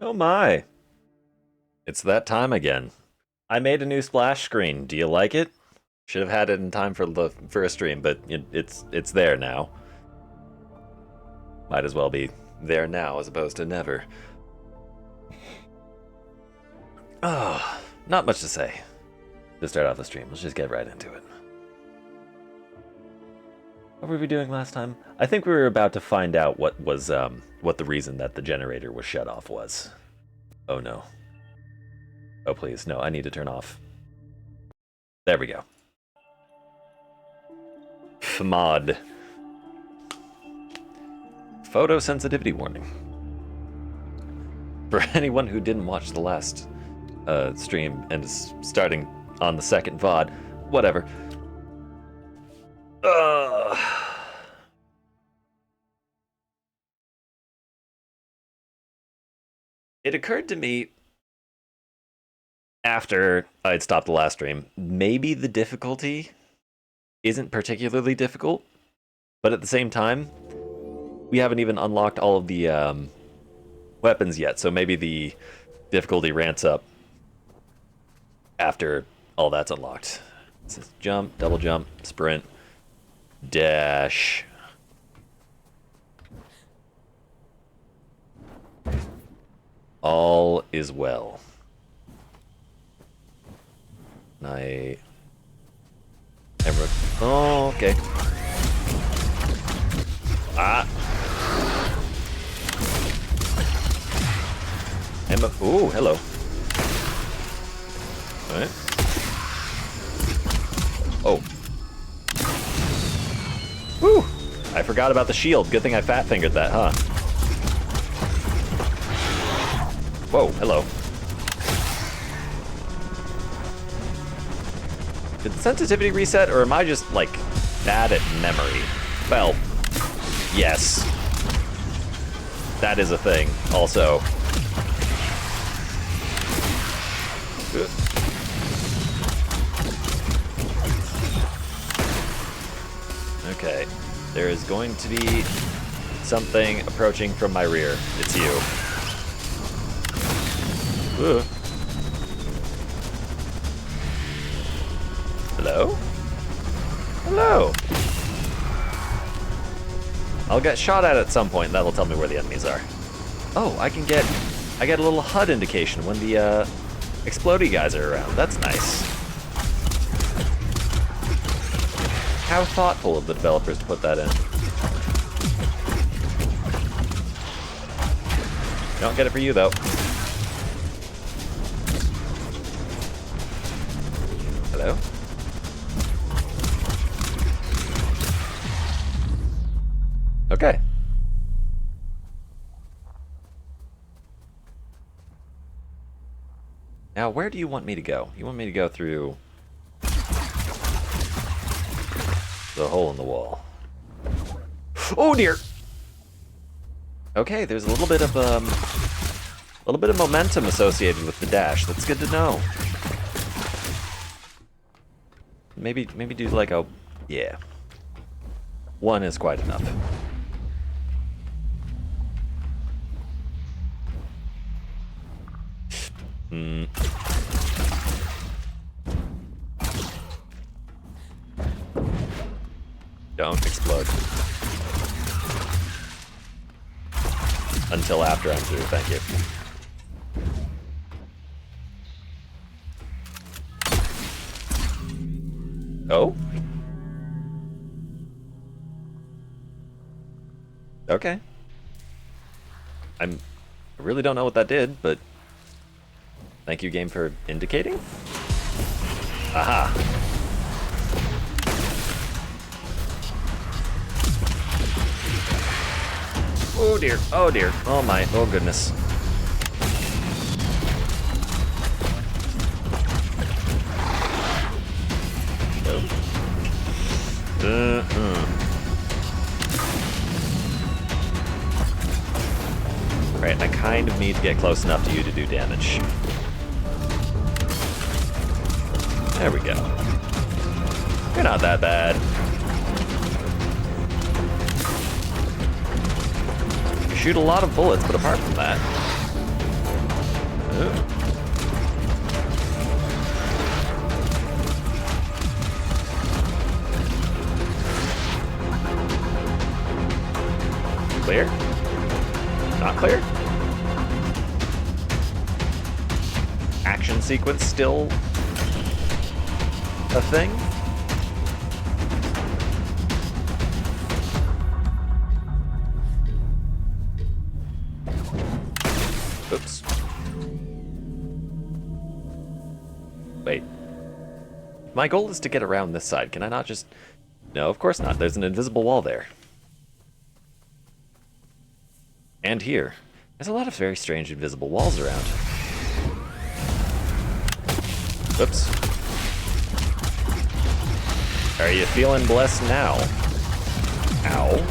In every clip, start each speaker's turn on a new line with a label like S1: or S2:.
S1: Oh my. It's that time again. I made a new splash screen. Do you like it? Should have had it in time for a stream, but it's there now. Might as well be there now as opposed to never. Oh, not much to say. To start off the stream, let's just get right into it. What were we doing last time? I think we were about to find out what the reason that the generator was shut off was. Oh no. Oh please, no, I need to turn off. There we go. FMOD. Photosensitivity warning. For anyone who didn't watch the last stream and is starting on the second VOD, whatever. It occurred to me after I'd stopped the last stream, maybe the difficulty isn't particularly difficult, but at the same time, we haven't even unlocked all of the weapons yet, so maybe the difficulty ramps up after all that's unlocked. It says jump, double jump, sprint, dash. All is well. Oh, okay. Ah. Ooh, hello. Alright. Oh. Woo! I forgot about the shield. Good thing I fat fingered that, huh? Whoa, hello. Did the sensitivity reset, or am I just, like, bad at memory? Well, yes. That is a thing, also. Okay. There is going to be something approaching from my rear. It's you. Ugh. Hello? Hello? I'll get shot at some point, and that'll tell me where the enemies are. Oh, I get a little HUD indication when the explodey guys are around. That's nice. How thoughtful of the developers to put that in. Don't get it for you, though. Hello? Okay. Now, where do you want me to go? You want me to go through the hole in the wall. Oh dear! Okay, there's a little bit of momentum associated with the dash. That's good to know. Maybe do like a, yeah. One is quite enough. Don't explode. Until after I'm through, thank you. Oh? Okay. I really don't know what that did, but thank you, game, for indicating. Aha. Oh dear, oh dear, oh my, oh goodness. Right, I kind of need to get close enough to you to do damage. There we go. You're not that bad. You shoot a lot of bullets, but apart from that, Clear? Not clear? Action sequence still a thing? Oops. Wait. My goal is to get around this side. Can I not just... No, of course not. There's an invisible wall there. And here. There's a lot of very strange invisible walls around. Whoops. Are you feeling blessed now? Ow.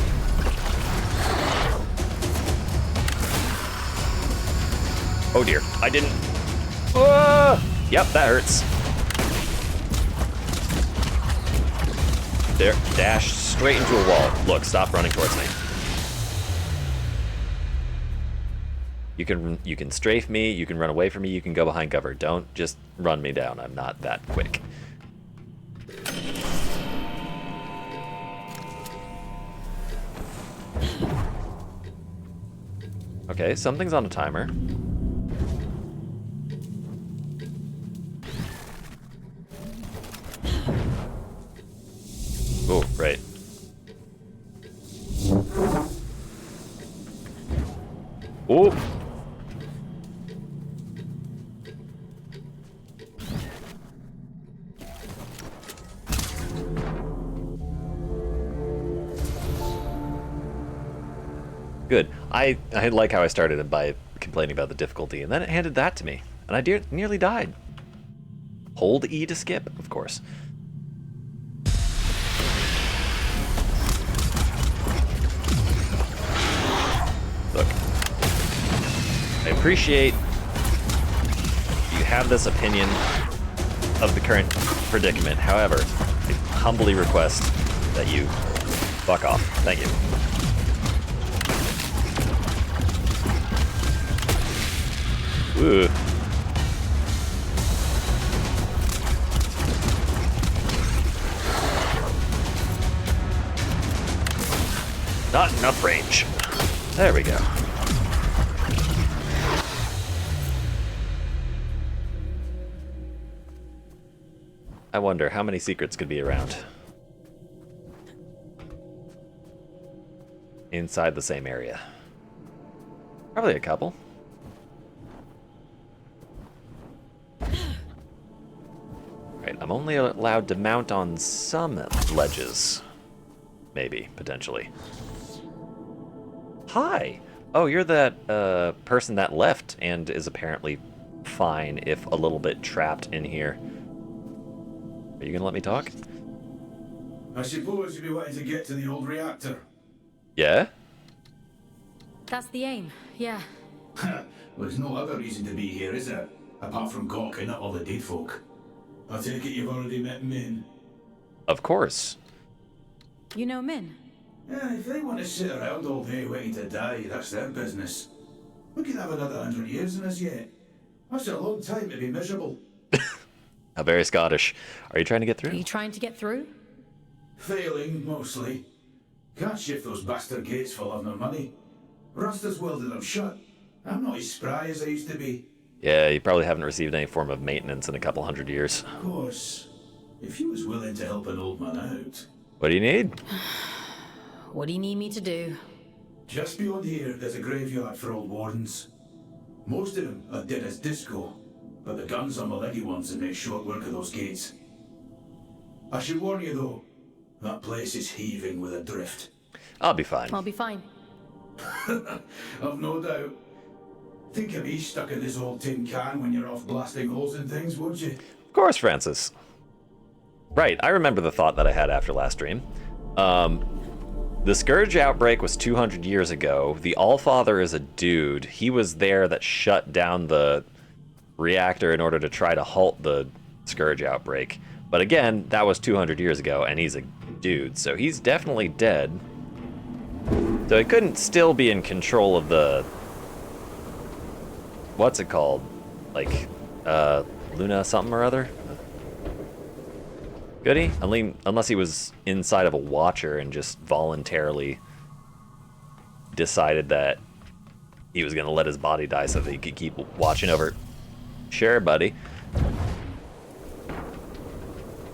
S1: Oh dear, I didn't... Yep, that hurts. There, dash straight into a wall. Look, stop running towards me. You can strafe me, you can run away from me, you can go behind cover. Don't just run me down, I'm not that quick. Okay, something's on a timer. Oh, right. Oh! Good. I like how I started it by complaining about the difficulty, and then it handed that to me, and I nearly died. Hold E to skip, of course. Look, I appreciate you have this opinion of the current predicament. However, I humbly request that you fuck off. Thank you. Ooh. Not enough range. There we go. I wonder how many secrets could be around inside the same area. Probably a couple. Right, I'm only allowed to mount on some ledges. Maybe, potentially. Hi! Oh, you're that person that left and is apparently fine if a little bit trapped in here. Are you gonna let me talk?
S2: I suppose you'd be wanting to get to the old reactor.
S1: Yeah?
S3: That's the aim, yeah.
S2: Well, there's no other reason to be here, is there? Apart from gawking at all the dead folk. I take it you've already met Min.
S1: Of course.
S3: You know Min?
S2: Yeah, if they want to sit around all day waiting to die, that's their business. We could have another 100 years in us yet. That's a long time to be miserable.
S1: How very Scottish. Are you trying to get through?
S3: Are you trying to get through?
S2: Failing, mostly. Can't shift those bastard gates for love nor money. Rasta's welded them shut. I'm not as spry as I used to be.
S1: Yeah, you probably haven't received any form of maintenance in a couple hundred years.
S2: Of course. If you was willing to help an old man out.
S1: What do you need?
S3: What do you need me to do?
S2: Just beyond here, there's a graveyard for old wardens. Most of them are dead as disco, but the guns are my leggy ones that make short work of those gates. I should warn you though, that place is heaving with a drift.
S1: I'll be fine.
S3: I'll be fine.
S2: I've no doubt. Think of me stuck in this old tin can when you're off blasting holes in things, would you?
S1: Of course, Francis. Right, I remember the thought that I had after last stream. The Scourge outbreak was 200 years ago. The Allfather is a dude. He was there that shut down the reactor in order to try to halt the Scourge outbreak. But again, that was 200 years ago, and he's a dude, so he's definitely dead. So he couldn't still be in control of the... What's it called? Like, Luna something or other? Goody? Unless he was inside of a watcher and just voluntarily decided that he was going to let his body die so that he could keep watching over... Sure, buddy.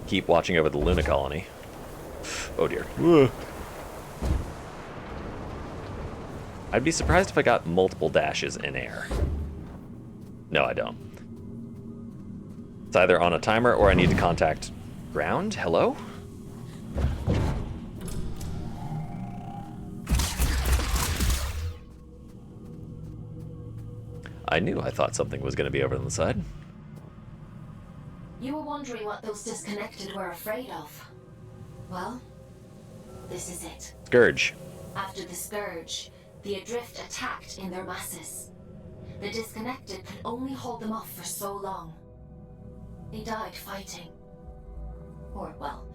S1: Keep watching over the Luna colony. Oh dear. I'd be surprised if I got multiple dashes in air. No, I don't. It's either on a timer or I need to contact ground. Hello? I thought something was going to be over on the side.
S4: You were wondering what those disconnected were afraid of. Well, this is it.
S1: Scourge.
S4: After the Scourge, the Adrift attacked in their masses. The disconnected could only hold them off for so long. They died fighting. Or, well,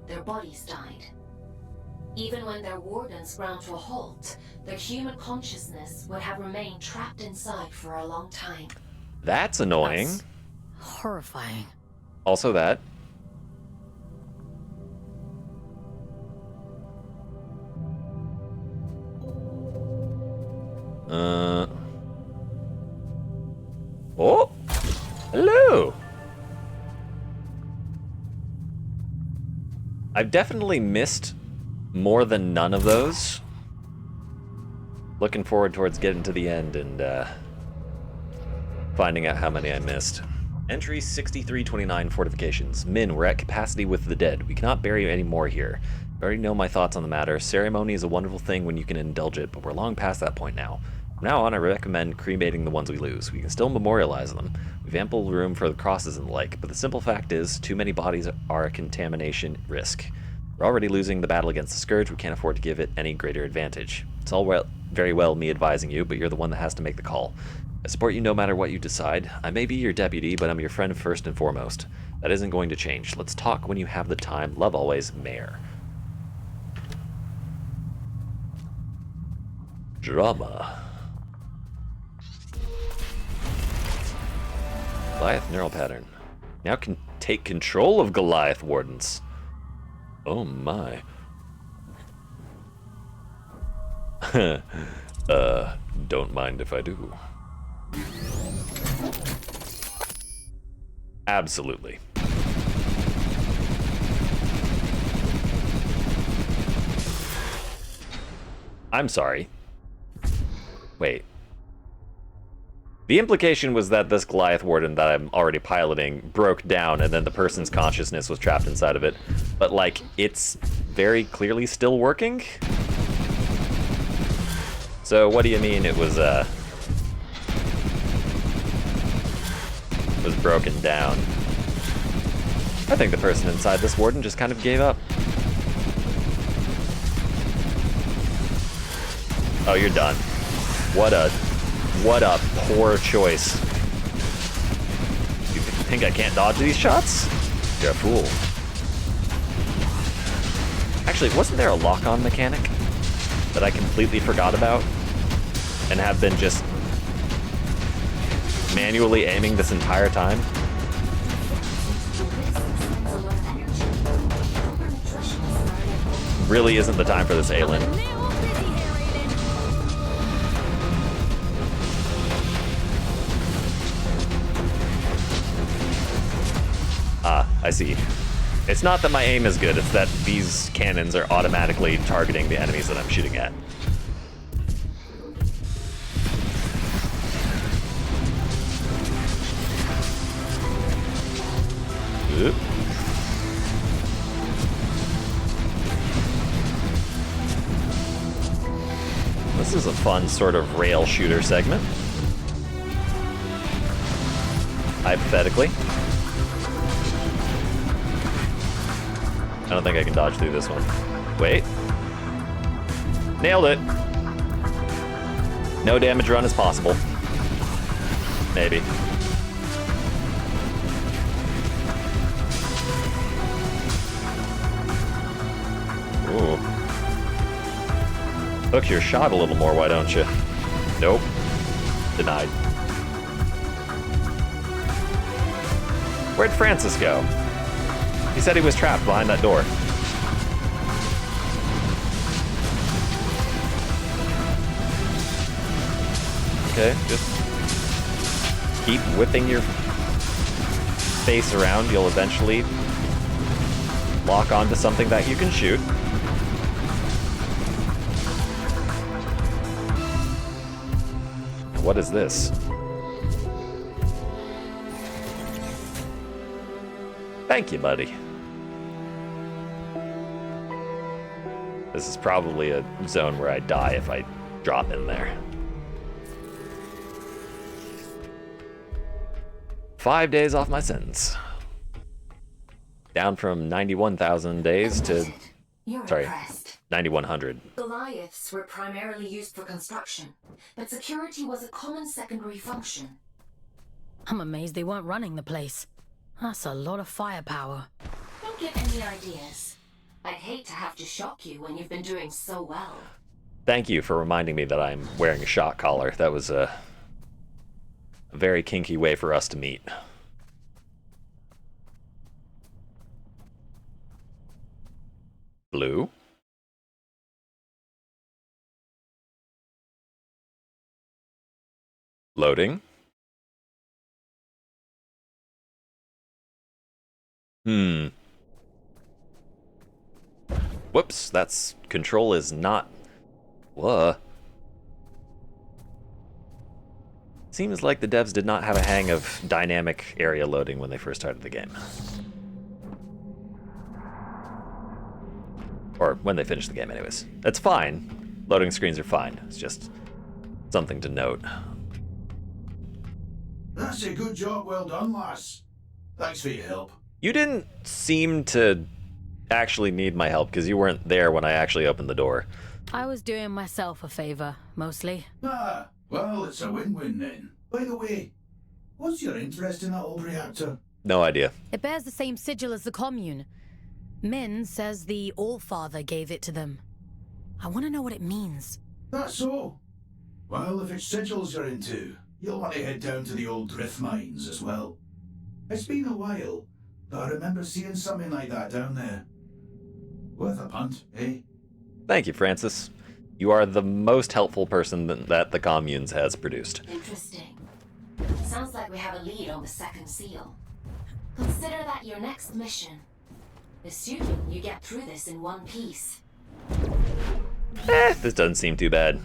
S4: their bodies died. Even when their wardens ground to a halt, their human consciousness would have remained trapped inside for a long time.
S1: That's annoying.
S3: That's horrifying.
S1: Also that. Oh! Hello! I've definitely missed more than none of those. Looking forward towards getting to the end and finding out how many I missed. Entry 6329 Fortifications. Min, we're at capacity with the dead. We cannot bury any more here. I already know my thoughts on the matter. Ceremony is a wonderful thing when you can indulge it, but we're long past that point now. From now on, I recommend cremating the ones we lose. We can still memorialize them. We've ample room for the crosses and the like, but the simple fact is, too many bodies are a contamination risk. We're already losing the battle against the Scourge. We can't afford to give it any greater advantage. It's all very well me advising you, but you're the one that has to make the call. I support you no matter what you decide. I may be your deputy, but I'm your friend first and foremost. That isn't going to change. Let's talk when you have the time. Love always, Mayor. Drama. Goliath neural pattern. Now can take control of Goliath wardens. Oh my. Don't mind if I do. Absolutely. I'm sorry. Wait. The implication was that this Goliath Warden that I'm already piloting broke down and then the person's consciousness was trapped inside of it. But, like, it's very clearly still working? So what do you mean it was broken down? I think the person inside this Warden just kind of gave up. Oh, you're done. What a poor choice. You think I can't dodge these shots? You're a fool. Actually, wasn't there a lock-on mechanic that I completely forgot about and have been just manually aiming this entire time? Really isn't the time for this, Aelin. I see. It's not that my aim is good, it's that these cannons are automatically targeting the enemies that I'm shooting at. Oop. This is a fun sort of rail shooter segment. Hypothetically. I don't think I can dodge through this one. Wait. Nailed it. No damage run is possible. Maybe. Ooh. Hook your shot a little more, why don't you? Nope. Denied. Where'd Francis go? He said he was trapped behind that door. Okay, just keep whipping your face around. You'll eventually lock onto something that you can shoot. What is this? Thank you, buddy. This is probably a zone where I die if I drop in there. 5 days off my sentence. Down from 91,000 days to,
S4: You're
S1: sorry,
S4: impressed.
S1: 9,100.
S4: Goliaths were primarily used for construction, but security was a common secondary function.
S3: I'm amazed they weren't running the place. That's a lot of firepower.
S4: Don't get any ideas. I'd hate to have to shock you when you've been doing so well.
S1: Thank you for reminding me that I'm wearing a shock collar. That was a very kinky way for us to meet. Blue. Loading. Whoops, that's control is not. Whoa. Seems like the devs did not have a hang of dynamic area loading when they first started the game. Or when they finished the game, anyways. That's fine. Loading screens are fine. It's just something to note.
S2: That's a good job, well done, lass. Thanks for your help.
S1: You didn't seem to actually need my help because you weren't there when I actually opened the door.
S3: I was doing myself a favor, mostly.
S2: Ah, well, it's a win-win then. By the way, what's your interest in that old reactor?
S1: No idea.
S3: It bears the same sigil as the commune. Min says the Allfather gave it to them. I want to know what it means.
S2: That's so. Well, if it's sigils you're into, you'll want to head down to the old drift mines as well. It's been a while, but I remember seeing something like that down there. Worth a punt, eh?
S1: Thank you, Francis. You are the most helpful person that the communes has produced.
S4: Interesting. Sounds like we have a lead on the second seal. Consider that your next mission. Assuming you get through this in one piece.
S1: This doesn't seem too bad.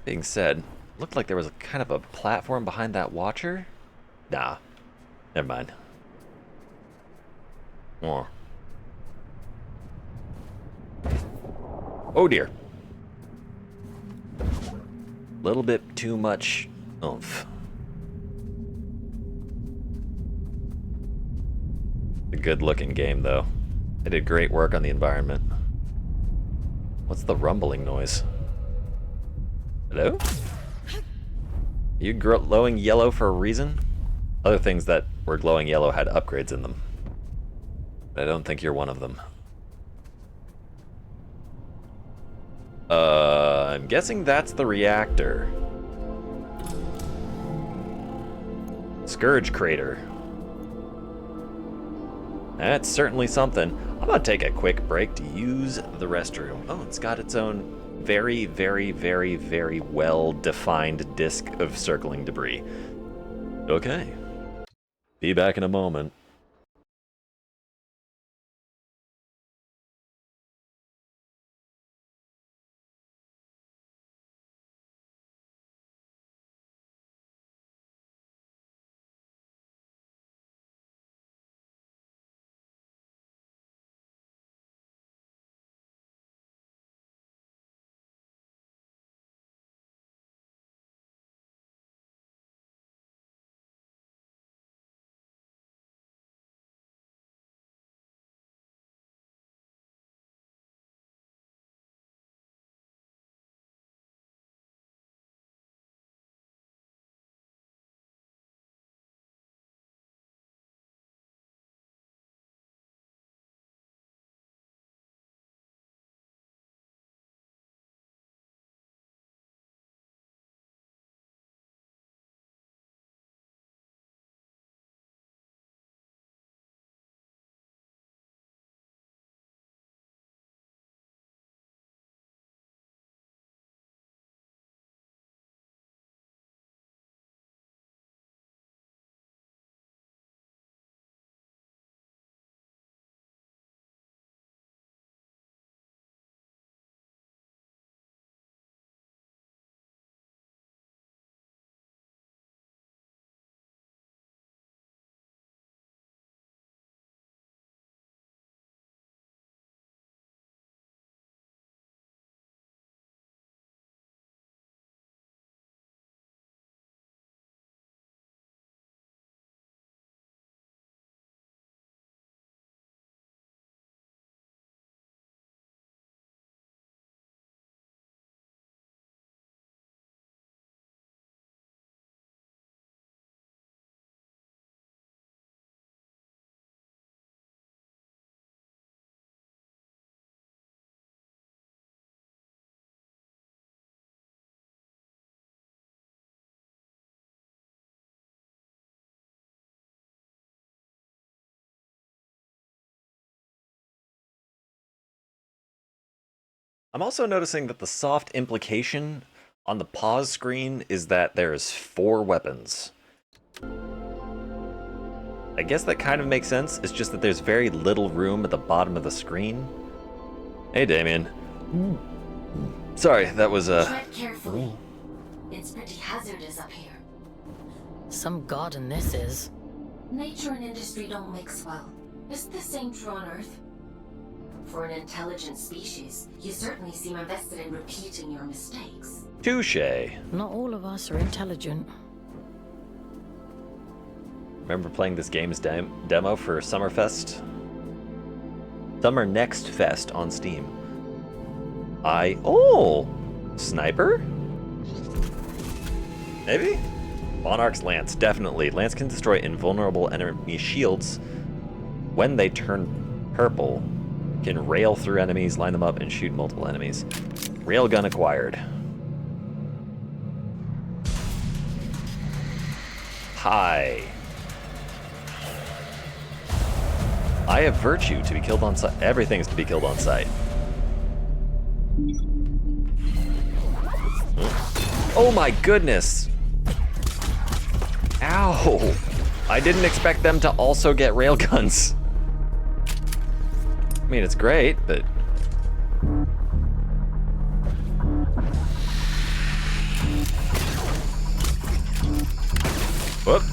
S1: Being said, looked like there was a kind of a platform behind that watcher. Nah, never mind. Oh. Oh dear. Little bit too much oomph. A good looking game though. They did great work on the environment. What's the rumbling noise? Hello? You glowing yellow for a reason? Other things that were glowing yellow had upgrades in them. But I don't think you're one of them. I'm guessing that's the reactor. Scourge crater. That's certainly something. I'm gonna take a quick break to use the restroom. Oh, it's got its own very, very, very, very well-defined disk of circling debris. Okay. Be back in a moment. I'm also noticing that the soft implication on the pause screen is that there's 4 weapons. I guess that kind of makes sense. It's just that there's very little room at the bottom of the screen. Hey, Damien. Sorry, that was
S4: Tread carefully. It's pretty hazardous up here.
S3: Some garden this is.
S4: Nature and industry don't mix well. Isn't the same true on Earth? For an intelligent species, you certainly seem invested in repeating your mistakes.
S1: Touche.
S3: Not all of us are intelligent.
S1: Remember playing this game's demo for Summerfest? Summer Next Fest on Steam. Oh! Sniper? Maybe? Monarch's Lance, definitely. Lance can destroy invulnerable enemy shields when they turn purple. Can rail through enemies, line them up, and shoot multiple enemies. Railgun acquired. Hi. I have virtue to be killed on sight. Everything's to be killed on sight. Oh my goodness! Ow! I didn't expect them to also get railguns. I mean, it's great, but... Whoop.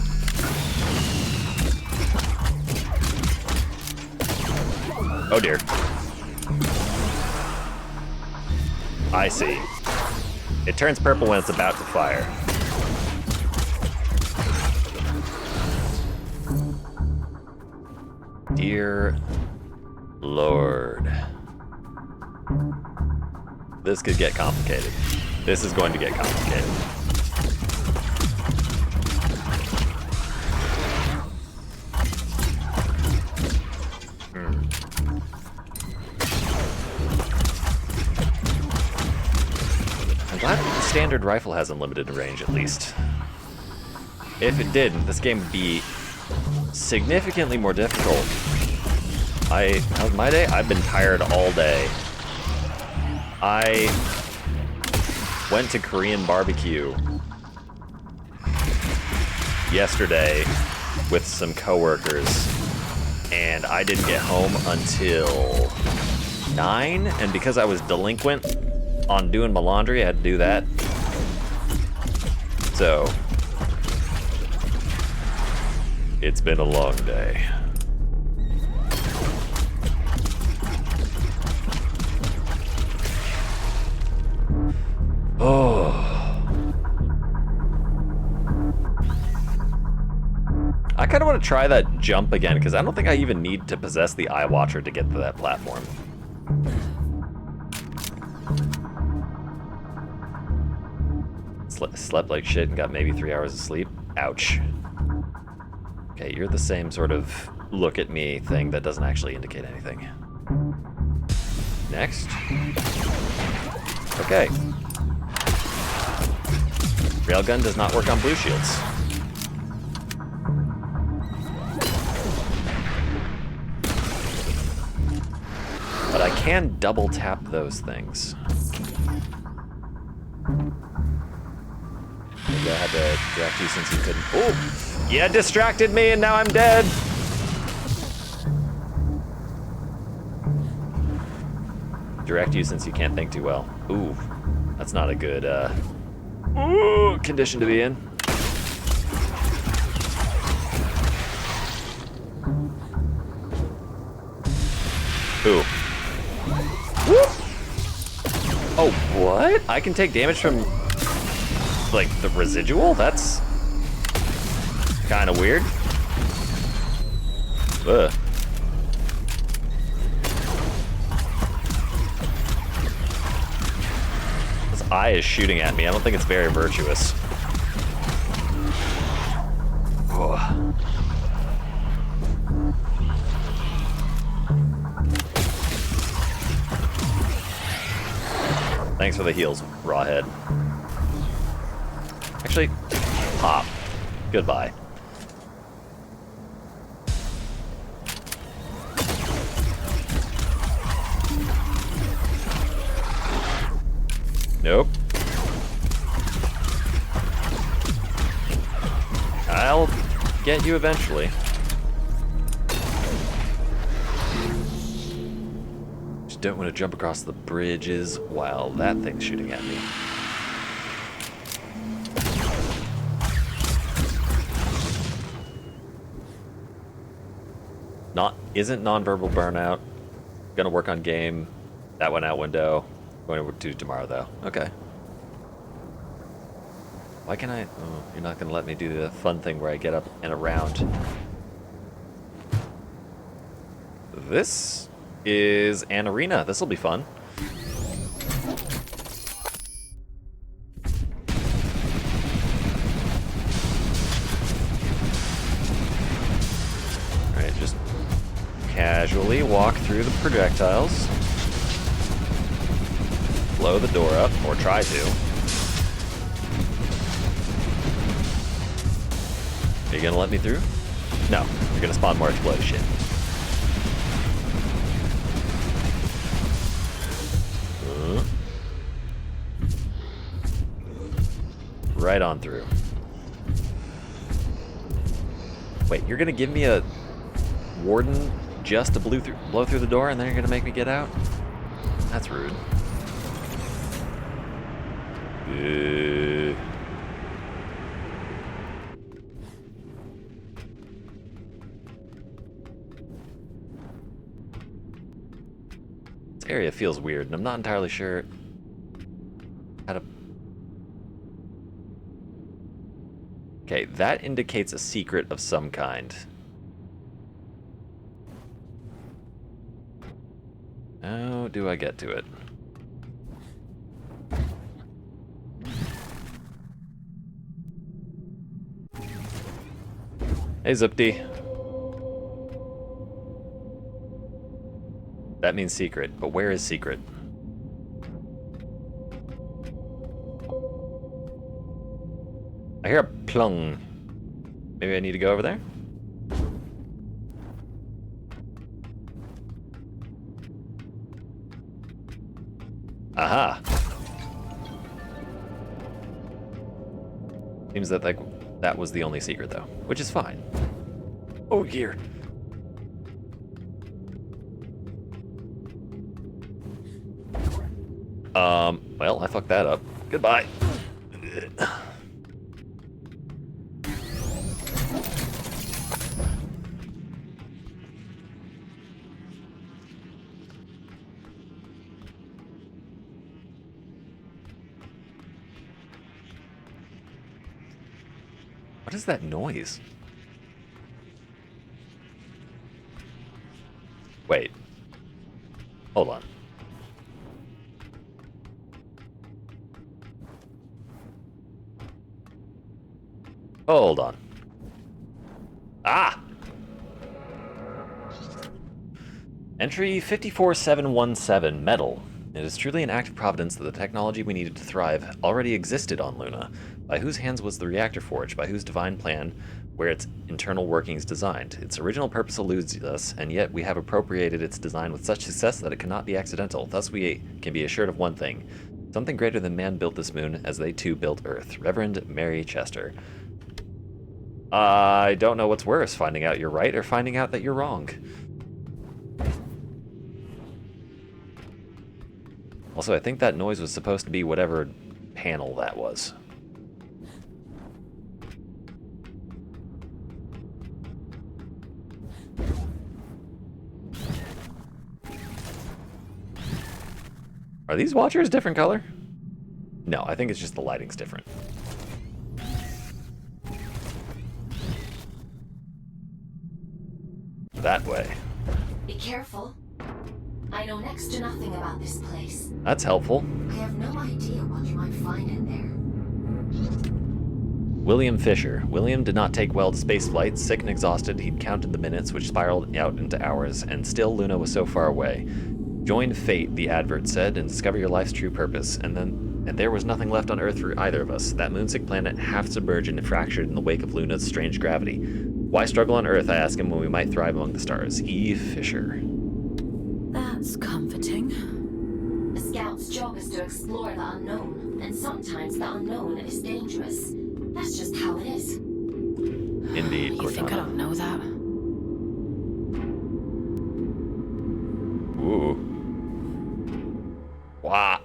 S1: Oh dear. I see. It turns purple when it's about to fire. Dear Lord. This could get complicated. This is going to get complicated. I'm glad the standard rifle has unlimited range, at least. If it didn't, this game would be significantly more difficult. How's my day? I've been tired all day. I went to Korean barbecue yesterday with some coworkers, and I didn't get home until 9, and because I was delinquent on doing my laundry, I had to do that. So, it's been a long day. Oh. I kind of want to try that jump again, because I don't think I even need to possess the Eye Watcher to get to that platform. Slept like shit and got maybe 3 hours of sleep. Ouch. Okay, you're the same sort of look at me thing that doesn't actually indicate anything. Next. Okay. Railgun does not work on blue shields. But I can double tap those things. Maybe I had to distract you since you couldn't. Oh! Yeah, distracted me and now I'm dead! Direct you since you can't think too well. Ooh, that's not a good, condition to be in. Ooh. Whoop! Oh, what? I can take damage from, like, the residual? That's kind of weird. Ugh. This eye is shooting at me. I don't think it's very virtuous. Oh. Thanks for the heals, Rawhead. Actually, pop. Goodbye. Nope. I'll get you eventually. Just don't want to jump across the bridges while that thing's shooting at me. Isn't nonverbal burnout. Gonna work on game. That went out window. Going to do tomorrow though. Okay. Why can't I? Oh, you're not gonna let me do the fun thing where I get up and around. This is an arena. This will be fun. Alright, just casually walk through the projectiles. Blow the door up, or try to. Are you gonna let me through? No, you're gonna spawn more explosion. Right on through. Wait, you're gonna give me a warden just to blow through the door, and then you're gonna make me get out? That's rude. This area feels weird, and I'm not entirely sure how to... Okay, that indicates a secret of some kind. How do I get to it? Hey, Zupti. That means secret, but where is secret? I hear a plung. Maybe I need to go over there? Aha! Seems that that was the only secret though, which is fine. Oh, here. Well, I fucked that up. Goodbye. What is that noise? Wait. Hold on. Hold on. Ah! Entry 54717, Metal. It is truly an act of providence that the technology we needed to thrive already existed on Luna. By whose hands was the reactor forged? By whose divine plan were its internal workings designed? Its original purpose eludes us, and yet we have appropriated its design with such success that it cannot be accidental. Thus we can be assured of one thing. Something greater than man built this moon, as they too built Earth. Reverend Mary Chester. I don't know what's worse, finding out you're right or finding out that you're wrong. Also, I think that noise was supposed to be whatever panel that was. Are these watchers different color? No, I think it's just the lighting's different. That way.
S4: Be careful. I know next to nothing about this place.
S1: That's helpful.
S4: I have no idea what you might find in there.
S1: William Fisher. William did not take well to spaceflight. Sick and exhausted, he'd counted the minutes, which spiraled out into hours, and still Luna was so far away. Join fate, the advert said, and discover your life's true purpose. And there was nothing left on Earth for either of us. That moonsick planet half submerged and fractured in the wake of Luna's strange gravity. Why struggle on Earth, I ask him, when we might thrive among the stars? E. Fisher.
S3: That's comforting.
S4: The scouts job is to explore the unknown, and sometimes the unknown is dangerous. That's just how it is.
S1: Indeed,
S3: You think I
S1: Cortana.
S3: don't know that?
S1: Ooh. Wow.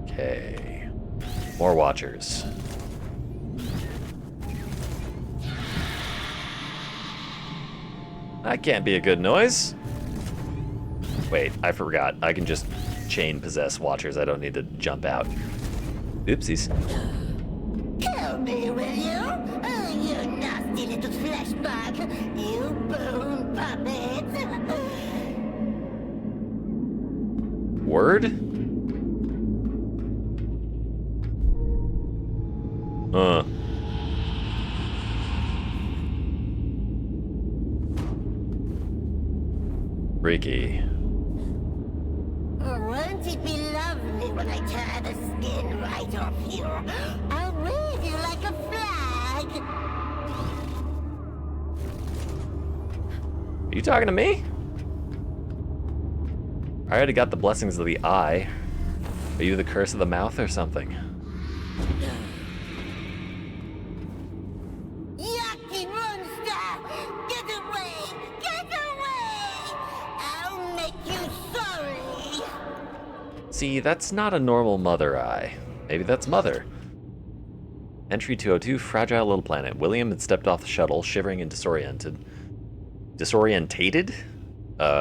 S1: Okay. More watchers. That can't be a good noise. Wait, I forgot. I can just chain possess watchers. I don't need to jump out. Oopsies.
S5: Kill me, will you? Oh, you nasty little flesh bag. You bone puppet.
S1: Word? Freaky.
S5: Won't it be lovely when I tear the skin right off you? I'll wave you like a flag.
S1: Are you talking to me? I already got the blessings of the eye. Are you the curse of the mouth or something?
S5: Yucky monster! Get away! Get away! I'll make you sorry!
S1: See, that's not a normal mother eye. Maybe that's mother. Entry 202, fragile little planet. William had stepped off the shuttle, shivering and disoriented. Disorientated?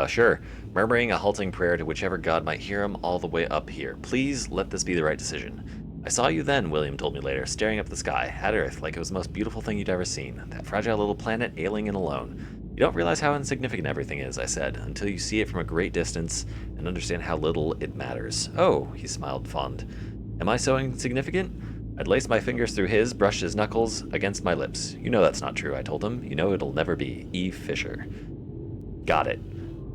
S1: Sure. Murmuring a halting prayer to whichever god might hear him all the way up here. Please let this be the right decision. I saw you then, William told me later, staring up the sky, at Earth, like it was the most beautiful thing you'd ever seen. That fragile little planet, ailing and alone. You don't realize how insignificant everything is, I said, until you see it from a great distance and understand how little it matters. Oh, he smiled fond. Am I so insignificant? I'd laced my fingers through his, brushed his knuckles against my lips. You know that's not true, I told him. You know it'll never be. Eve Fisher. Got it.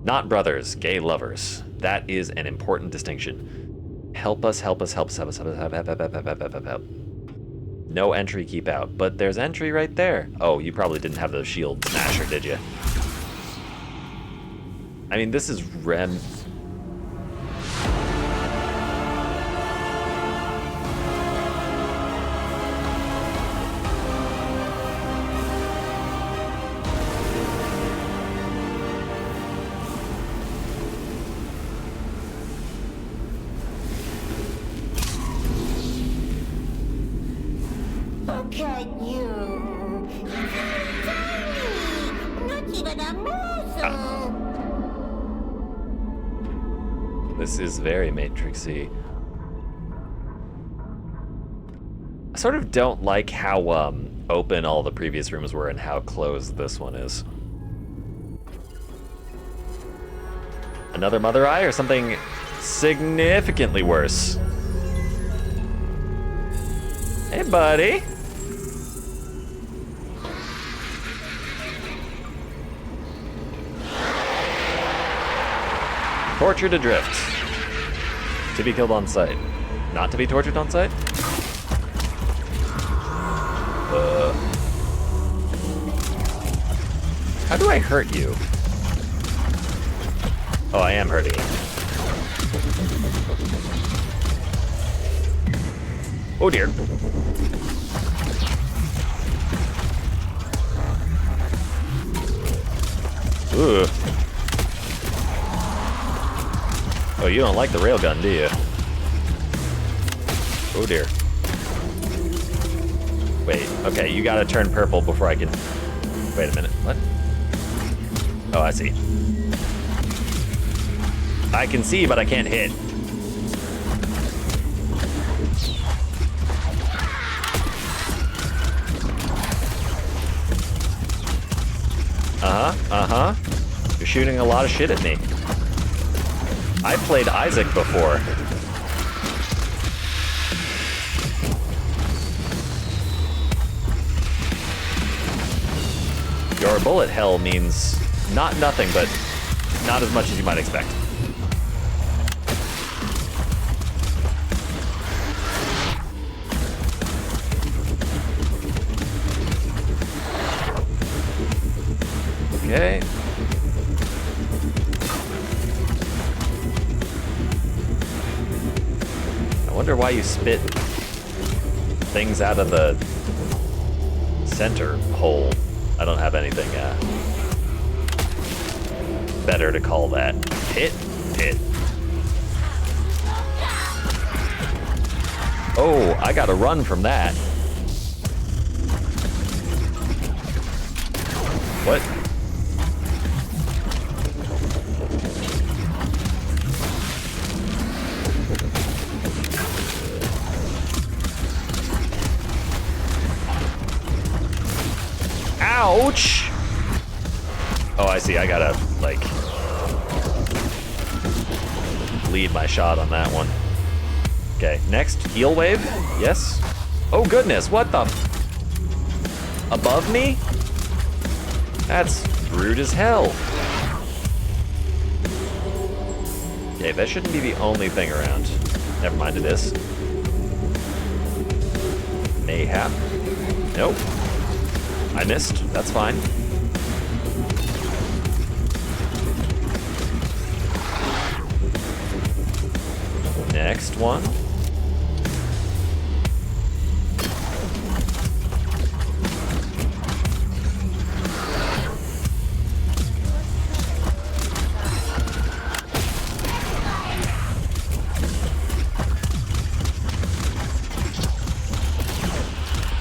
S1: Not brothers, gay lovers. That is an important distinction. Help us, help us, help us, help us, help us, help, help, help, help, help, help, help, help. No entry, keep out. But there's entry right there. Oh, you probably didn't have the shield smasher, did you? I mean, this is Rem.
S5: Look at you! Tiny! Not even a morsel!
S1: This is very Matrixy. I sort of don't like how open all the previous rooms were and how closed this one is. Another mother eye or something significantly worse? Hey, buddy. Tortured adrift. To be killed on sight. Not to be tortured on sight? How do I hurt you? Oh, I am hurting you. Oh dear. Ooh. Oh, you don't like the railgun, do you? Oh dear. Wait, okay, you gotta turn purple before I can... Wait a minute, what? Oh, I see. I can see, but I can't hit. Uh-huh. You're shooting a lot of shit at me. I played Isaac before. Your bullet hell means not nothing, but not as much as you might expect. Okay. I wonder why you spit things out of the center hole. I don't have anything better to call that. Pit? Pit. Oh, I gotta run from that. What? Ouch! Oh, I see. I gotta, like, lead my shot on that one. Okay, next, heal wave. Yes. Oh, goodness. What the? Above me? That's rude as hell. Okay, that shouldn't be the only thing around. Never mind, it is. Mayhap. Nope. I missed. That's fine. Next one.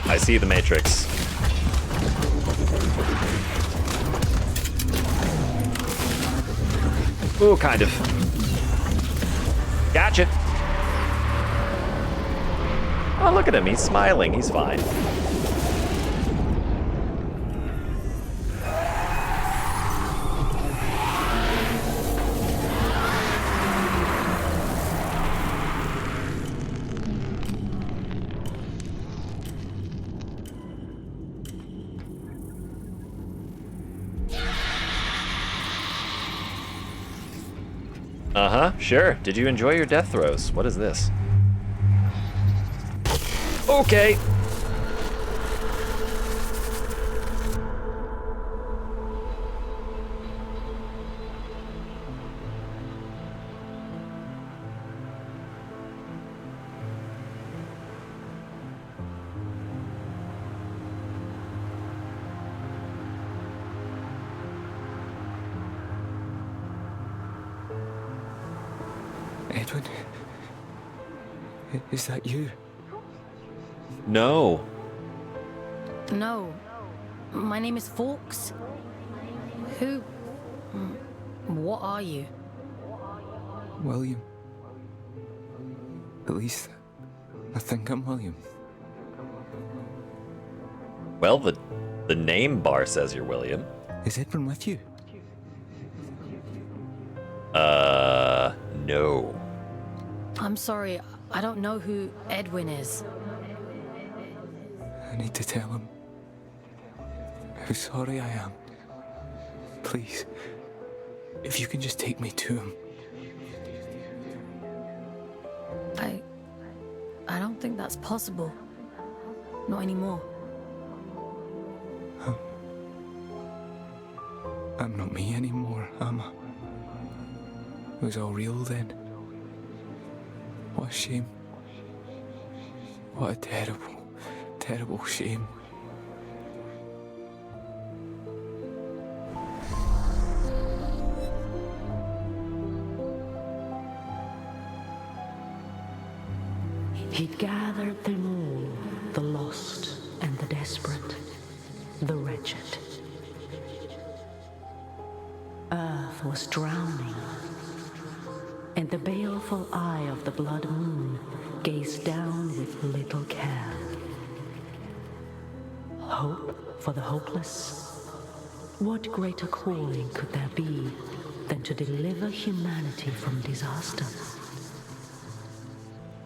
S1: I see the Matrix. Ooh, kind of. Gotcha. Oh, look at him. He's smiling. He's fine. Uh-huh, sure. Did you enjoy your death throws? What is this? Okay.
S6: Edwin? Is that you?
S1: No.
S3: No. My name is Fawkes. Who... What are you?
S6: William. At least, I think I'm William.
S1: Well, the name bar says you're William.
S6: Is Edwin with you?
S1: No.
S3: I'm sorry, I don't know who Edwin is.
S6: I need to tell him how sorry I am. Please, if you can just take me to him.
S3: I don't think that's possible. Not anymore.
S6: I'm not me anymore, am I? It was all real then. What a shame. What a terrible, terrible shame.
S7: He'd gathered them all, the lost and the desperate, the wretched. Earth was drowning, and the baleful eye of the blood moon gazed down with little care. Hope for the hopeless? What greater calling could there be than to deliver humanity from disaster?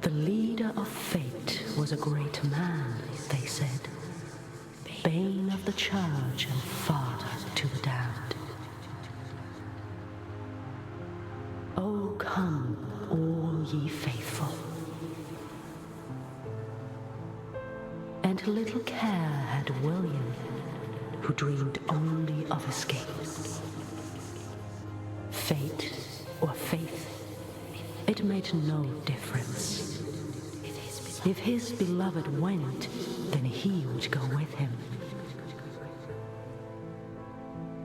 S7: The leader of fate was a great man, they said, bane of the church and father to the damned. Oh, come, all ye faithful. And little care had William, who dreamed only of escape. Fate or faith, it made no difference. If his beloved went, then he would go with him.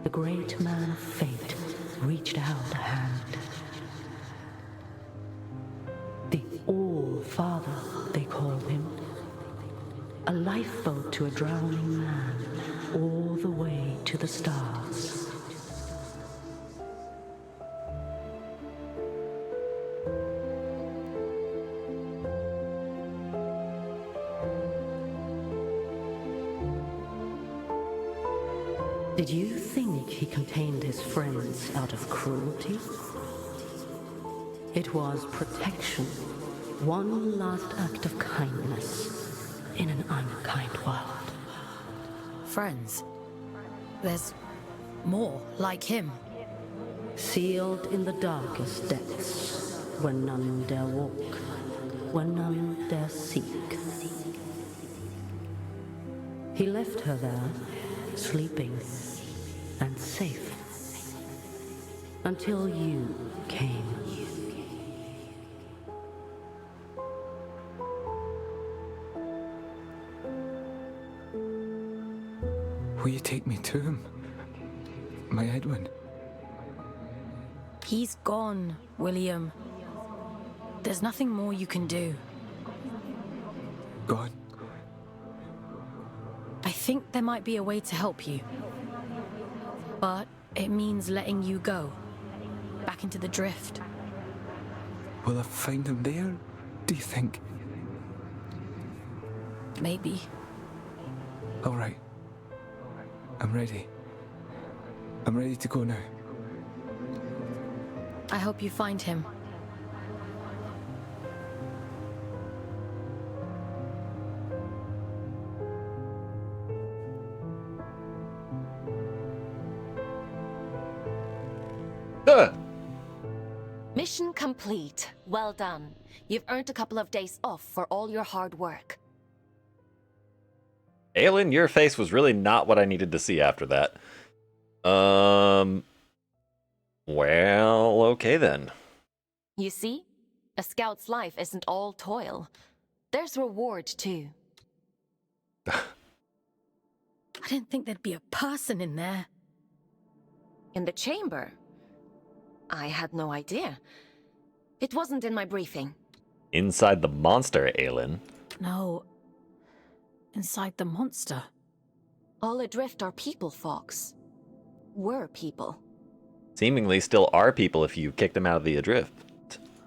S7: The great man of fate reached out a hand. The All-Father, they called him. A lifeboat to a drowning man, all the way to the stars. Did you think he contained his friends out of cruelty? It was protection, one last act of kindness in an unkind world.
S3: Friends. There's more like him.
S7: Sealed in the darkest depths, where none dare walk, where none dare seek. He left her there, sleeping and safe, until you came.
S6: Will you take me to him? My Edwin?
S3: He's gone, William. There's nothing more you can do.
S6: Gone?
S3: I think there might be a way to help you. But it means letting you go. Back into the drift.
S6: Will I find him there, do you think?
S3: Maybe.
S6: All right. I'm ready. I'm ready to go now.
S3: I hope you find him.
S4: Mission complete. Well done. You've earned a couple of days off for all your hard work.
S1: Aelin, your face was really not what I needed to see after that. Well, okay then.
S4: You see? A scout's life isn't all toil. There's reward, too.
S3: I didn't think there'd be a person in there.
S4: In the chamber? I had no idea. It wasn't in my briefing.
S1: Inside the monster, Aelin.
S3: No. Inside the monster.
S4: All adrift are people, Fox. Were people.
S1: Seemingly still are people if you kicked them out of the adrift.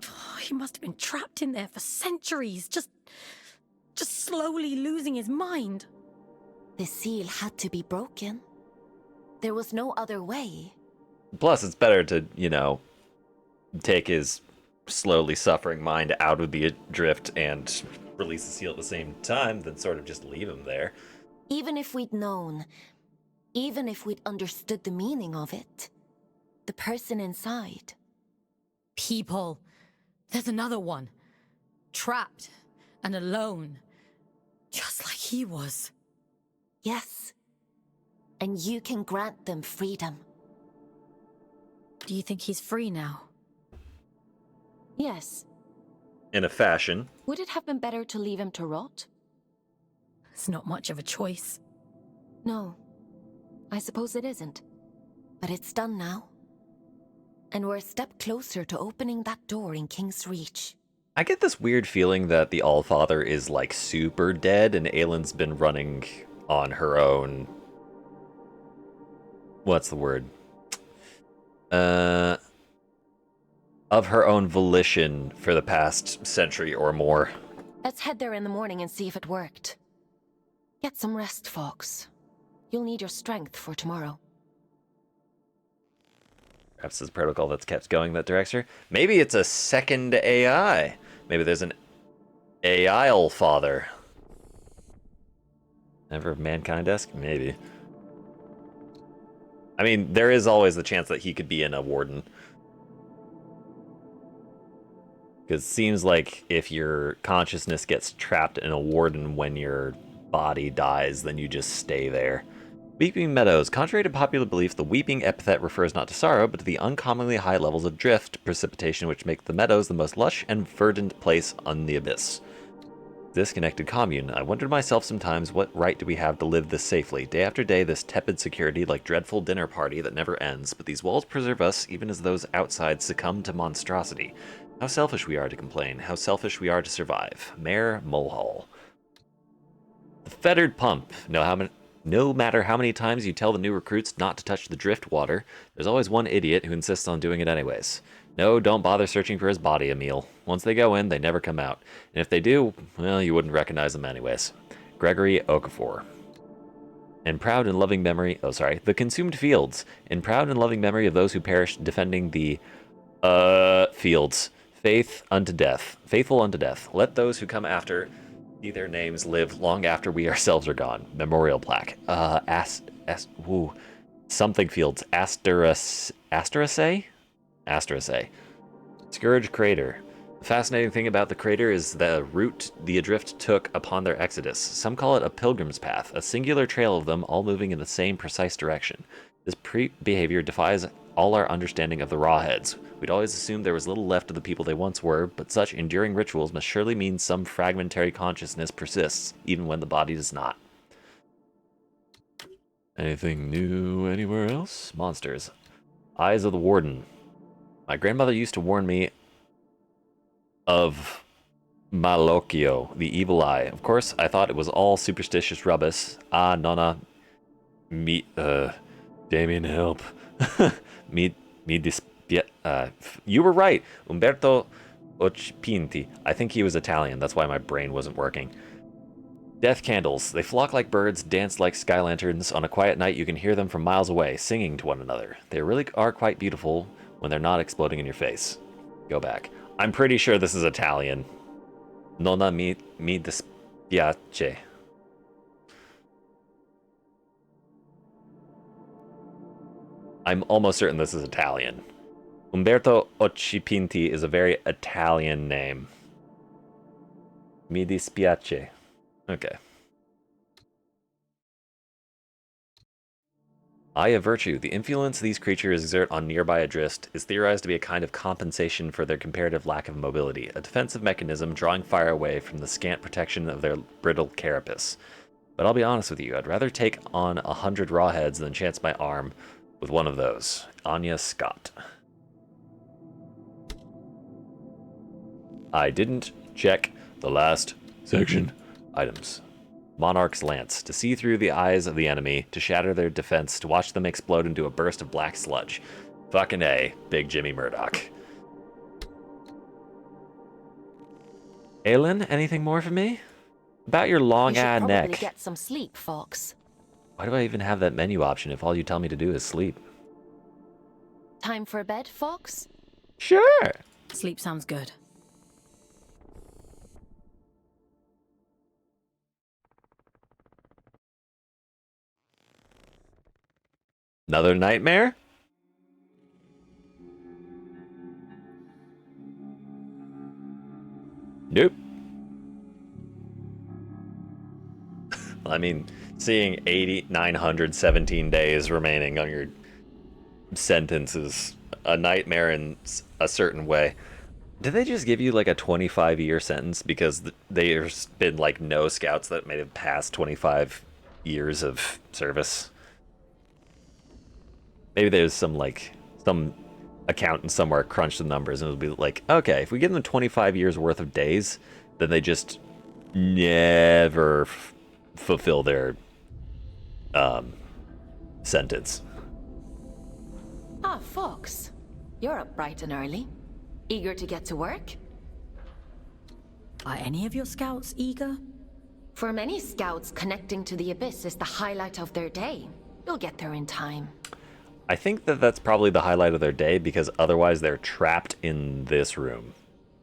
S3: Oh, he must have been trapped in there for centuries, just slowly losing his mind.
S4: The seal had to be broken. There was no other way.
S1: Plus, it's better to, take his slowly suffering mind out of the adrift and release the seal at the same time than sort of just leave him there.
S4: Even if we'd known, even if we'd understood the meaning of it, the person inside.
S3: People. There's another one. Trapped and alone. Just like he was.
S4: Yes. And you can grant them freedom.
S3: Do you think he's free now?
S4: Yes.
S1: In a fashion.
S4: Would it have been better to leave him to rot?
S3: It's not much of a choice.
S4: No. I suppose it isn't. But it's done now. And we're a step closer to opening that door in King's Reach.
S1: I get this weird feeling that the Allfather is like super dead and Aelin's been running on her own. What's the word? Of her own volition for the past century or more.
S4: Let's head there in the morning and see if it worked. Get some rest, Fox. You'll need your strength for tomorrow.
S1: Perhaps it's a protocol that's kept going that directs her. Maybe it's a second AI. Maybe there's an AI Allfather. Never of Mankind-esque? Maybe. I mean, there is always the chance that he could be in a warden. Because it seems like if your consciousness gets trapped in a warden when your body dies, then you just stay there. It'd Weeping Meadows. Contrary to popular belief, the weeping epithet refers not to sorrow, but to the uncommonly high levels of drift precipitation which make the meadows the most lush and verdant place on the abyss. Disconnected commune. I wondered myself sometimes, what right do we have to live this safely? Day after day, this tepid security like dreadful dinner party that never ends, but these walls preserve us even as those outside succumb to monstrosity. How selfish we are to complain, how selfish we are to survive. Mayor Mulhall. The fettered pump. No matter how many times you tell the new recruits not to touch the drift water, there's always one idiot who insists on doing it anyways. No, don't bother searching for his body, Emil. Once they go in, they never come out. And if they do, well, you wouldn't recognize them anyways. Gregory Okafor. In proud and loving memory... Oh, sorry. The Consumed Fields. In proud and loving memory of those who perished defending the... fields. Faithful unto death. Let those who come after... see their names live long after we ourselves are gone. Memorial plaque. Something fields. Asteraceae? Asteraceae. Scourge Crater. The fascinating thing about the crater is the route the Adrift took upon their exodus. Some call it a pilgrim's path, a singular trail of them all moving in the same precise direction. This behavior defies all our understanding of the Rawheads. We'd always assumed there was little left of the people they once were, but such enduring rituals must surely mean some fragmentary consciousness persists, even when the body does not. Anything new anywhere else? Monsters. Eyes of the Warden. My grandmother used to warn me of Malocchio, the evil eye. Of course, I thought it was all superstitious rubbish. Ah, nonna. Damien, help. You were right. Umberto Occhipinti. I think he was Italian. That's why my brain wasn't working. Death candles. They flock like birds, dance like sky lanterns. On a quiet night, you can hear them from miles away, singing to one another. They really are quite beautiful when they're not exploding in your face. Go back. I'm pretty sure this is Italian. Nonna mi dispiace. I'm almost certain this is Italian. Umberto Occhipinti is a very Italian name. Mi dispiace. Okay. Eye of Virtue. The influence these creatures exert on nearby Adrist is theorized to be a kind of compensation for their comparative lack of mobility, a defensive mechanism drawing fire away from the scant protection of their brittle carapace. But I'll be honest with you, I'd rather take on 100 rawheads than chance my arm with one of those. Anya Scott. I didn't check the last section. Items. Monarch's Lance. To see through the eyes of the enemy, to shatter their defense, to watch them explode into a burst of black sludge. Fucking A, Big Jimmy Murdoch. Aelin, anything more for me? About your long-ass neck.
S4: You should probably get some sleep, Fox.
S1: Why do I even have that menu option if all you tell me to do is sleep?
S4: Time for bed, Fox?
S1: Sure.
S3: Sleep sounds good.
S1: Another nightmare? Nope. I mean, seeing 917 days remaining on your sentence is a nightmare in a certain way. Did they just give you like a 25-year sentence because there's been like no scouts that may have passed 25 years of service? Maybe there's some accountant somewhere crunched the numbers and it'll be like, okay, if we give them 25 years worth of days, then they just never fulfill their sentence.
S4: Ah, Fox. You're up bright and early. Eager to get to work?
S3: Are any of your scouts eager?
S4: For many scouts, connecting to the Abyss is the highlight of their day. You'll get there in time.
S1: I think that's probably the highlight of their day because otherwise they're trapped in this room.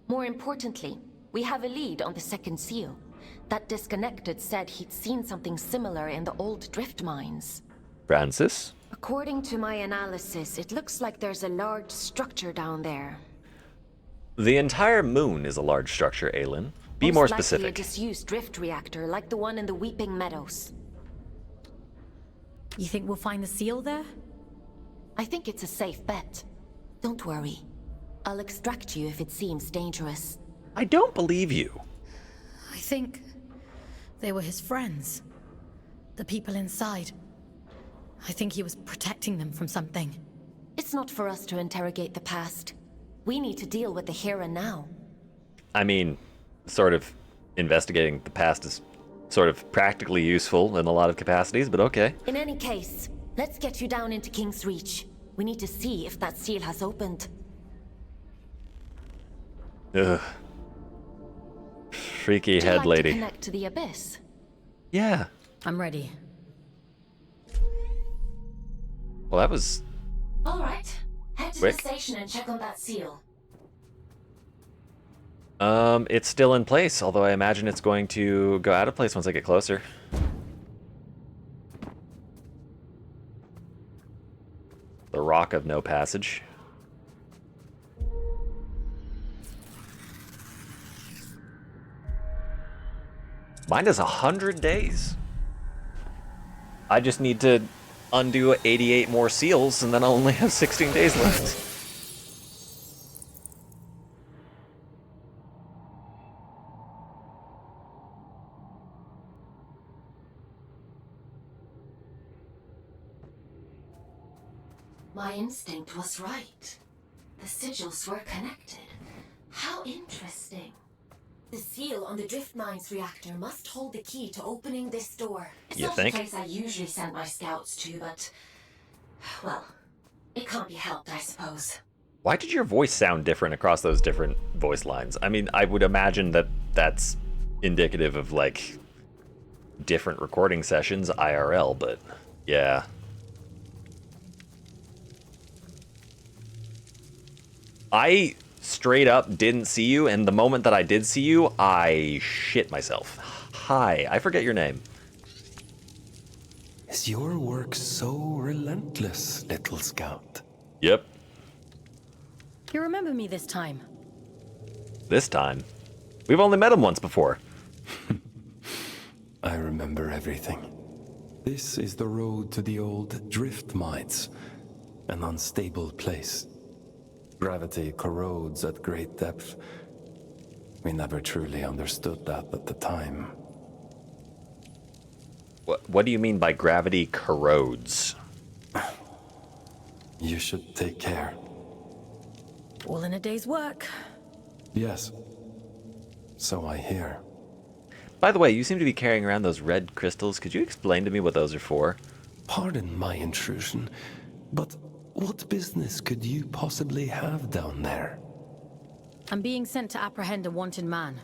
S4: More importantly, we have a lead on the second seal. That disconnected said he'd seen something similar in the old drift mines.
S1: Francis?
S4: According to my analysis, it looks like there's a large structure down there.
S1: The entire moon is a large structure, Aelin. Be more specific.
S4: Most likely a disused drift reactor like the one in the Weeping Meadows.
S3: You think we'll find the seal there?
S4: I think it's a safe bet. Don't worry. I'll extract you if it seems dangerous.
S1: I don't believe you.
S3: I think they were his friends. The people inside. I think he was protecting them from something.
S4: It's not for us to interrogate the past. We need to deal with the here and now.
S1: I mean, sort of investigating the past is sort of practically useful in a lot of capacities, but okay.
S4: In any case, let's get you down into King's Reach. We need to see if that seal has opened.
S1: Ugh. Freaky
S4: Would you
S1: head
S4: like
S1: lady.
S4: to connect to the abyss?
S1: Yeah.
S3: I'm ready.
S1: Well, that was
S4: All right. Head to
S1: quick.
S4: the station and check on that seal.
S1: It's still in place, although I imagine it's going to go out of place once I get closer. The Rock of No Passage. Mine is 100 days. I just need to undo 88 more seals, and then I'll only have 16 days left.
S4: My instinct was right. The sigils were connected. How interesting. The seal on the drift mine's reactor must hold the key to opening this door. It's
S1: You
S4: not
S1: think?
S4: a place I usually send my scouts to, but... well, it can't be helped, I suppose.
S1: Why did your voice sound different across those different voice lines? I mean, I would imagine that that's indicative of, like, different recording sessions IRL, but yeah. I straight up didn't see you, and the moment that I did see you, I shit myself. Hi, I forget your name.
S8: Is your work so relentless, little scout?
S1: Yep,
S3: You remember me this time?
S1: this time. We've only met him once before.
S8: I remember everything. This is the road to the old drift mines, an unstable place. Gravity corrodes at great depth. We never truly understood that at the time.
S1: What do you mean by gravity corrodes?
S8: You should take care.
S3: All in a day's work.
S8: Yes. So I hear.
S1: By the way, you seem to be carrying around those red crystals. Could you explain to me what those are for?
S8: Pardon my intrusion, but what business could you possibly have down there?
S3: I'm being sent to apprehend a wanted man.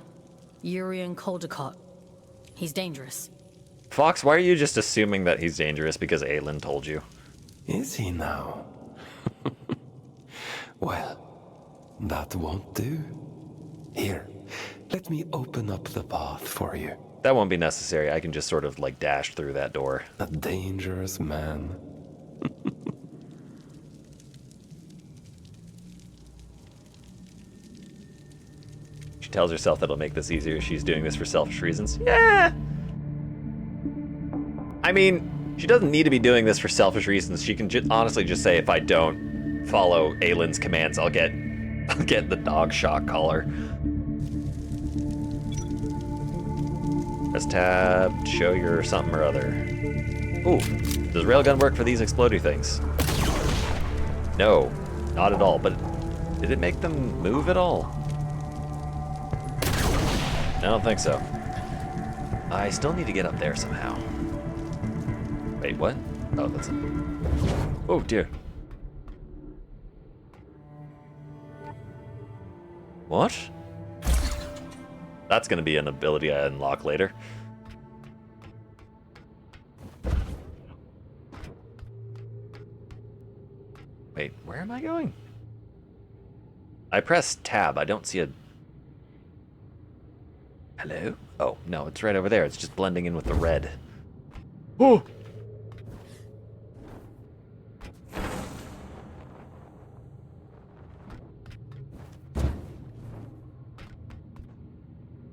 S3: Urian Caldecott. He's dangerous.
S1: Fox, why are you just assuming that he's dangerous because Aelin told you?
S8: Is he now? Well, that won't do. Here, let me open up the path for you.
S1: That won't be necessary. I can just sort of like dash through that door.
S8: A dangerous man.
S1: She tells herself that'll make this easier. She's doing this for selfish reasons. Yeah! I mean, she doesn't need to be doing this for selfish reasons. She can honestly just say, if I don't follow Aelin's commands, I'll get the dog shock collar. Press tab to show your something or other. Ooh, does railgun work for these explodey things? No, not at all. But did it make them move at all? I don't think so. I still need to get up there somehow. Wait, what? Oh, that's it. Oh, dear. What? That's gonna be an ability I unlock later. Wait, where am I going? I pressed tab. I don't see a... Hello? Oh, no, it's right over there. It's just blending in with the red. Oh!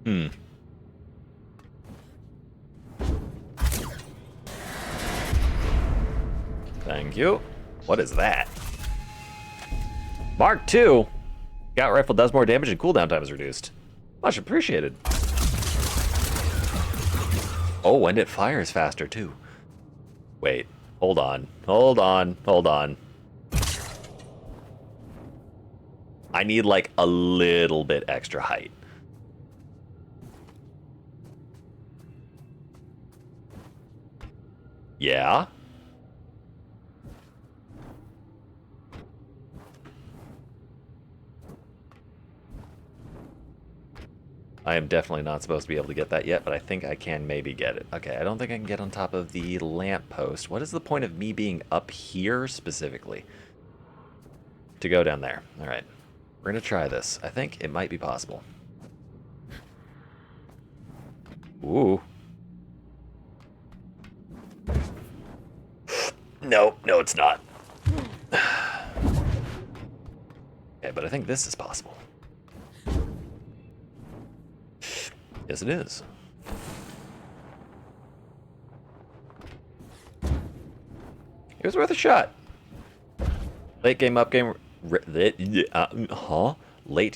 S1: Hmm. Thank you. What is that? Mark II? Scout rifle does more damage and cooldown time is reduced. Much appreciated. Oh, and it fires faster too. Wait, hold on. Hold on. Hold on. I need like a little bit extra height. Yeah? I am definitely not supposed to be able to get that yet, but I think I can maybe get it. Okay, I don't think I can get on top of the lamppost. What is the point of me being up here specifically? To go down there. All right. We're going to try this. I think it might be possible. Ooh. No, no, it's not. Okay, but I think this is possible. Yes, it is. It was worth a shot. Late game upgrade, late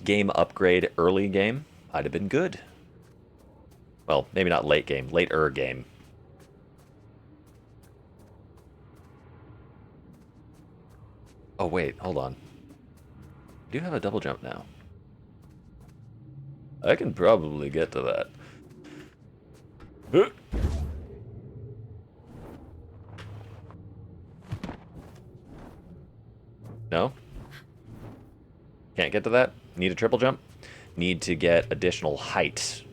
S1: game upgrade, early game. I'd have been good. Well, maybe not late game, later game. Oh wait, hold on. I do have a double jump now. I can probably get to that. No? Can't get to that? Need a triple jump? Need to get additional height.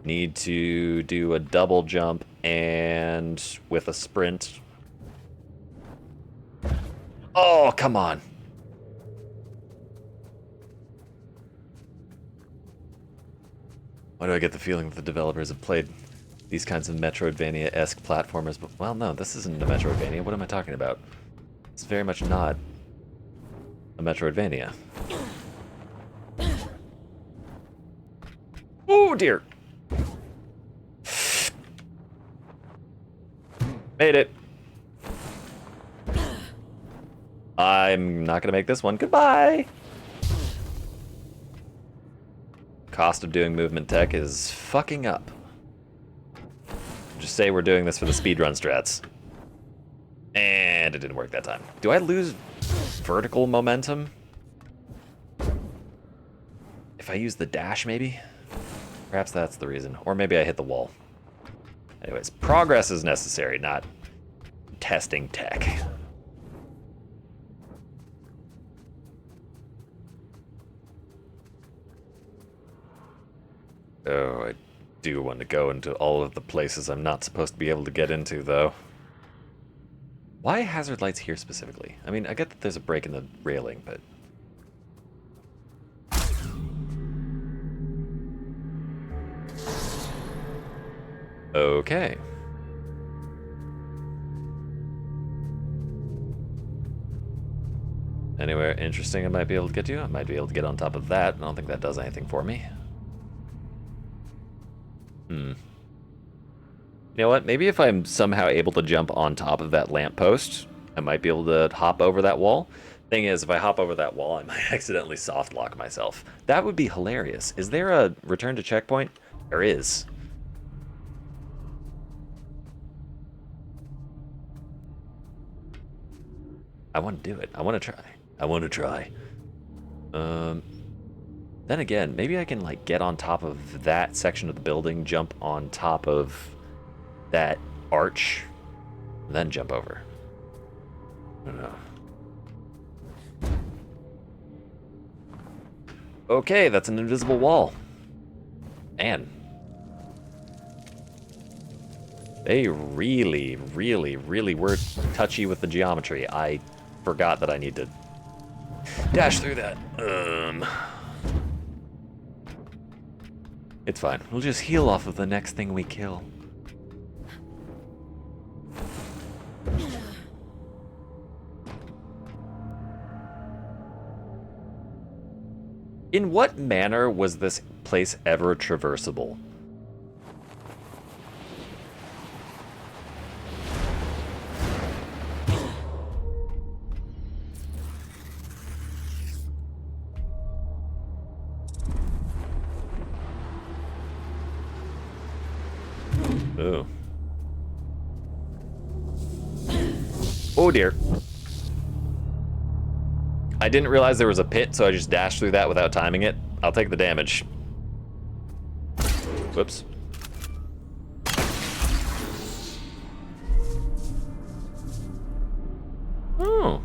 S1: Need to do a double jump and with a sprint. Oh, come on. Why do I get the feeling that the developers have played these kinds of Metroidvania-esque platformers? But, well, no, this isn't a Metroidvania. What am I talking about? It's very much not a Metroidvania. Oh, dear. Made it. I'm not going to make this one. Goodbye. Cost of doing movement tech is fucking up. Just say we're doing this for the speedrun strats. And it didn't work that time. Do I lose vertical momentum? If I use the dash, maybe? Perhaps that's the reason. Or maybe I hit the wall. Anyways, progress is necessary, not testing tech. Oh, I do want to go into all of the places I'm not supposed to be able to get into, though. Why hazard lights here specifically? I mean, I get that there's a break in the railing, but... Okay. Anywhere interesting I might be able to get to? I might be able to get on top of that. I don't think that does anything for me. You know what? Maybe if I'm somehow able to jump on top of that lamppost, I might be able to hop over that wall. Thing is, if I hop over that wall, I might accidentally soft lock myself. That would be hilarious. Is there a return to checkpoint? There is. I want to do it. I want to try. I want to try. Then again, maybe I can like get on top of that section of the building, jump on top of that arch, and then jump over. I don't know. Okay, that's an invisible wall. Man. They really, really, really were touchy with the geometry. I forgot that I need to dash through that. It's fine. We'll just heal off of the next thing we kill. In what manner was this place ever traversable? Ooh. Oh dear. I didn't realize there was a pit, so I just dashed through that without timing it. I'll take the damage. Whoops. Oh.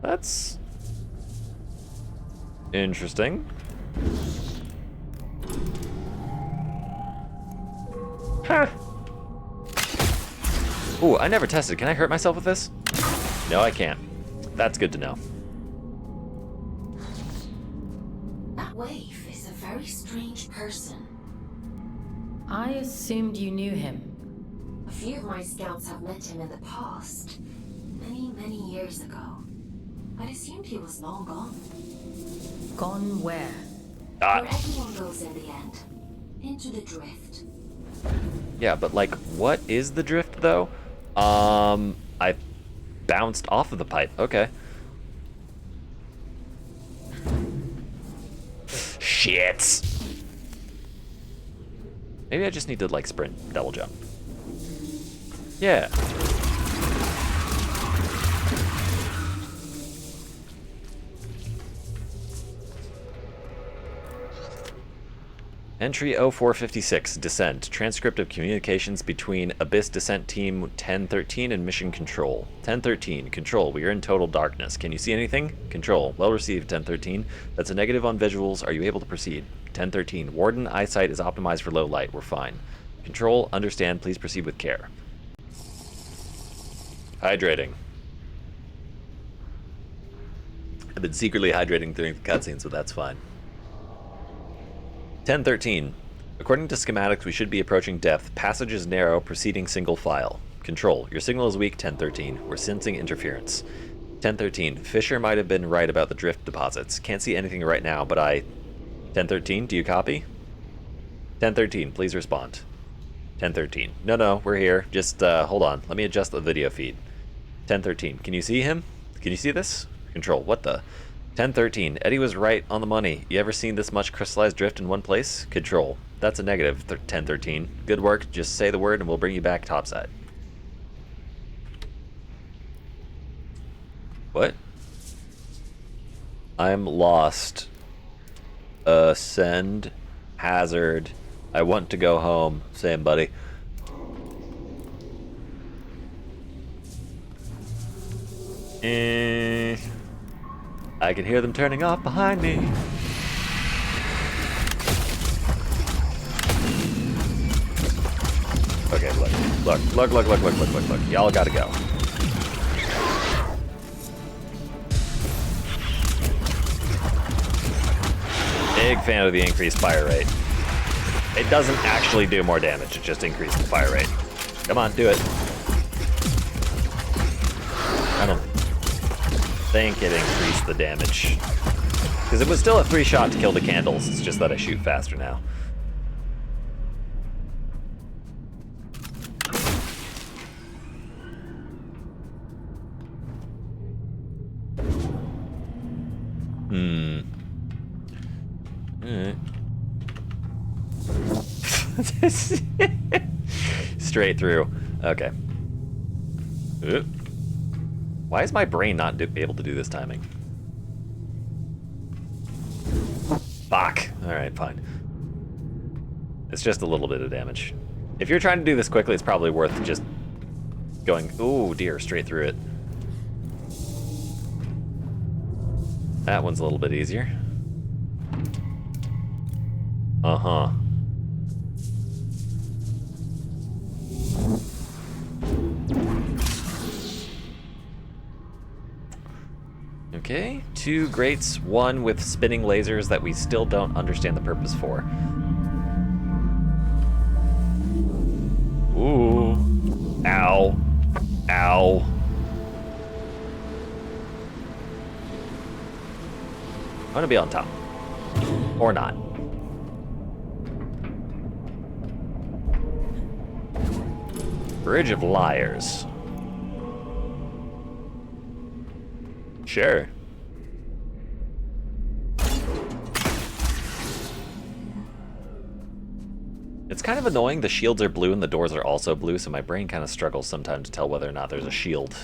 S1: That's interesting. Huh. Ooh, I never tested. Can I hurt myself with this? No, I can't. That's good to know.
S4: That waif is a very strange person.
S3: I assumed you knew him.
S4: A few of my scouts have met him in the past. Many years ago. I'd assumed he was long gone.
S3: Gone where?
S4: Where everyone goes in the end. Into the drift.
S1: Yeah, but like, what is the drift though? I bounced off of the pipe. Okay. Shit. Maybe I just need to like sprint, double jump. Yeah. Entry 0456, Descent. Transcript of communications between Abyss Descent Team 1013 and Mission Control. 1013, Control, we are in total darkness. Can you see anything? Control, well received, 1013. That's a negative on visuals. Are you able to proceed? 1013, Warden, eyesight is optimized for low light. We're fine. Control, understand, please proceed with care. Hydrating. I've been secretly hydrating during the cutscenes, but that's fine. 1013. According to schematics, we should be approaching depth. Passage is narrow, proceeding single file. Control. Your signal is weak, 1013. We're sensing interference. 1013. Fisher might have been right about the drift deposits. Can't see anything right now, but 1013, do you copy? 1013, please respond. 1013. No, we're here. Just, hold on. Let me adjust the video feed. 1013. Can you see him? Can you see this? Control. What the... 1013. Eddie was right on the money. You ever seen this much crystallized drift in one place? Control. That's a negative, 1013. Good work. Just say the word and we'll bring you back topside. What? I'm lost. Send. Hazard. I want to go home. Same, buddy. I can hear them turning off behind me. Okay, look. Y'all gotta go. Big fan of the increased fire rate. It doesn't actually do more damage, it just increases the fire rate. Come on, do it. I don't think it increased the damage. Because it was still a 3-shot to kill the candles, it's just that I shoot faster now. Straight through. Okay. Oop. Why is my brain not able to do this timing? Fuck. Alright, fine. It's just a little bit of damage. If you're trying to do this quickly, it's probably worth just going, ooh dear, straight through it. That one's a little bit easier. Uh-huh. Okay, 2 grates, 1 with spinning lasers that we still don't understand the purpose for. Ooh. Ow. Ow. I'm gonna be on top. Or not. Bridge of Liars. Sure. It's kind of annoying. The shields are blue and the doors are also blue, so my brain kind of struggles sometimes to tell whether or not there's a shield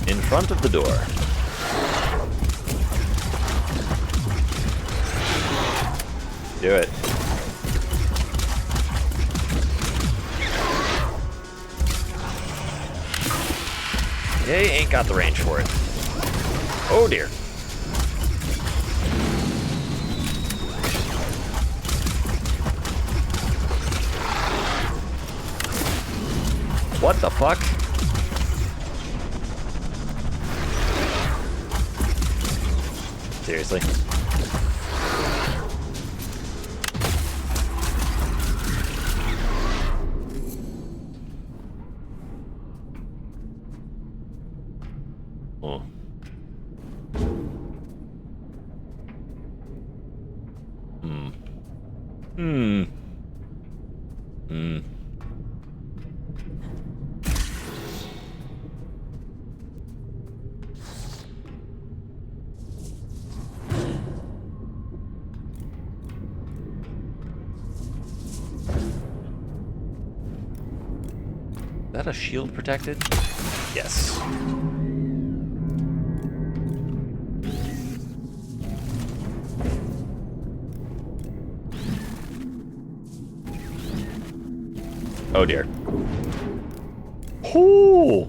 S1: in front of the door. Do it. They ain't got the range for it. Oh dear. What the fuck? Seriously? Oh. Is that a shield protected? Yes. Oh dear. Ooh!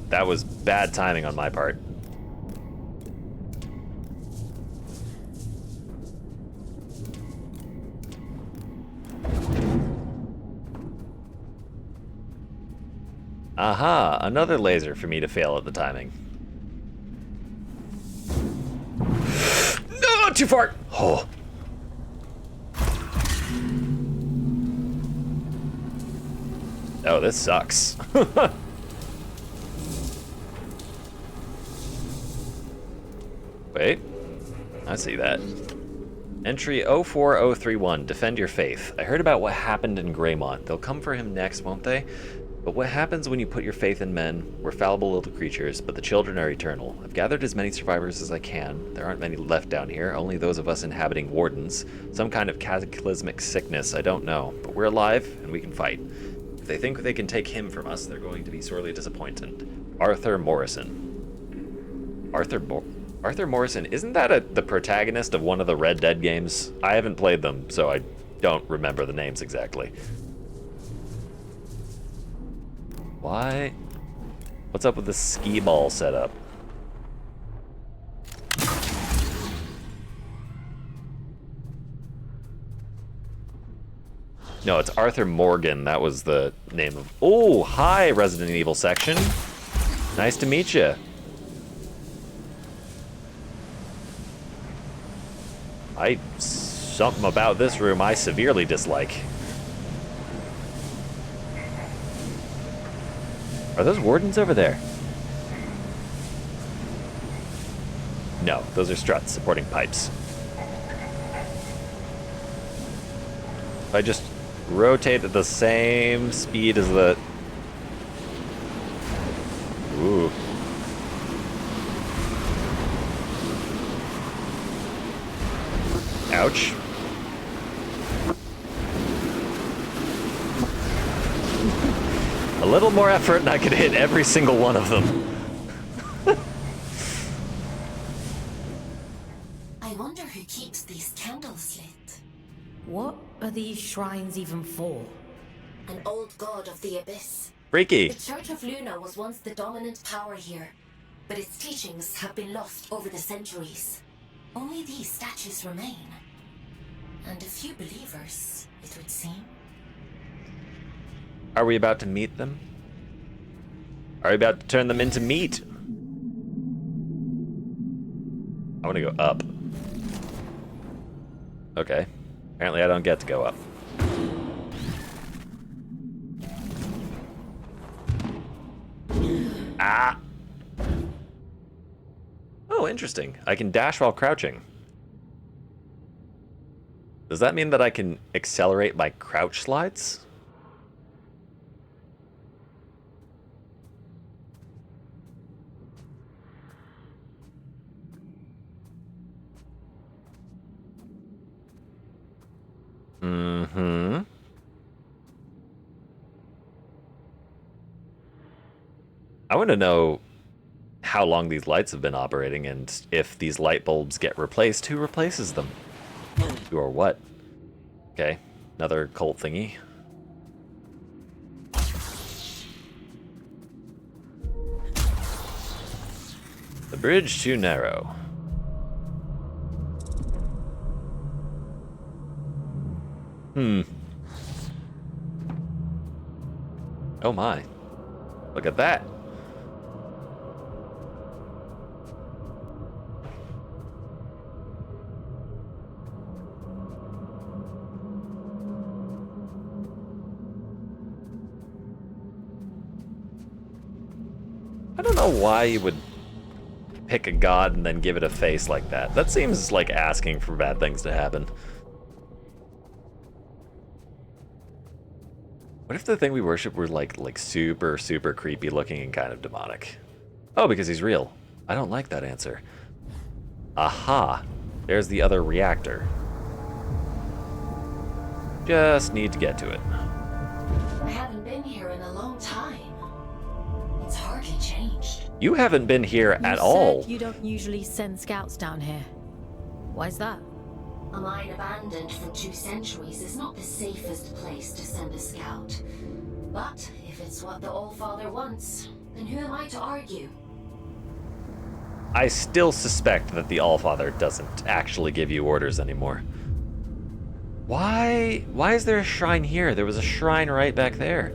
S1: That was bad timing on my part. Aha! Another laser for me to fail at the timing. No! Too far! Oh. Oh, this sucks. Wait. I see that. Entry 04031, defend your faith. I heard about what happened in Greymont. They'll come for him next, won't they? But what happens when you put your faith in men? We're fallible little creatures, but the children are eternal. I've gathered as many survivors as I can. There aren't many left down here, only those of us inhabiting Wardens. Some kind of cataclysmic sickness, I don't know. But we're alive, and we can fight. If they think they can take him from us, they're going to be sorely disappointed. Arthur Morrison. Arthur Morrison, isn't that the protagonist of one of the Red Dead games? I haven't played them, so I don't remember the names exactly. Why? What's up with the skee ball setup? No, it's Arthur Morgan. That was the name of... Oh, hi, Resident Evil section. Nice to meet you. Something about this room I severely dislike. Are those wardens over there? No, those are struts supporting pipes. If I just rotate at the same speed as the... Ooh. Ouch. A little more effort and I could hit every single one of them.
S4: I wonder who keeps these candles lit.
S3: What are these shrines even for?
S4: An old god of the abyss.
S1: Freaky.
S4: The Church of Luna was once the dominant power here, but its teachings have been lost over the centuries. Only these statues remain. And a few believers, it would seem.
S1: Are we about to meet them? Are we about to turn them into meat? I want to go up. Okay. Apparently I don't get to go up. Ah! Oh, interesting. I can dash while crouching. Does that mean that I can accelerate my crouch slides? Mm-hmm. I want to know how long these lights have been operating, and if these light bulbs get replaced, who replaces them? Who or what? Okay, another cult thingy. The bridge too narrow. Oh my. Look at that. I don't know why you would pick a god and then give it a face like that. That seems like asking for bad things to happen. What if the thing we worship were like super, super creepy looking and kind of demonic? Oh, because he's real. I don't like that answer. Aha! There's the other reactor. Just need to get to it.
S4: I haven't been here in a long time. It's hardly changed.
S1: You haven't been here
S3: You
S1: at
S3: said
S1: all.
S3: you don't usually send scouts down here. Why's that?
S4: A mine abandoned for 2 centuries is not the safest place to send a scout. But if it's what the Allfather wants, then who am I to argue?
S1: I still suspect that the Allfather doesn't actually give you orders anymore. Why is there a shrine here? There was a shrine right back there.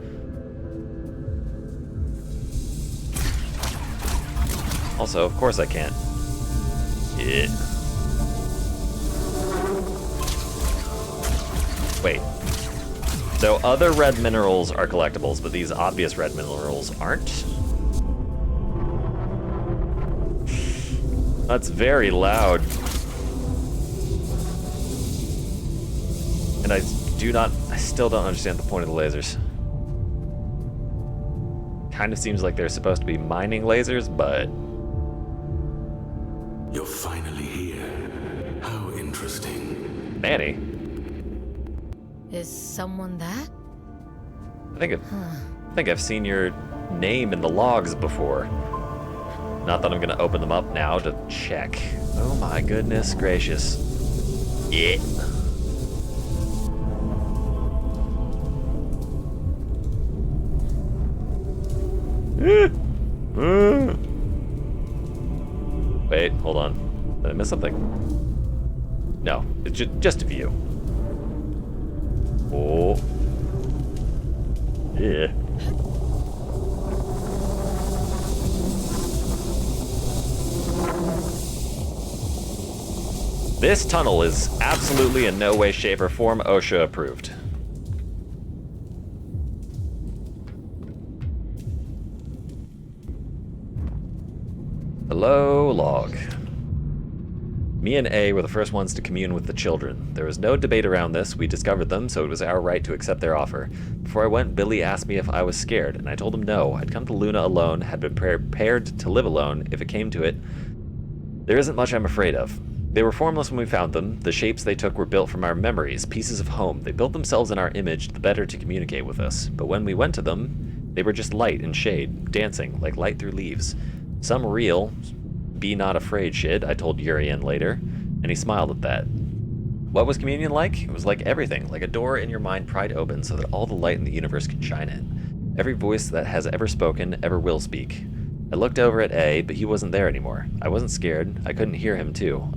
S1: Also, of course I can't. Yeah. Wait. So other red minerals are collectibles, but these obvious red minerals aren't? That's very loud. And I still don't understand the point of the lasers. Kind of seems like they're supposed to be mining lasers, but...
S9: You're finally here. How interesting.
S1: Manny,
S3: Is someone there?
S1: I think I've seen your name in the logs before. Not that I'm gonna open them up now to check. Oh my goodness gracious. Yeah. Wait, hold on. Did I miss something? No, it's just a view. Oh. Yeah. This tunnel is absolutely in no way, shape, or form OSHA approved. Hello, log. Me and A were the first ones to commune with the children. There was no debate around this. We discovered them, so it was our right to accept their offer. Before I went, Billy asked me if I was scared, and I told him no. I'd come to Luna alone, had been prepared to live alone if it came to it. There isn't much I'm afraid of. They were formless when we found them. The shapes they took were built from our memories, pieces of home. They built themselves in our image, the better to communicate with us. But when we went to them, they were just light and shade, dancing like light through leaves. Some real, be not afraid shit, I told Urian later, and he smiled at that. What was communion like? It was like everything, like a door in your mind pried open so that all the light in the universe could shine in. Every voice that has ever spoken, ever will speak. I looked over at A, but he wasn't there anymore. I wasn't scared. I couldn't hear him too,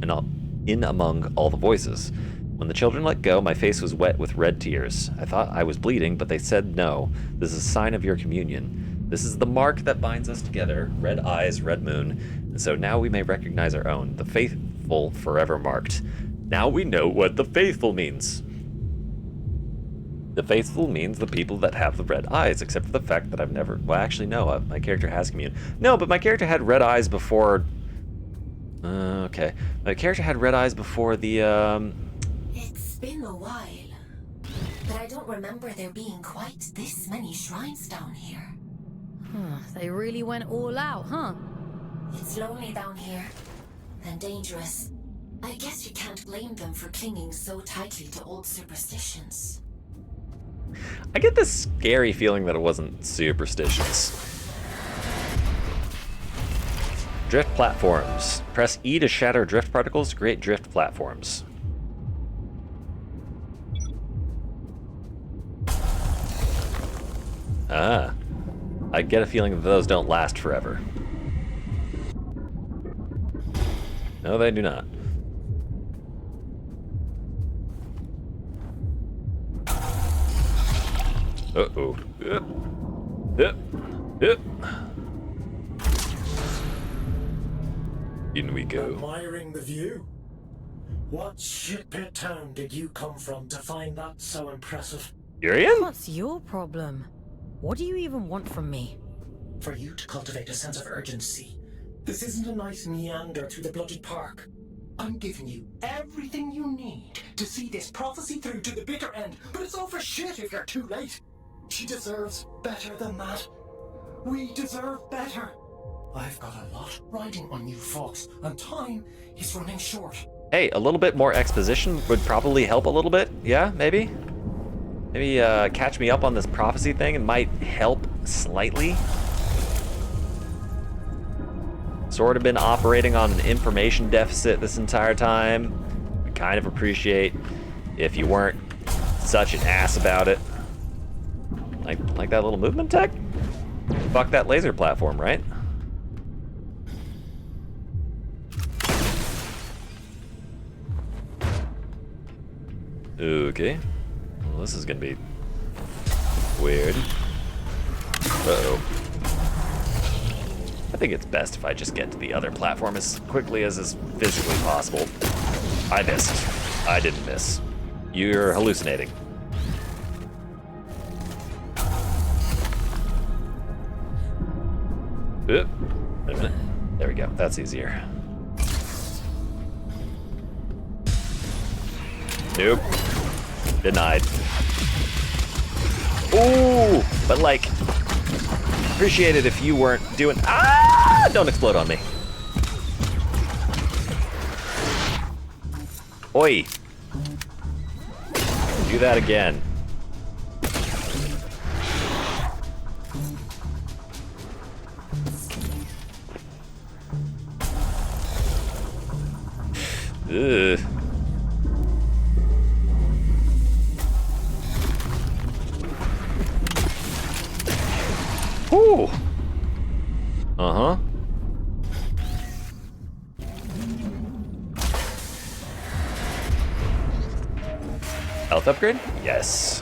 S1: in among all the voices. When the children let go, my face was wet with red tears. I thought I was bleeding, but they said no. This is a sign of your communion. This is the mark that binds us together, red eyes, red moon, and so now we may recognize our own, the faithful forever marked. Now we know what the faithful means. The faithful means the people that have the red eyes, except for the fact that I've never... Well, actually, no, my character has communion. No, but my character had red eyes before... okay. My character had red eyes before the,
S4: It's been a while, but I don't remember there being quite this many shrines down here.
S3: They really went all out, huh?
S4: It's lonely down here, and dangerous. I guess you can't blame them for clinging so tightly to old superstitions.
S1: I get this scary feeling that it wasn't superstitious. Drift platforms. Press E to shatter drift particles to create drift platforms. Ah. I get a feeling that those don't last forever. No, they do not. Uh-oh. In we go.
S10: Admiring the view? What shitpit town did you come from to find that so impressive?
S1: Urian?
S3: What's your problem? What do you even want from me?
S10: For you to cultivate a sense of urgency. This isn't a nice meander through the bloody park. I'm giving you everything you need to see this prophecy through to the bitter end, but it's all for shit if you're too late. She deserves better than that. We deserve better. I've got a lot riding on you folks, and time is running short.
S1: Hey, a little bit more exposition would probably help a little bit. Yeah, maybe? Maybe catch me up on this prophecy thing. It might help slightly. Sort of been operating on an information deficit this entire time. We kind of appreciate if you weren't such an ass about it. Like that little movement tech? Fuck that laser platform, right? Okay. Well, this is gonna be weird. Uh-oh. I think it's best if I just get to the other platform as quickly as is physically possible. I missed. I didn't miss. You're hallucinating. Oop. Wait a minute. There we go. That's easier. Nope. Denied. Ooh! But like, appreciate it if you weren't doing. Ah! Don't explode on me. Oi! Do that again. Ugh. Whew. Uh-huh. Health upgrade? Yes.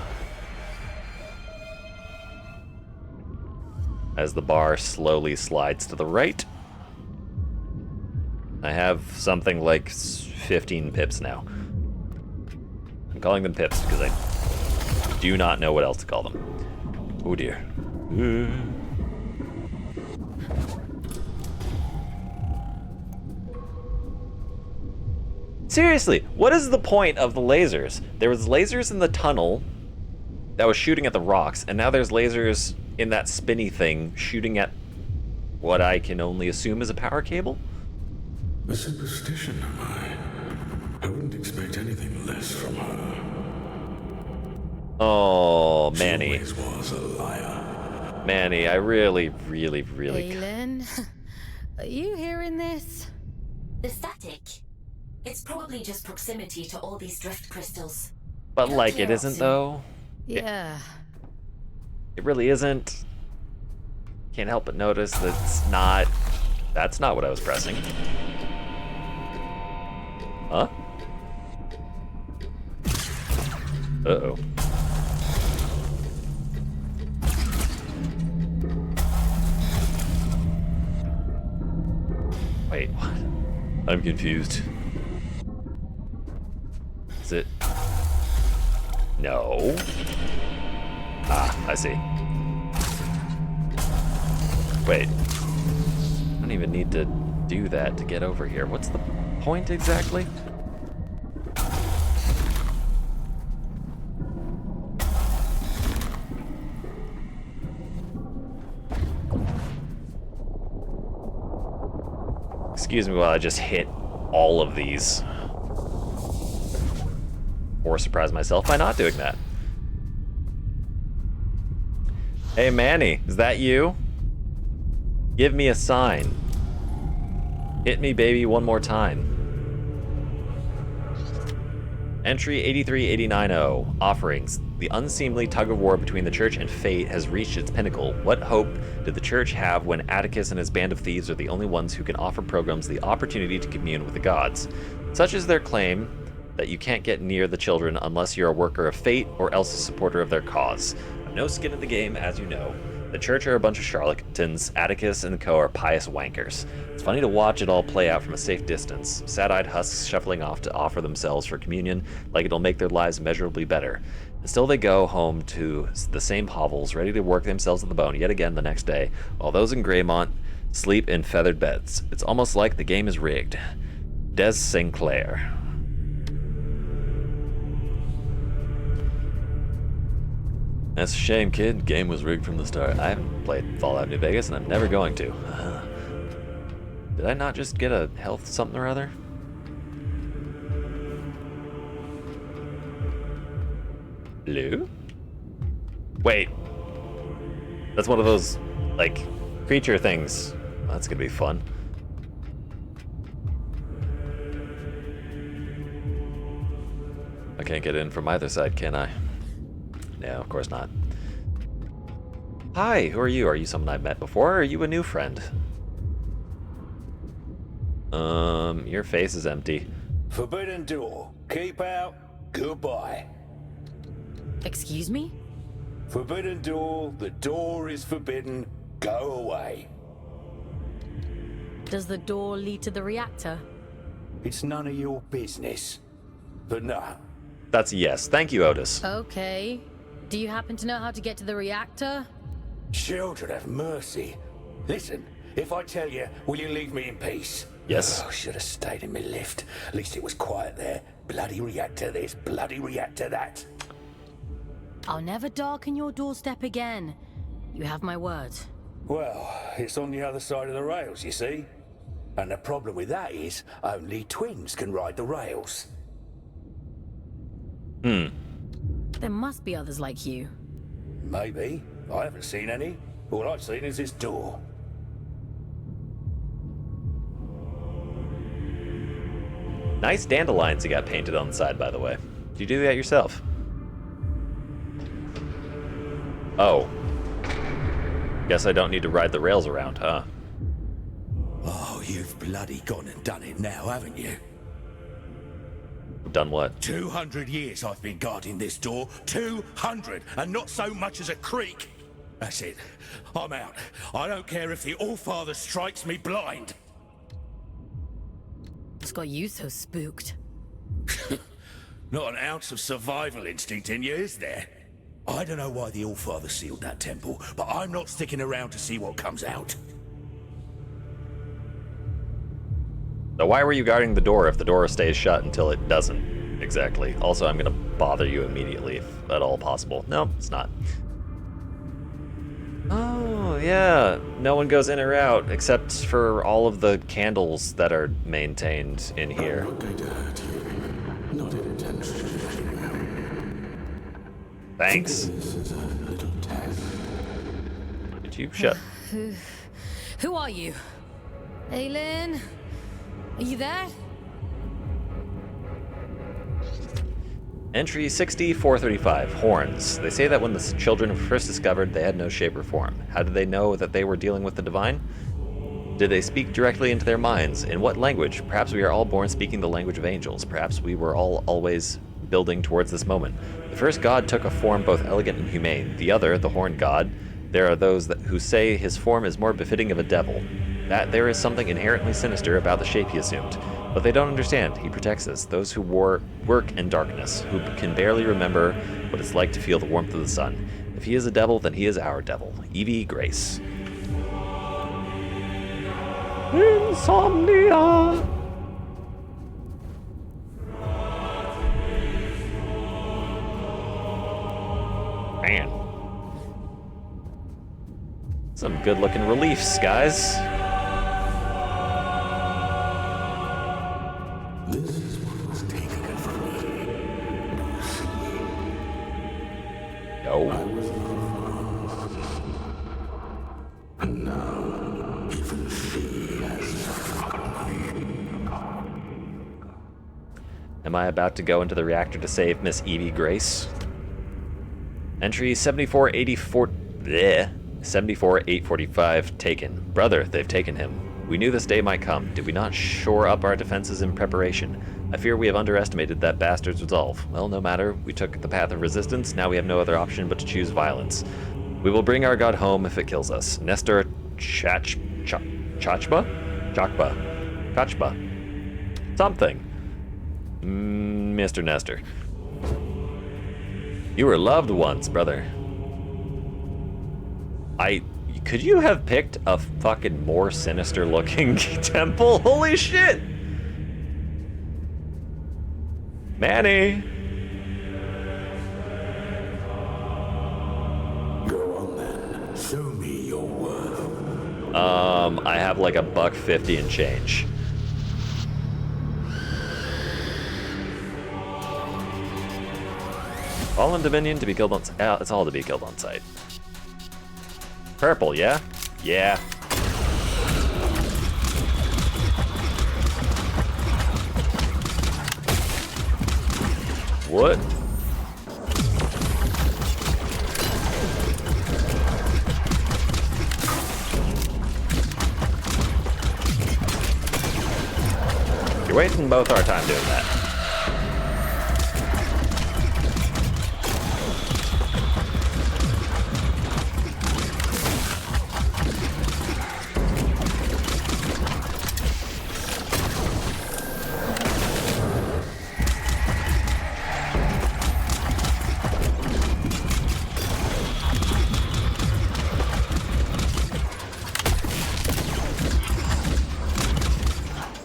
S1: As the bar slowly slides to the right. I have something like 15 pips now. I'm calling them pips because I do not know what else to call them. Oh dear. Seriously, what is the point of the lasers? There was lasers in the tunnel that was shooting at the rocks, and now there's lasers in that spinny thing shooting at what I can only assume is a power cable?
S9: A superstition, am I? I wouldn't expect anything less from her.
S1: Oh, Manny.
S9: She always was a liar.
S1: Manny, I really...
S3: Aylin, are you hearing this?
S4: The static. It's probably just proximity to all these drift crystals.
S1: But like, it isn't though.
S3: Yeah.
S1: It really isn't. Can't help but notice that it's not. That's not what I was pressing. Huh? Uh-oh. Wait, what? I'm confused. Is it? No. Ah, I see. Wait. I don't even need to do that to get over here. What's the point exactly? Excuse me while I just hit all of these. or surprise myself by not doing that. Hey Manny, is that you? Give me a sign. Hit me baby one more time. Entry 83890, Offerings. The unseemly tug-of-war between the Church and fate has reached its pinnacle. What hope did the Church have when Atticus and his band of thieves are the only ones who can offer programs the opportunity to commune with the gods? Such is their claim that you can't get near the children unless you're a worker of fate or else a supporter of their cause. I've no skin in the game, as you know. The Church are a bunch of charlatans. Atticus and co are pious wankers. It's funny to watch it all play out from a safe distance. Sad-eyed husks shuffling off to offer themselves for communion like it'll make their lives measurably better. And still they go home to the same hovels, ready to work themselves to the bone yet again the next day, while those in Greymont sleep in feathered beds. It's almost like the game is rigged. Des Sinclair. That's a shame, kid. Game was rigged from the start. I haven't played Fallout New Vegas, and I'm never going to. Did I not just get a health something or other? Hello? Wait. That's one of those, like, creature things. That's gonna be fun. I can't get in from either side, can I? No, of course not. Hi, who are you? Are you someone I've met before, or are you a new friend? Your face is empty.
S11: Forbidden door. Keep out. Goodbye.
S3: Excuse me?
S11: Forbidden door. The door is forbidden. Go away.
S3: Does the door lead to the reactor?
S11: It's none of your business. But no.
S1: That's a yes. Thank you, Otis.
S3: Okay. Do you happen to know how to get to the reactor?
S11: Children have mercy. Listen, if I tell you, will you leave me in peace?
S1: Yes.
S11: Oh, should have stayed in my lift. At least it was quiet there. Bloody reactor this, bloody reactor that.
S3: I'll never darken your doorstep again. You have my word.
S11: Well, it's on the other side of the rails, you see. And the problem with that is, only twins can ride the rails.
S3: There must be others like you.
S11: Maybe. I haven't seen any. All I've seen is this door.
S1: Nice dandelions you got painted on the side, by the way. Did you do that yourself? Oh. Guess I don't need to ride the rails around, huh?
S11: Oh, you've bloody gone and done it now, haven't you?
S1: Done what?
S11: 200 years I've been guarding this door. 200, and not so much as a creak. That's it. I'm out. I don't care if the Allfather strikes me blind.
S3: What's got you so spooked?
S11: Not an ounce of survival instinct in you, is there? I don't know why the Allfather sealed that temple, but I'm not sticking around to see what comes out.
S1: So why were you guarding the door if the door stays shut until it doesn't? Exactly. Also, I'm gonna bother you immediately if at all possible. No, it's not. Oh, yeah. No one goes in or out except for all of the candles that are maintained in here.
S9: I'm not going to hurt you. Not intentionally.
S1: Thanks.
S9: This is a little test.
S1: Did you shut?
S3: Who are you? Aylin? Are you there?
S1: Entry 60435, Horns. They say that when the children were first discovered, they had no shape or form. How did they know that they were dealing with the divine? Did they speak directly into their minds? In what language? Perhaps we are all born speaking the language of angels. Perhaps we were all always building towards this moment. The first god took a form both elegant and humane. The other, the horned god, there are those who say his form is more befitting of a devil. That there is something inherently sinister about the shape he assumed. But they don't understand. He protects us, those who work in darkness, who can barely remember what it's like to feel the warmth of the sun. If he is a devil, then he is our devil. Evie Grace. Insomnia! Man. Some good looking reliefs, guys.
S9: This is what was taken from me.
S1: No.
S9: And now, even she has forgotten.
S1: Am I about to go into the reactor to save Miss Evie Grace? Entry 7484. Bleh. 74845 taken. Brother, they've taken him. We knew this day might come. Did we not shore up our defenses in preparation? I fear we have underestimated that bastard's resolve. Well, no matter. We took the path of resistance. Now we have no other option but to choose violence. We will bring our god home if it kills us. Nestor Chachba? Something. Mr. Nestor. You were loved once, brother. Could you have picked a fucking more sinister looking temple? Holy shit! Manny!
S9: Go on then. Show me your worth.
S1: I have like $1.50 and change. Fallen Dominion to be killed on site. It's all to be killed on sight. Purple, yeah? Yeah. What? You're wasting both our time doing that.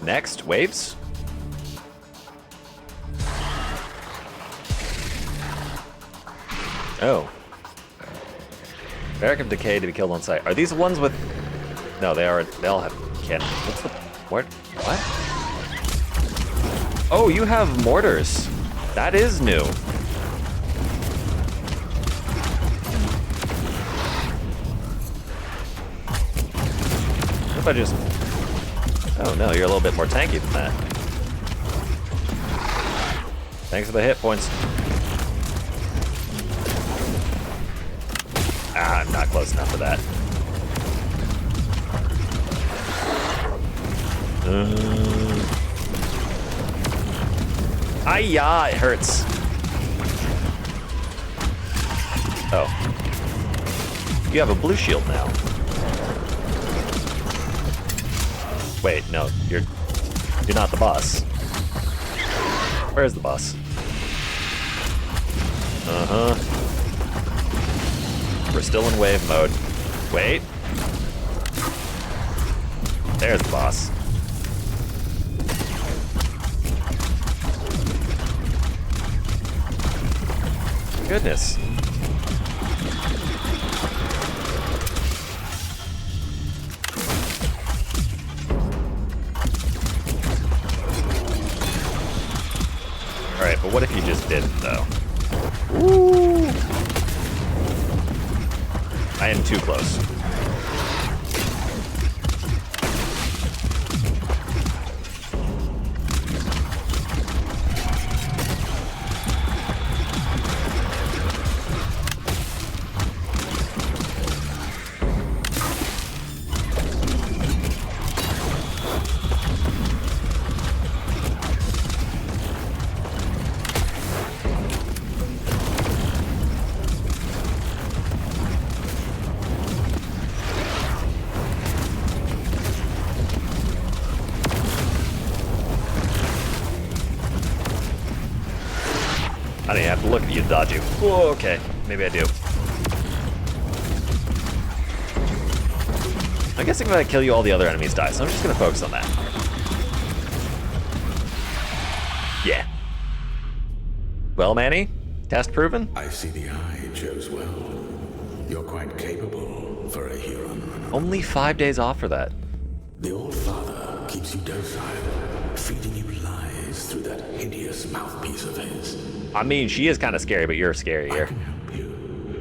S1: Next, waves. Oh. Barrack of Decay to be killed on sight. Are these ones with... No, they are. They all have cannon. What's the... What? Oh, you have mortars. That is new. What if I just... Oh no, you're a little bit more tanky than that. Thanks for the hit points. Ah, I'm not close enough for that. Ay-ya, it hurts. Oh. You have a blue shield now. Wait, no, you're not the boss. Where's the boss? Uh-huh. We're still in wave mode. Wait. There's the boss. Goodness. Alright, but what if you just didn't, though? Ooh! I am too close. I didn't have to look at you to dodge you. Whoa, okay. Maybe I do. I'm guessing if I kill you, all the other enemies die, so I'm just gonna focus on that. Yeah. Well, Manny? Test proven?
S9: I see the eye chose well. You're quite capable for a Huron.
S1: Only 5 days off for that.
S9: The Old Father keeps you docile, feeding you lies through that hideous mouthpiece of his.
S1: I mean, she is kind of scary, but you're
S9: I
S1: scarier.
S9: can help you.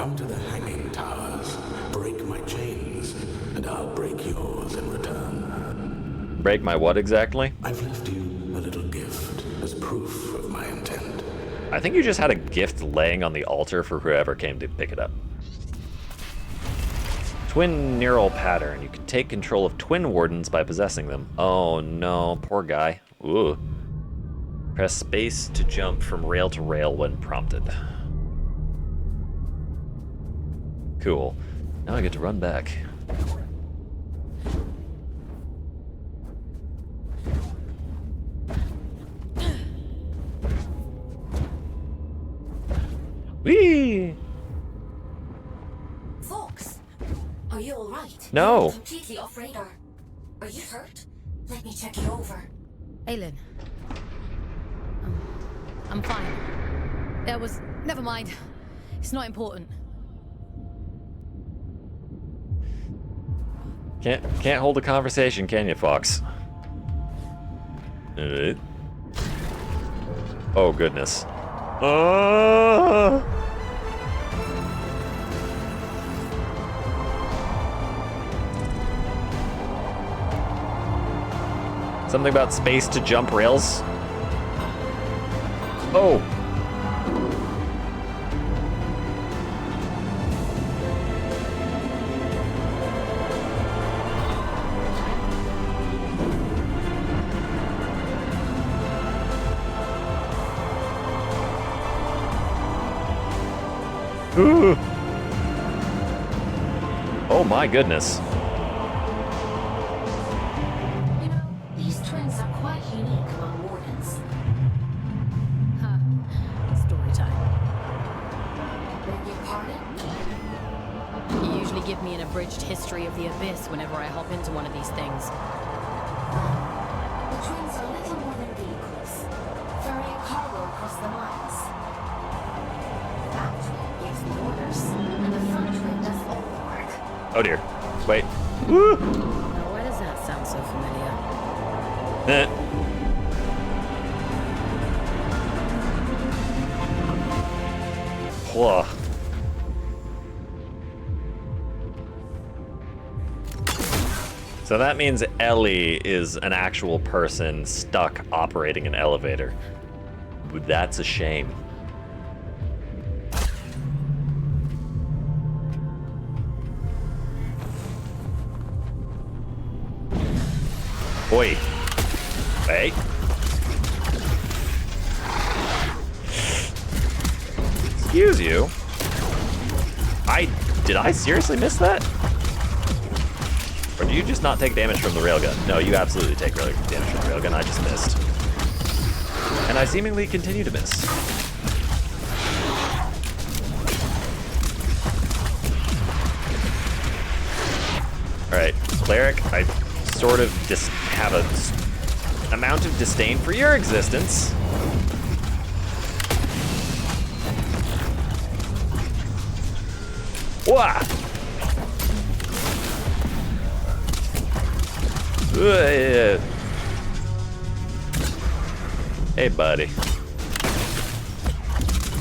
S9: Come to the hanging towers, break my chains, and I'll break yours in return.
S1: Break my what exactly?
S9: I've left you a little gift as proof of my intent.
S1: I think you just had a gift laying on the altar for whoever came to pick it up. Twin neural pattern. You can take control of twin wardens by possessing them. Oh no, poor guy. Ooh. Press space to jump from rail to rail when prompted. Cool. Now I get to run back. Whee!
S4: Fox, are you all right?
S1: No.
S4: You're completely off radar. Are you hurt? Let me check you over.
S3: Aylin. I'm fine. There was... Never mind. It's not important.
S1: Can't hold a conversation, can you, Fox? Oh, goodness. Something about space to jump rails? Oh! Ooh. Oh my goodness.
S4: You know, these twins are quite unique among wardens.
S3: Huh. Story time.
S4: Beg your pardon?
S3: You usually give me an abridged history of the Abyss whenever I hop into one of these things.
S4: The twins are little more than vehicles, ferrying cargo across the mines. The back twin gives the orders, and the front twin does all the work.
S1: Oh dear. Wait. Woo!
S3: Now, why does that sound so familiar?
S1: Whoa. So that means Ellie is an actual person stuck operating an elevator. That's a shame. Oi. Hey. Excuse you. Did I seriously miss that? Or do you just not take damage from the railgun? No, you absolutely take damage from the railgun. I just missed. And I seemingly continue to miss. Alright, Cleric, I sort of just have a amount of disdain for your existence. Wah! Hey, buddy.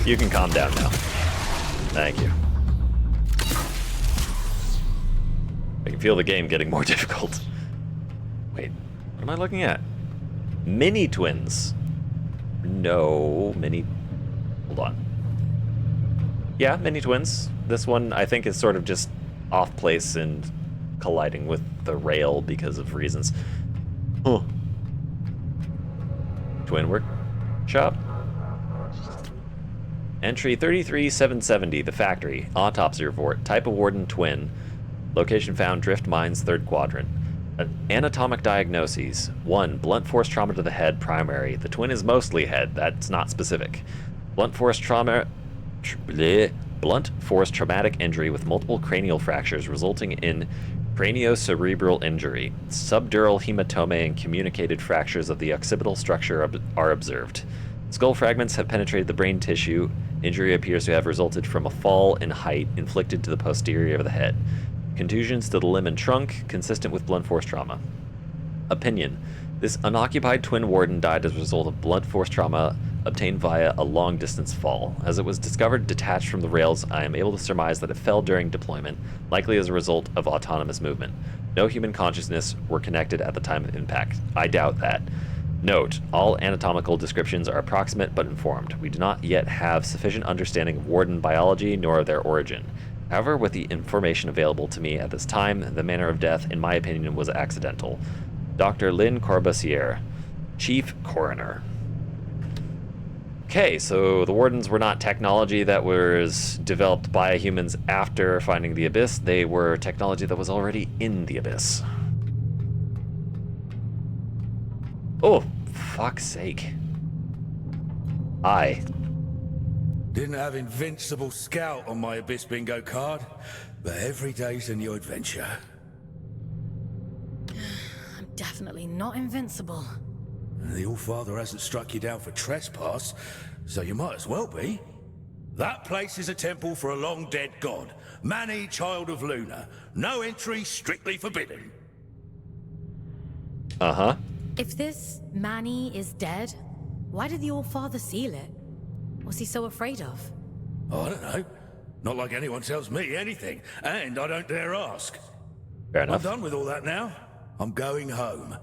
S1: You can calm down now. Thank you. I can feel the game getting more difficult. Wait, what am I looking at? Mini twins. No, mini... Hold on. Yeah, mini twins. This one, I think, is sort of just off place and colliding with the rail because of reasons. Huh. Twin workshop. Entry 33770, the factory. Autopsy report. Type of warden, twin. Location found, drift mines, third quadrant. Anatomic diagnoses. 1. Blunt force trauma to the head, primary. The twin is mostly head. That's not specific. Blunt force trauma... Blunt force traumatic injury with multiple cranial fractures resulting in craniocerebral injury. Subdural hematoma and communicated fractures of the occipital structure are observed. Skull fragments have penetrated the brain tissue. Injury appears to have resulted from a fall in height inflicted to the posterior of the head. Contusions to the limb and trunk, consistent with blunt force trauma. Opinion. This unoccupied twin warden died as a result of blunt force trauma obtained via a long-distance fall. As it was discovered detached from the rails, I am able to surmise that it fell during deployment, likely as a result of autonomous movement. No human consciousness were connected at the time of impact. I doubt that. Note, all anatomical descriptions are approximate but informed. We do not yet have sufficient understanding of warden biology nor of their origin. However, with the information available to me at this time, the manner of death, in my opinion, was accidental. Dr. Lynn Corbusier, Chief Coroner. Okay, so the wardens were not technology that was developed by humans after finding the Abyss. They were technology that was already in the Abyss. Oh, fuck's sake.
S11: Didn't have Invincible Scout on my Abyss bingo card, but every day's a new adventure.
S3: I'm definitely not invincible.
S11: The Allfather hasn't struck you down for trespass, so you might as well be. That place is a temple for a long-dead god, Mani, child of Luna. No entry, strictly forbidden.
S1: Uh-huh.
S3: If this Manny is dead, why did the All-Father seal it? What's he so afraid of?
S11: I don't know. Not like anyone tells me anything, and I don't dare ask.
S1: Fair enough.
S11: I'm done with all that now. I'm going home.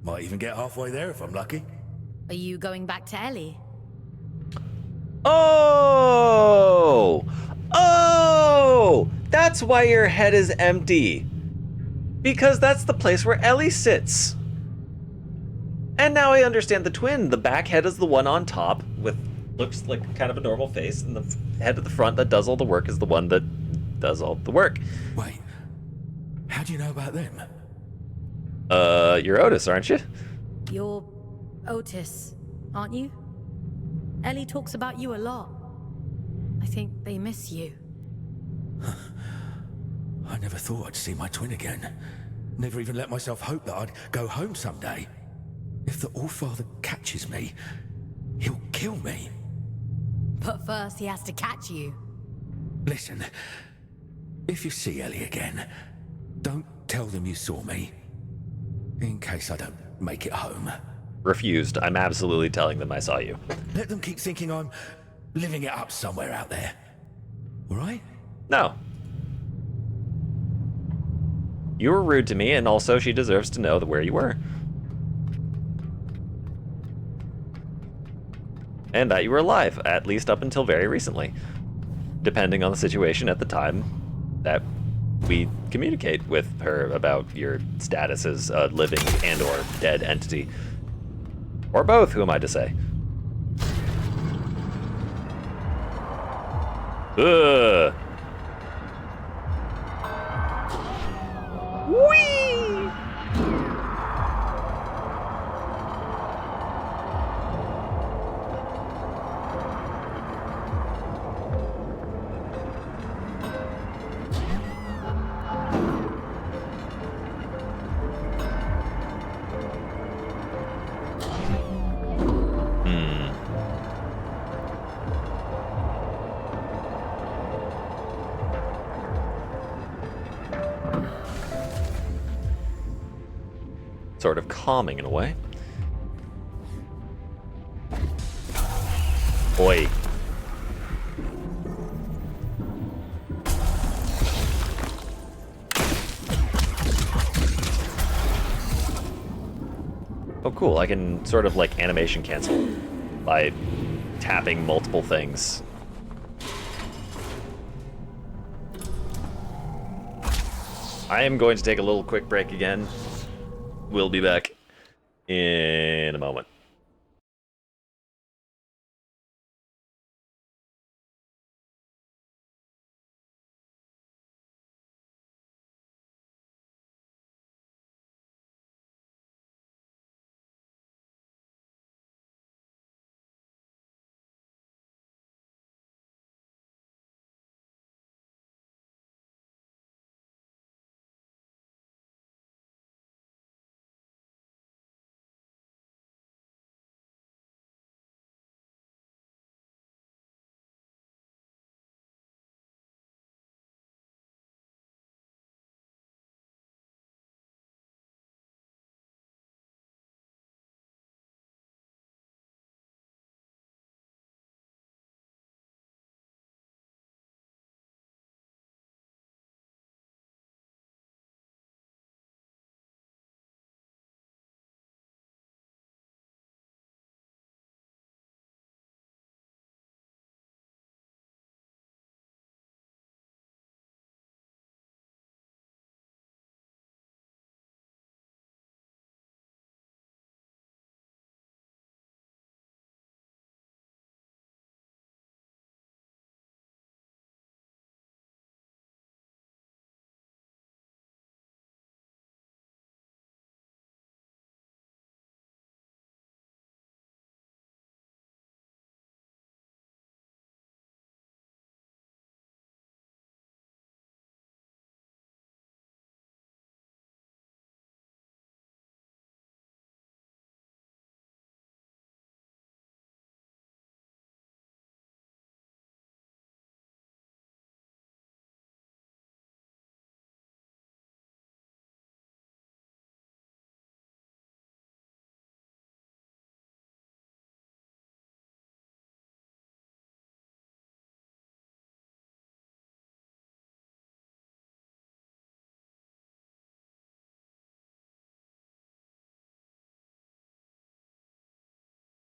S11: Might even get halfway there if I'm lucky.
S3: Are you going back to Ellie?
S1: Oh! Oh! That's why your head is empty. Because that's the place where Ellie sits. And now I understand the twin. The back head is the one on top with looks like kind of a normal face, and the head at the front that does all the work is the one that does all the work.
S11: Wait, how do you know about them?
S1: You're Otis, aren't you?
S3: You're Otis, aren't you? Ellie talks about you a lot. I think they miss you.
S11: I never thought I'd see my twin again. Never even let myself hope that I'd go home someday. If the Allfather catches me, he'll kill me.
S3: But first he has to catch you.
S11: Listen, if you see Ellie again, don't tell them you saw me. In case I don't make it home.
S1: Refused. I'm absolutely telling them I saw you.
S11: Let them keep thinking I'm living it up somewhere out there. All right?
S1: No. You were rude to me, and also she deserves to know where you were. And that you were alive, at least up until very recently. Depending on the situation at the time that we communicate with her about your status as a living and or dead entity. Or both, who am I to say? Ugh. Whee! Sort of calming in a way. Oi. Oh cool, I can sort of like animation cancel by tapping multiple things. I am going to take a little quick break again. We'll be back in a moment.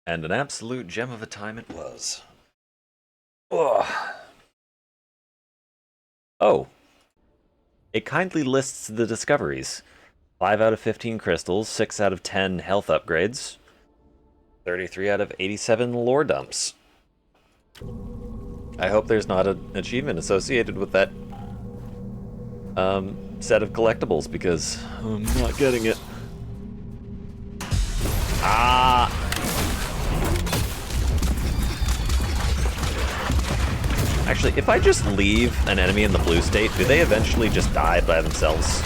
S1: And an absolute gem of a time it was. Ugh. Oh. It kindly lists the discoveries. 5 out of 15 crystals, 6 out of 10 health upgrades, 33 out of 87 lore dumps. I hope there's not an achievement associated with that set of collectibles, because I'm not getting it. Ah! Actually, if I just leave an enemy in the blue state, do they eventually just die by themselves?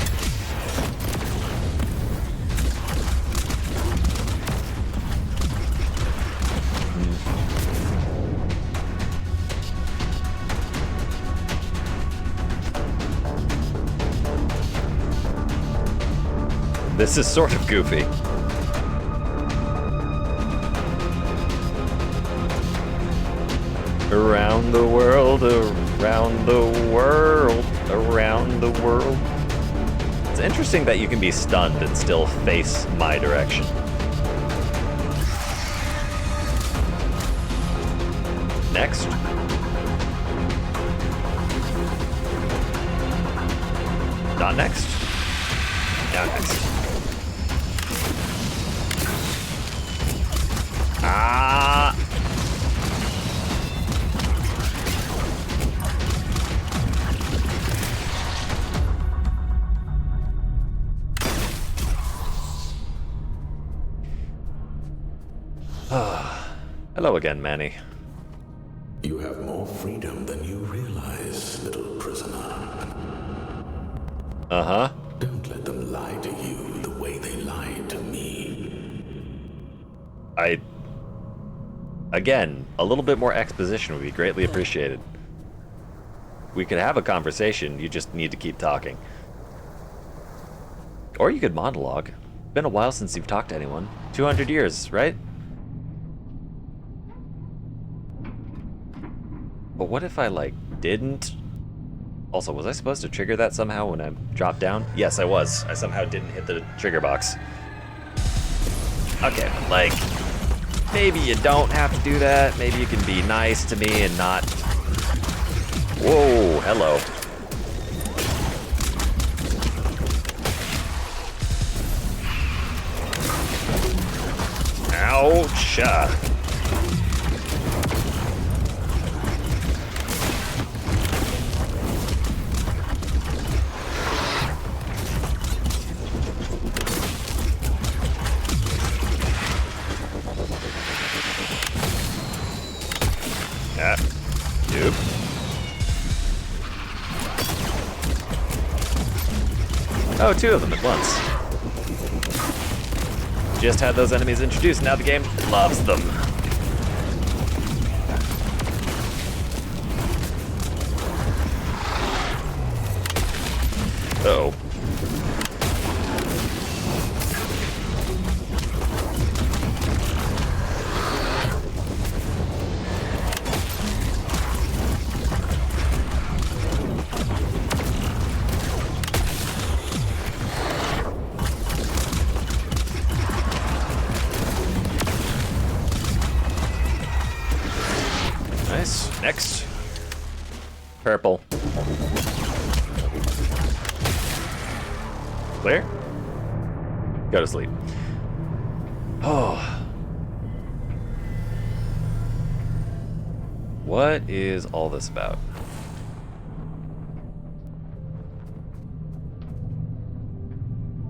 S1: This is sort of goofy. Around the world, around the world, around the world. It's interesting that you can be stunned and still face my direction. Next. Not next. Now next. Ah! Hello again, Manny.
S9: You have more freedom than you realize, little prisoner.
S1: Uh-huh.
S9: Don't let them lie to you the way they lied to me.
S1: Again, a little bit more exposition would be greatly appreciated. We could have a conversation, you just need to keep talking. Or you could monologue. Been a while since you've talked to anyone. 200 years, right? But what if I, like, didn't? Also, was I supposed to trigger that somehow when I dropped down? Yes, I was. I somehow didn't hit the trigger box. Okay, like, maybe you don't have to do that. Maybe you can be nice to me and not... Whoa, hello. Ouch. Nope. Oh, 2 of them at once. Just had those enemies introduced, now the game loves them. Uh-oh. Nice. Next. Purple. Clear? Go to sleep. Oh. What is all this about?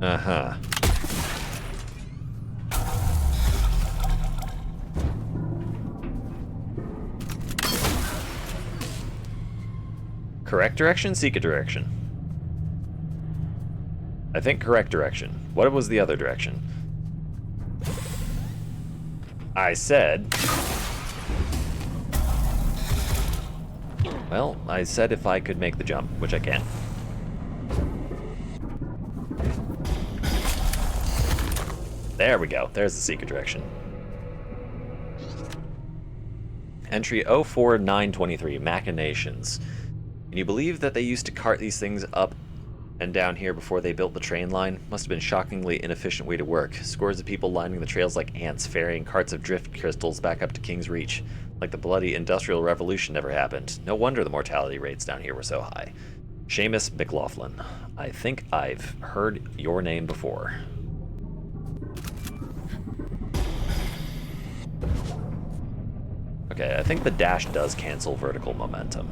S1: Uh-huh. Correct direction, seek a direction. I think correct direction. What was the other direction? I said... Well, I said if I could make the jump, which I can't. There we go. There's the secret direction. Entry 04923, Machinations. Can you believe that they used to cart these things up And down here before they built the train line, must have been a shockingly inefficient way to work. Scores of people lining the trails like ants, ferrying carts of drift crystals back up to King's Reach. Like the bloody Industrial Revolution never happened. No wonder the mortality rates down here were so high. Seamus McLaughlin. I think I've heard your name before. Okay, I think the dash does cancel vertical momentum.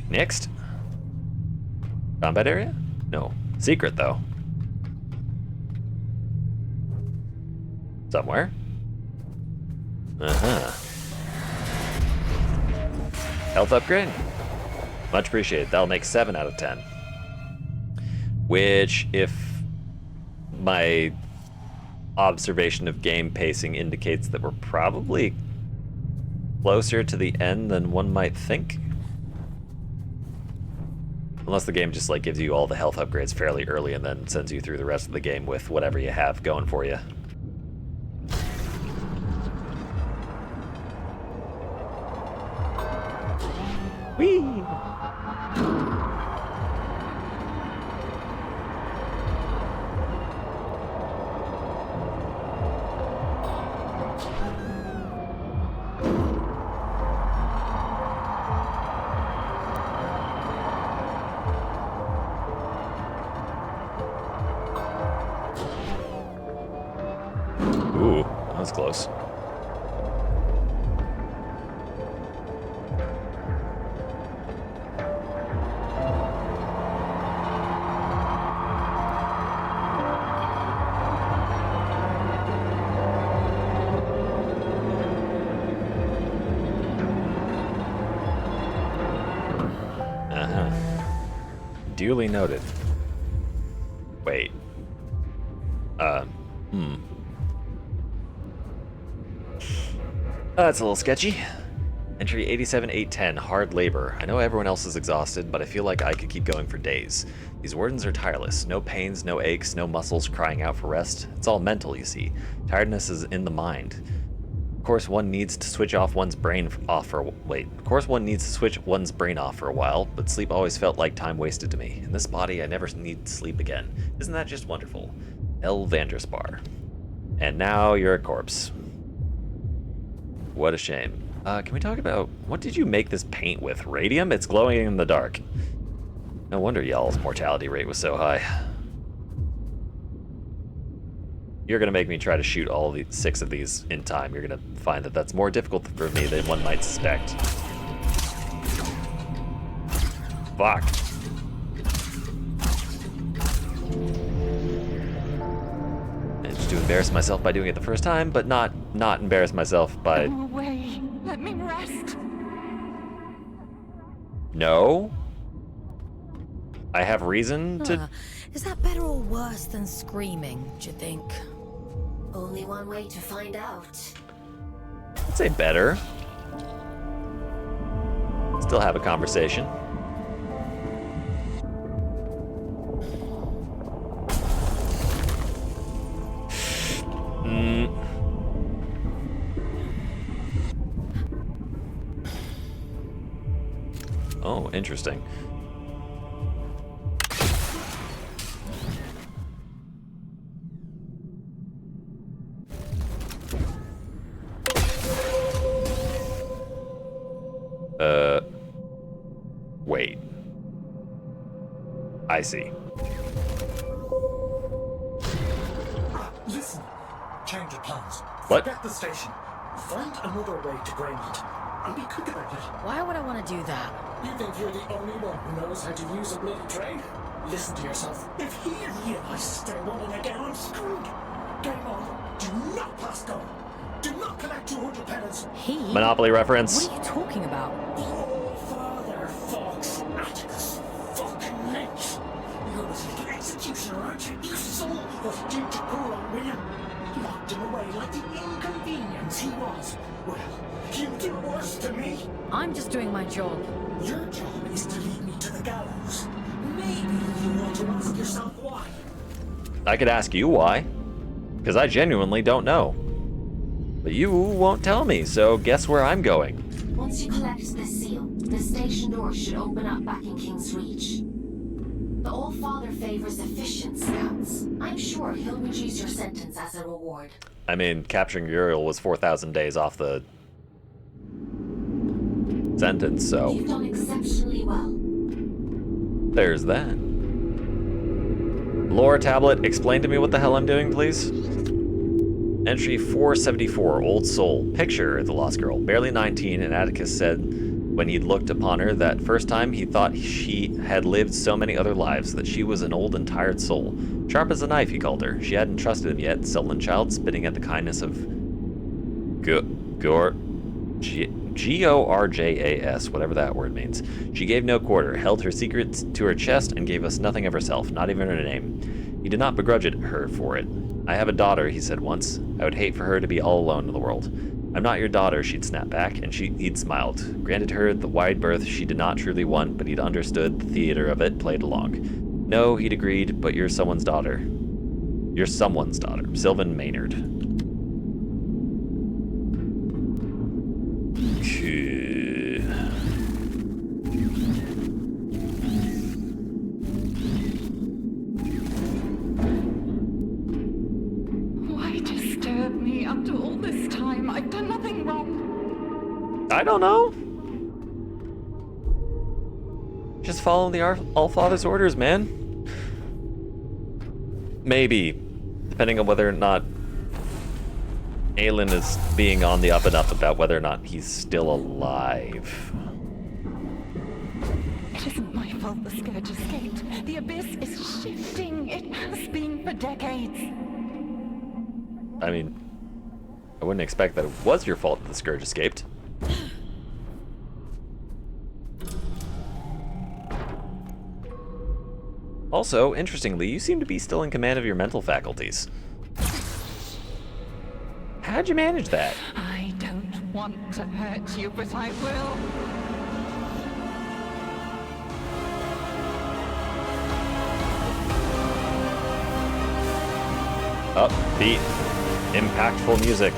S1: Next. Combat area? No. Secret, though. Somewhere. Uh-huh. Health upgrade? Much appreciated. That'll make 7 out of 10. Which, if my observation of game pacing indicates that we're probably closer to the end than one might think. Unless the game just like gives you all the health upgrades fairly early and then sends you through the rest of the game with whatever you have going for you. Whee! Ooh, that was close. Duly noted. Wait. That's a little sketchy. Entry 87810, hard labor. I know everyone else is exhausted, but I feel like I could keep going for days. These wardens are tireless. No pains, no aches, no muscles crying out for rest. It's all mental, you see. Tiredness is in the mind. Of course, one needs to switch one's brain off for a while, but sleep always felt like time wasted to me. In this body, I never need sleep again. Isn't that just wonderful? L. Vanderspar. And now you're a corpse. What a shame. Can we talk about, what did you make this paint with? Radium? It's glowing in the dark. No wonder y'all's mortality rate was so high. You're gonna make me try to shoot all the 6 of these in time. You're gonna find that that's more difficult for me than one might suspect. Fuck. Managed to embarrass myself by doing it the first time, but not embarrass myself by...
S5: Go away. Let me rest.
S1: No? I have reason to...
S3: Is that better or worse than screaming, do you think?
S4: Only one way to find out.
S1: I'd say better. Still have a conversation. Oh, interesting. Wait. I see.
S10: Listen, change your plans.
S1: What?
S10: Forget the station. Find another way to Greymont. And be quick about it.
S3: Why would I want to do that?
S10: You think you're the only one who knows how to use a bloody train? Listen to yourself. If he realizes they're running again, I'm screwed. Game on. Do not pass go. Do not collect 200 penance.
S3: He?
S1: Monopoly reference.
S3: What are you talking about?
S10: Oh, Father Fox, Atticus, fucking Lynch. You're his little executioner, aren't you? You saw what due to poor old William. Locked him away like the inconvenience he was. Well, you do worse to me.
S3: I'm just doing my job.
S10: Your job is to lead me to the gallows. Maybe you want to ask yourself why.
S1: I could ask you why. Because I genuinely don't know. But you won't tell me, so guess where I'm going.
S4: Once you collect this seal, the station door should open up back in King's Reach. The Old Father favors efficient scouts. I'm sure he'll reduce your sentence as a reward.
S1: I mean, capturing Uriel was 4,000 days off the sentence, so...
S4: You've done exceptionally well.
S1: There's that. Lore tablet, explain to me what the hell I'm doing, please. Entry 474, Old Soul. Picture the lost girl, barely 19, and Atticus said when he looked upon her that first time he thought she had lived so many other lives, that she was an old and tired soul. Sharp as a knife, he called her. She hadn't trusted him yet, sullen child, spitting at the kindness of Gorjas, whatever that word means. She gave no quarter, held her secrets to her chest, and gave us nothing of herself, not even her name. He did not begrudge her for it. I have a daughter, he said once. I would hate for her to be all alone in the world. I'm not your daughter, she'd snap back, and he'd smiled. Granted her the wide berth she did not truly want, but he'd understood the theater of it, played along. No, he'd agreed, but you're someone's daughter. You're someone's daughter. Sylvan Maynard.
S12: Why disturb me after all this time? I've done nothing wrong.
S1: I don't know. Just follow the Allfather's orders, man. Maybe, depending on whether or not Aelin is being on the up and up about whether or not he's still alive.
S12: It isn't my fault the Scourge escaped. The Abyss is shifting. It has been for decades.
S1: I mean, I wouldn't expect that it was your fault that the Scourge escaped. Also, interestingly, you seem to be still in command of your mental faculties. How'd you manage that?
S12: I don't want to hurt you, but I will.
S1: Upbeat, impactful music.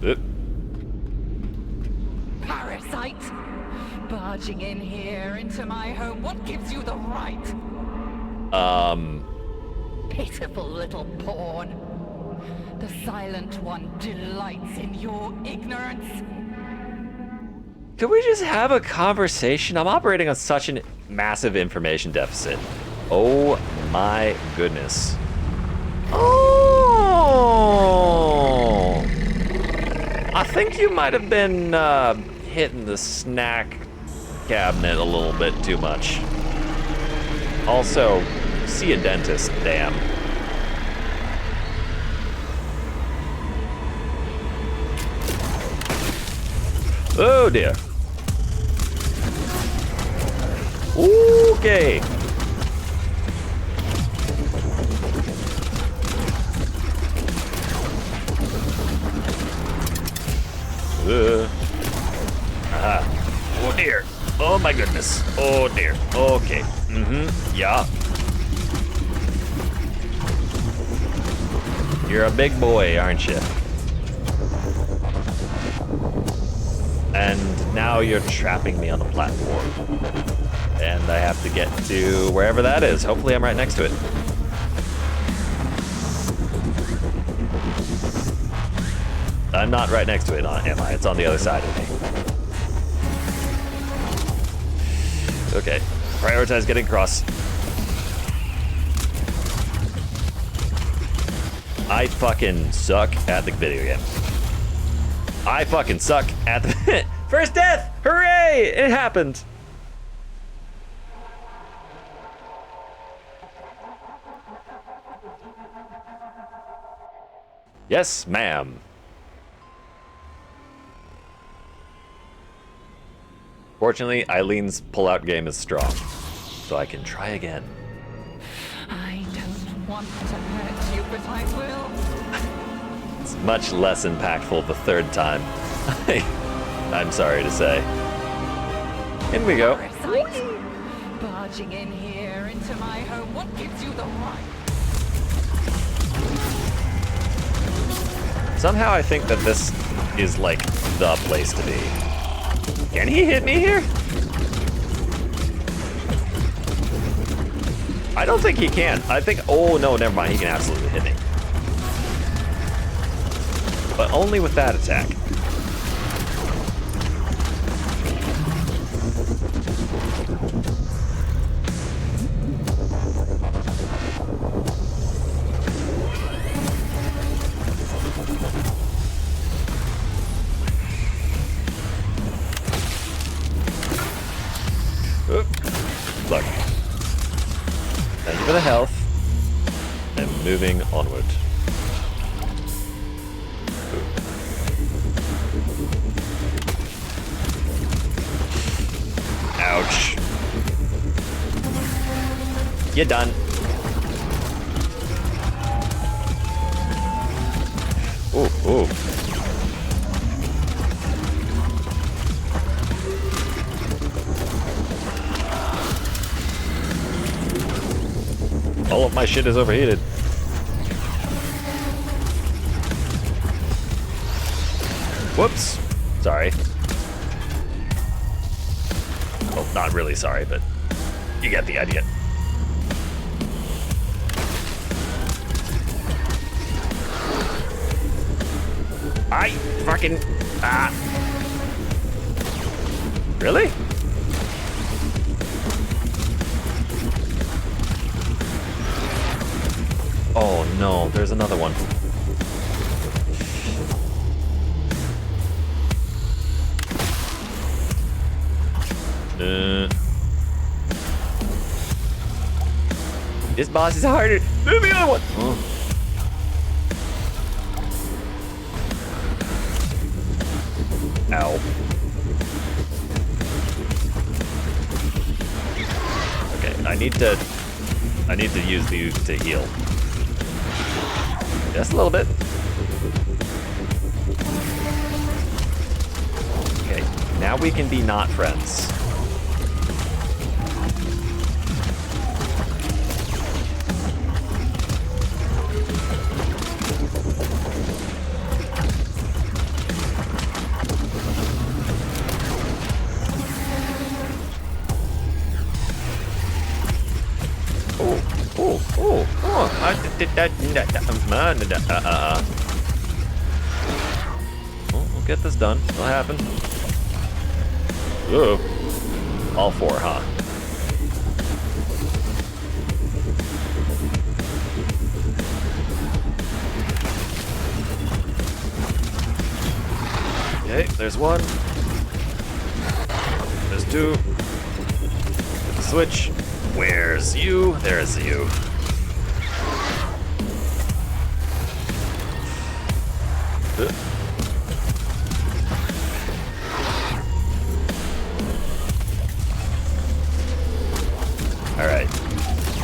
S1: Oop.
S12: Parasite! Barging in here into my home, what gives you the right? Pitiful little pawn. The Silent One delights in your ignorance.
S1: Could we just have a conversation? I'm operating on such a massive information deficit. Oh my goodness. Oh! I think you might have been hitting the snack cabinet a little bit too much. Also, see a dentist, damn. Oh dear. Okay. Oh dear. Oh my goodness. Oh dear. Okay. Yeah. You're a big boy, aren't you? And now you're trapping me on the platform. And I have to get to wherever that is. Hopefully I'm right next to it. I'm not right next to it, am I? It's on the other side of me. Okay, prioritize getting across. I fucking suck at the video game. I fucking suck at the first death! Hooray! It happened! Yes, ma'am. Fortunately, Eileen's pull-out game is strong, so I can try again.
S12: I don't want to hurt you, but I will.
S1: It's much less impactful the third time. I'm sorry to say. In we go.
S12: Parasite, barging in here into my home? What gives you the right?
S1: Somehow I think that this is like the place to be. Can he hit me here? I don't think he can. I think, oh no, never mind. He can absolutely hit me. But only with that attack. Oop. Look. Thank you for the health. And moving onward. Ouch. You're done. Ooh, ooh. All of my shit is overheated. Whoops. Sorry. Well, not really sorry, but you get the idea. I fucking... Ah. Really? Oh no, there's another one. This boss is harder. Move the other one. Oh. Ow. Okay, I need to use these to heal. Just a little bit. Okay, now we can be not friends. We'll get this done. It'll happen. Ooh. All four, huh? Okay, there's one. There's two. Hit the switch. Where's you? There's you. All right.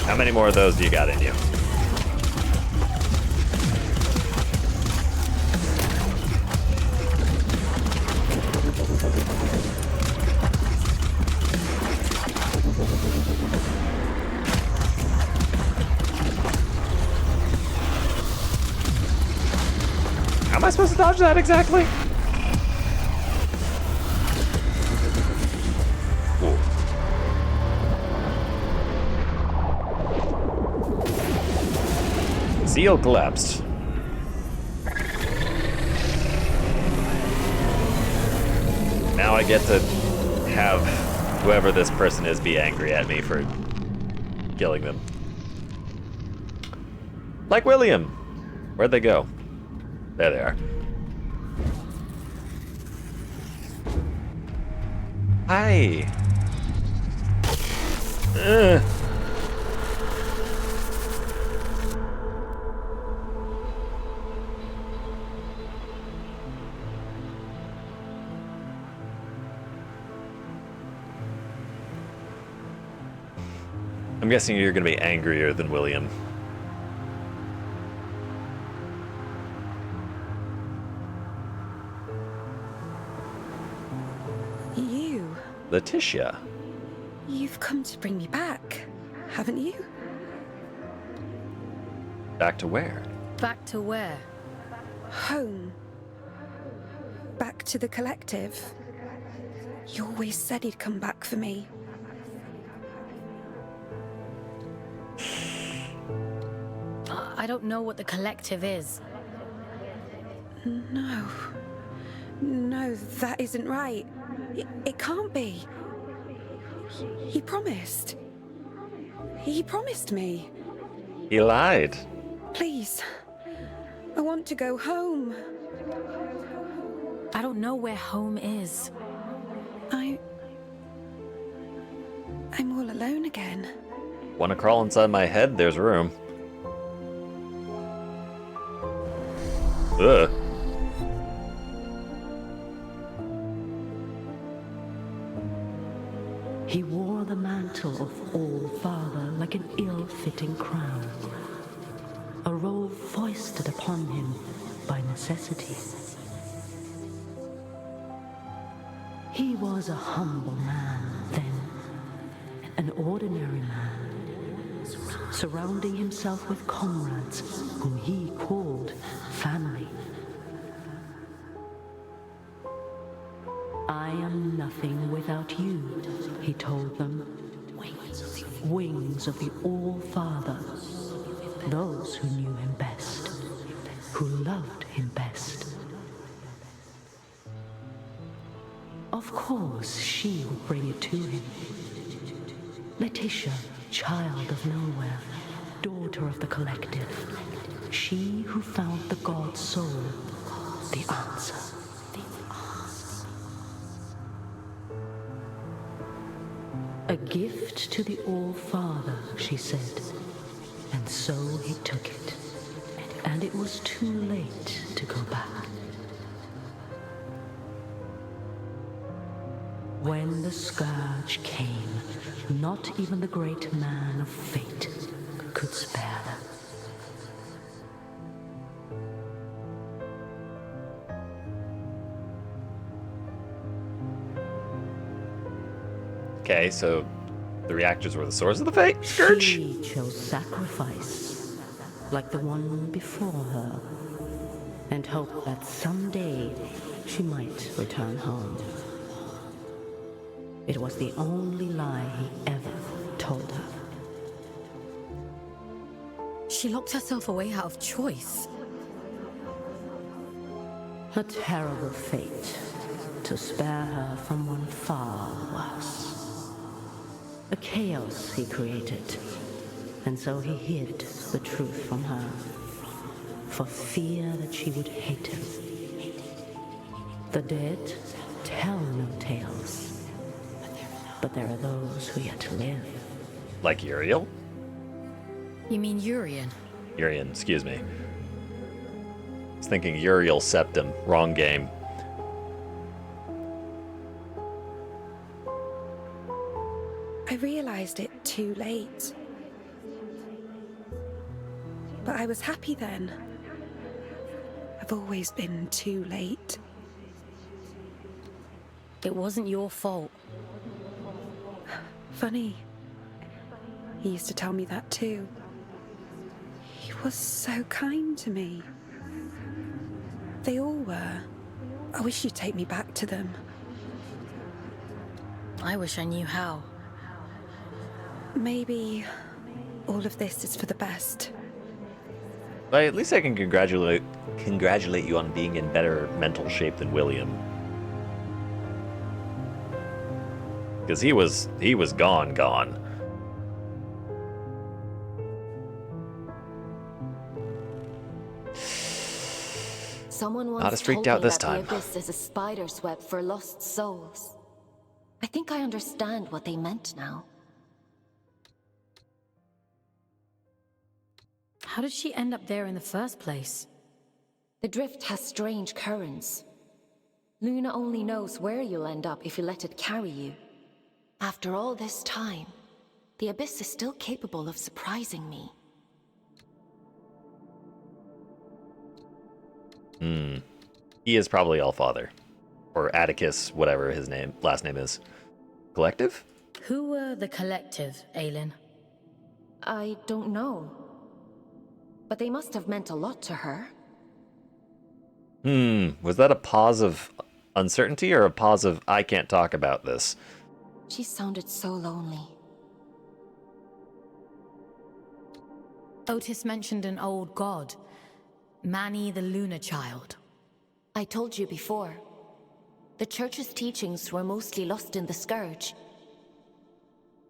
S1: How many more of those do you got in you? How am I supposed to dodge that exactly? Ooh. Seal collapsed. Now I get to have whoever this person is be angry at me for killing them. Like William. Where'd they go? There they are. Hi. Ugh. I'm guessing you're gonna be angrier than William.
S12: You?
S1: Letitia.
S13: You've come to bring me back, haven't you?
S1: Back to where?
S3: Back to where?
S13: Home. Back to the collective. You always said he'd come back for me.
S3: I don't know what the collective is.
S13: No. No, that isn't right. It can't be. He promised. He promised me.
S1: He lied.
S13: Please. I want to go home.
S3: I don't know where home is.
S13: I'm all alone again.
S1: Wanna crawl inside my head? There's room. Ugh.
S7: He wore the mantle of All-Father like an ill-fitting crown, a role foisted upon him by necessity. He was a humble man then, an ordinary man, surrounding himself with comrades whom he called family. I am nothing without you, he told them. Wings of the All-Father, those who knew him best, who loved him best. Of course, she would bring it to him. Letitia, child of nowhere, daughter of the collective. She who found the god soul, the answer. A gift to the All-Father, she said, and so he took it. And it was too late to go back. When the scourge came, not even the great man of fate could spare them.
S1: Okay, so the reactors were the source of the fate scourge?
S7: She chose sacrifice, like the one before her, and hoped that someday she might return home. It was the only lie he ever told her.
S3: She locked herself away out of choice.
S7: A terrible fate to spare her from one far worse. A chaos he created, and so he hid the truth from her, for fear that she would hate him. The dead tell no tales, but there are those who yet live.
S1: Like Uriel?
S3: You mean Urian?
S1: Urian, excuse me. I was thinking Uriel Septim. Wrong game.
S13: I realized it too late. But I was happy then. I've always been too late.
S3: It wasn't your fault.
S13: Funny. He used to tell me that too. He was so kind to me. They all were. I wish you'd take me back to them.
S3: I wish I knew how.
S13: Maybe all of this is for the best.
S1: But at least I can congratulate you on being in better mental shape than William. Because he was gone.
S4: Someone once
S1: Not as freaked
S4: told
S1: out
S4: me
S1: this
S4: that
S1: time.
S4: the abyss is a spider's web for lost souls. I think I understand what they meant now.
S3: How did she end up there in the first place?
S4: The drift has strange currents. Luna only knows where you'll end up if you let it carry you. After all this time, the abyss is still capable of surprising me.
S1: He is probably Allfather. Or Atticus, whatever his last name is. Collective?
S3: Who were the collective, Aelin?
S4: I don't know. But they must have meant a lot to her.
S1: Was that a pause of uncertainty or a pause of I can't talk about this?
S4: She sounded so lonely.
S3: Otis mentioned an old god, Manny the Lunar Child.
S4: I told you before. The Church's teachings were mostly lost in the Scourge.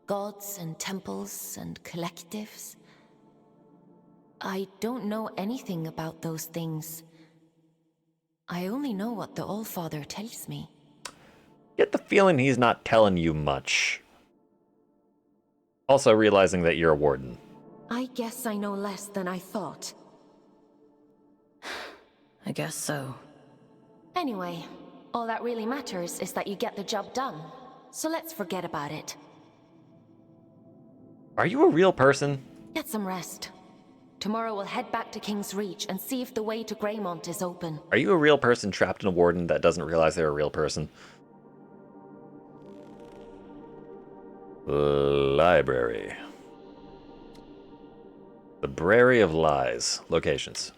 S4: Gods and temples and collectives. I don't know anything about those things. I only know what the Allfather tells me.
S1: Get the feeling he's not telling you much. Also realizing that you're a warden.
S4: I guess I know less than I thought.
S3: I guess so.
S4: Anyway, all that really matters is that you get the job done. So let's forget about it.
S1: Are you a real person?
S4: Get some rest. Tomorrow we'll head back to King's Reach and see if the way to Greymont is open.
S1: Are you a real person trapped in a warden that doesn't realize they're a real person? Library. The Brary of Lies. Locations.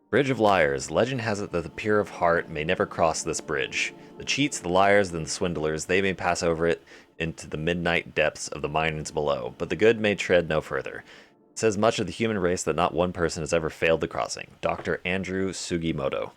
S1: Bridge of Liars. Legend has it that the pure of heart may never cross this bridge. The cheats, the liars, and the swindlers, they may pass over it into the midnight depths of the mines below, but the good may tread no further. It says much of the human race that not one person has ever failed the crossing. Dr. Andrew Sugimoto.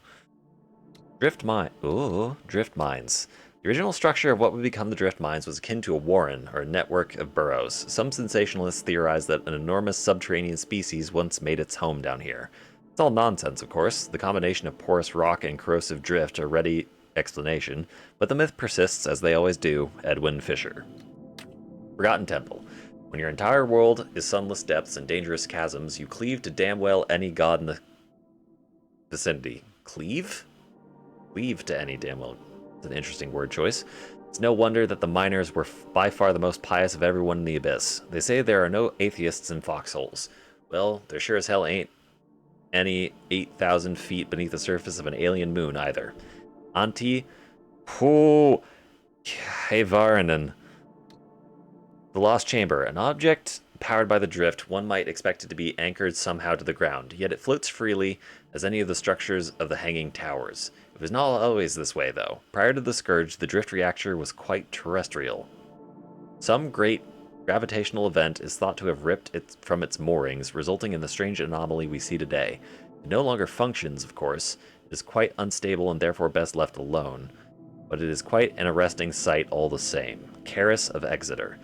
S1: Drift Mines. The original structure of what would become the Drift Mines was akin to a warren, or a network of burrows. Some sensationalists theorize that an enormous subterranean species once made its home down here. It's all nonsense, of course. The combination of porous rock and corrosive drift are ready explanation, but the myth persists, as they always do. Edwin Fisher. Forgotten Temple. When your entire world is sunless depths and dangerous chasms, you cleave to damn well any god in the vicinity. Cleave? Cleave to any damn well. It's an interesting word choice. It's no wonder that the miners were by far the most pious of everyone in the Abyss. They say there are no atheists in foxholes. Well, there sure as hell ain't any 8,000 feet beneath the surface of an alien moon either. Anti Hevarinen. The Lost Chamber, an object powered by the drift, one might expect it to be anchored somehow to the ground, yet it floats freely as any of the structures of the hanging towers. It was not always this way, though. Prior to the Scourge, the drift reactor was quite terrestrial. Some great gravitational event is thought to have ripped it from its moorings, resulting in the strange anomaly we see today. It no longer functions, of course. It is quite unstable and therefore best left alone. But it is quite an arresting sight all the same. Karis of Exeter.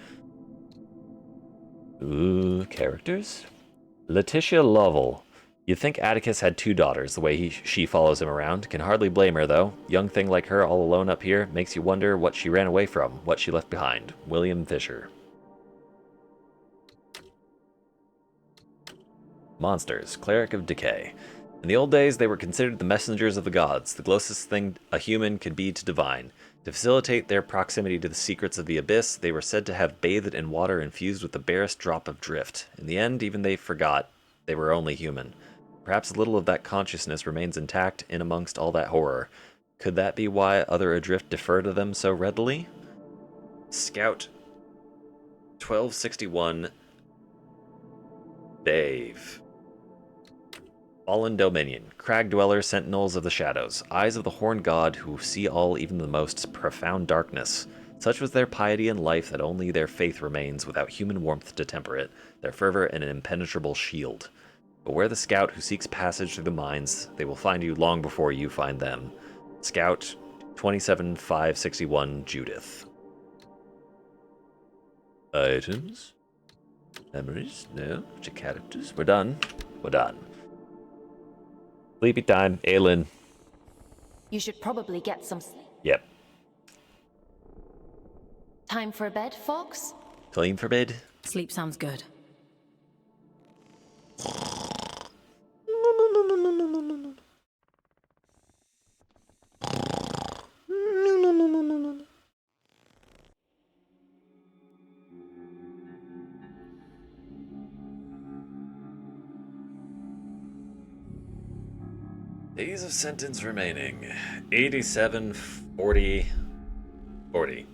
S1: Ooh, characters? Letitia Lovell. You'd think Atticus had 2 daughters, the way she follows him around. Can hardly blame her, though. Young thing like her all alone up here makes you wonder what she ran away from, what she left behind. William Fisher. Monsters. Cleric of Decay. In the old days, they were considered the messengers of the gods, the closest thing a human could be to divine. To facilitate their proximity to the secrets of the abyss, they were said to have bathed in water infused with the barest drop of drift. In the end, even they forgot they were only human. Perhaps a little of that consciousness remains intact in amongst all that horror. Could that be why other adrift defer to them so readily? Scout 1261 Dave. Fallen Dominion. Crag Dweller, Sentinels of the Shadows. Eyes of the Horned God who see all, even the most profound darkness. Such was their piety and life that only their faith remains without human warmth to temper it, their fervor an impenetrable shield. Beware the scout who seeks passage through the mines. They will find you long before you find them. Scout 27561 Judith. Items? Memories? No. Check characters. We're done. We're done. Sleepy time. Aelin.
S4: You should probably get some sleep.
S1: Yep.
S4: Time for bed, Fox?
S1: Clean for bed?
S3: Sleep sounds good.
S1: Days of sentence remaining. 87, 40, 40.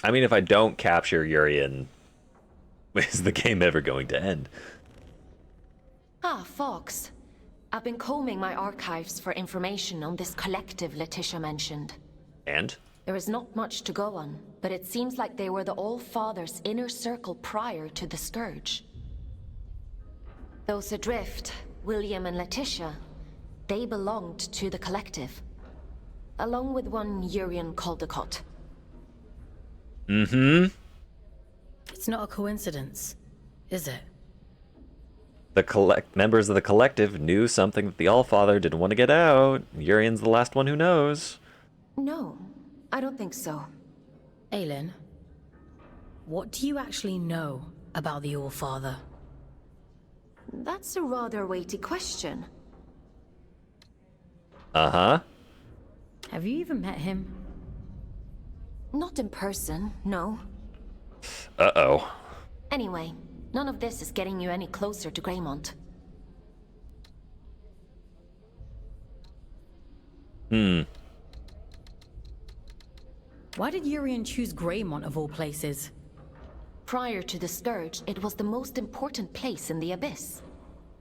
S1: I mean, if I don't capture Urian, is the game ever going to end?
S4: Ah, Fox. I've been combing my archives for information on this collective Letitia mentioned.
S1: And?
S4: There is not much to go on, but it seems like they were the All-Father's inner circle prior to the Scourge. Those adrift, William and Letitia, they belonged to the collective. Along with one Urian Caldecott.
S1: Mm-hmm.
S3: It's not a coincidence, is it?
S1: The members of the collective knew something that the Allfather didn't want to get out. Urian's the last one who knows.
S4: No, I don't think so.
S3: Aelin, what do you actually know about the Allfather?
S4: That's a rather weighty question.
S1: Uh-huh.
S3: Have you even met him?
S4: Not in person, no.
S1: Uh-oh.
S4: Anyway, none of this is getting you any closer to Greymont.
S3: Why did Urian choose Greymont of all places?
S4: Prior to the Scourge, it was the most important place in the Abyss.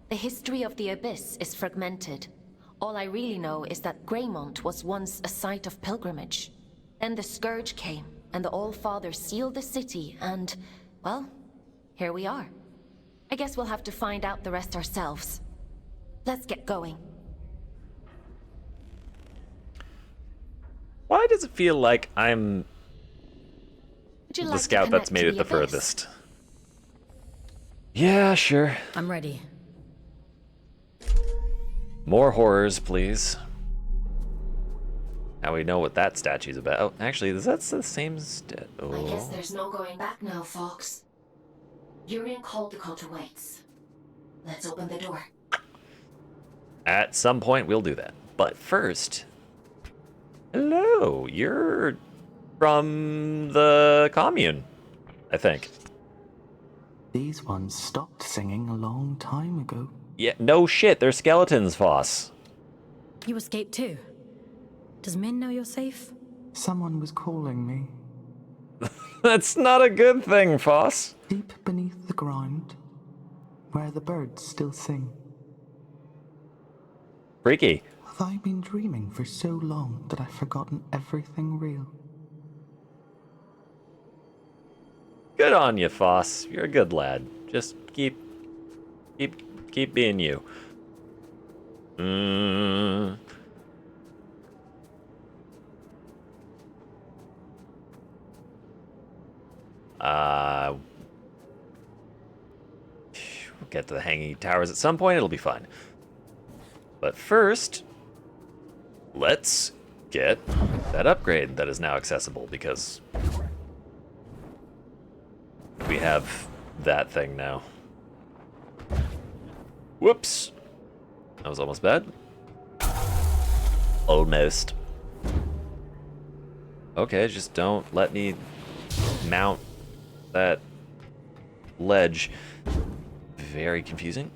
S4: The history of the Abyss is fragmented. All I really know is that Greymont was once a site of pilgrimage. Then the Scourge came, and the All-Father sealed the city, and, well, here we are. I guess we'll have to find out the rest ourselves. Let's get going.
S1: Why does it feel like I'm
S4: Would you
S1: the
S4: like to
S1: scout that's
S4: connect
S1: made
S4: to
S1: it the
S4: Abyss?
S1: furthest? Yeah, sure.
S3: I'm ready.
S1: More horrors, please. Now we know what that statue's about. Oh, actually, is that the same
S4: I guess there's no going back now, Fox. Urian Caldecott awaits. Let's open the door.
S1: At some point, we'll do that. But first... Hello, you're from the commune, I think.
S6: These ones stopped singing a long time ago.
S1: Yeah, no shit, they're skeletons, Voss.
S3: You escaped too? Does Min know you're safe?
S6: Someone was calling me.
S1: That's not a good thing, Voss.
S6: Deep beneath the ground, where the birds still sing.
S1: Freaky.
S6: Have I been dreaming for so long that I've forgotten everything real?
S1: Good on you, Voss. You're a good lad. Just keep being you. We'll get to the hanging towers at some point. It'll be fine. But first, let's get that upgrade that is now accessible, because we have that thing now. Whoops. That was almost bad. Almost. Okay, just don't let me mount that ledge. Very confusing.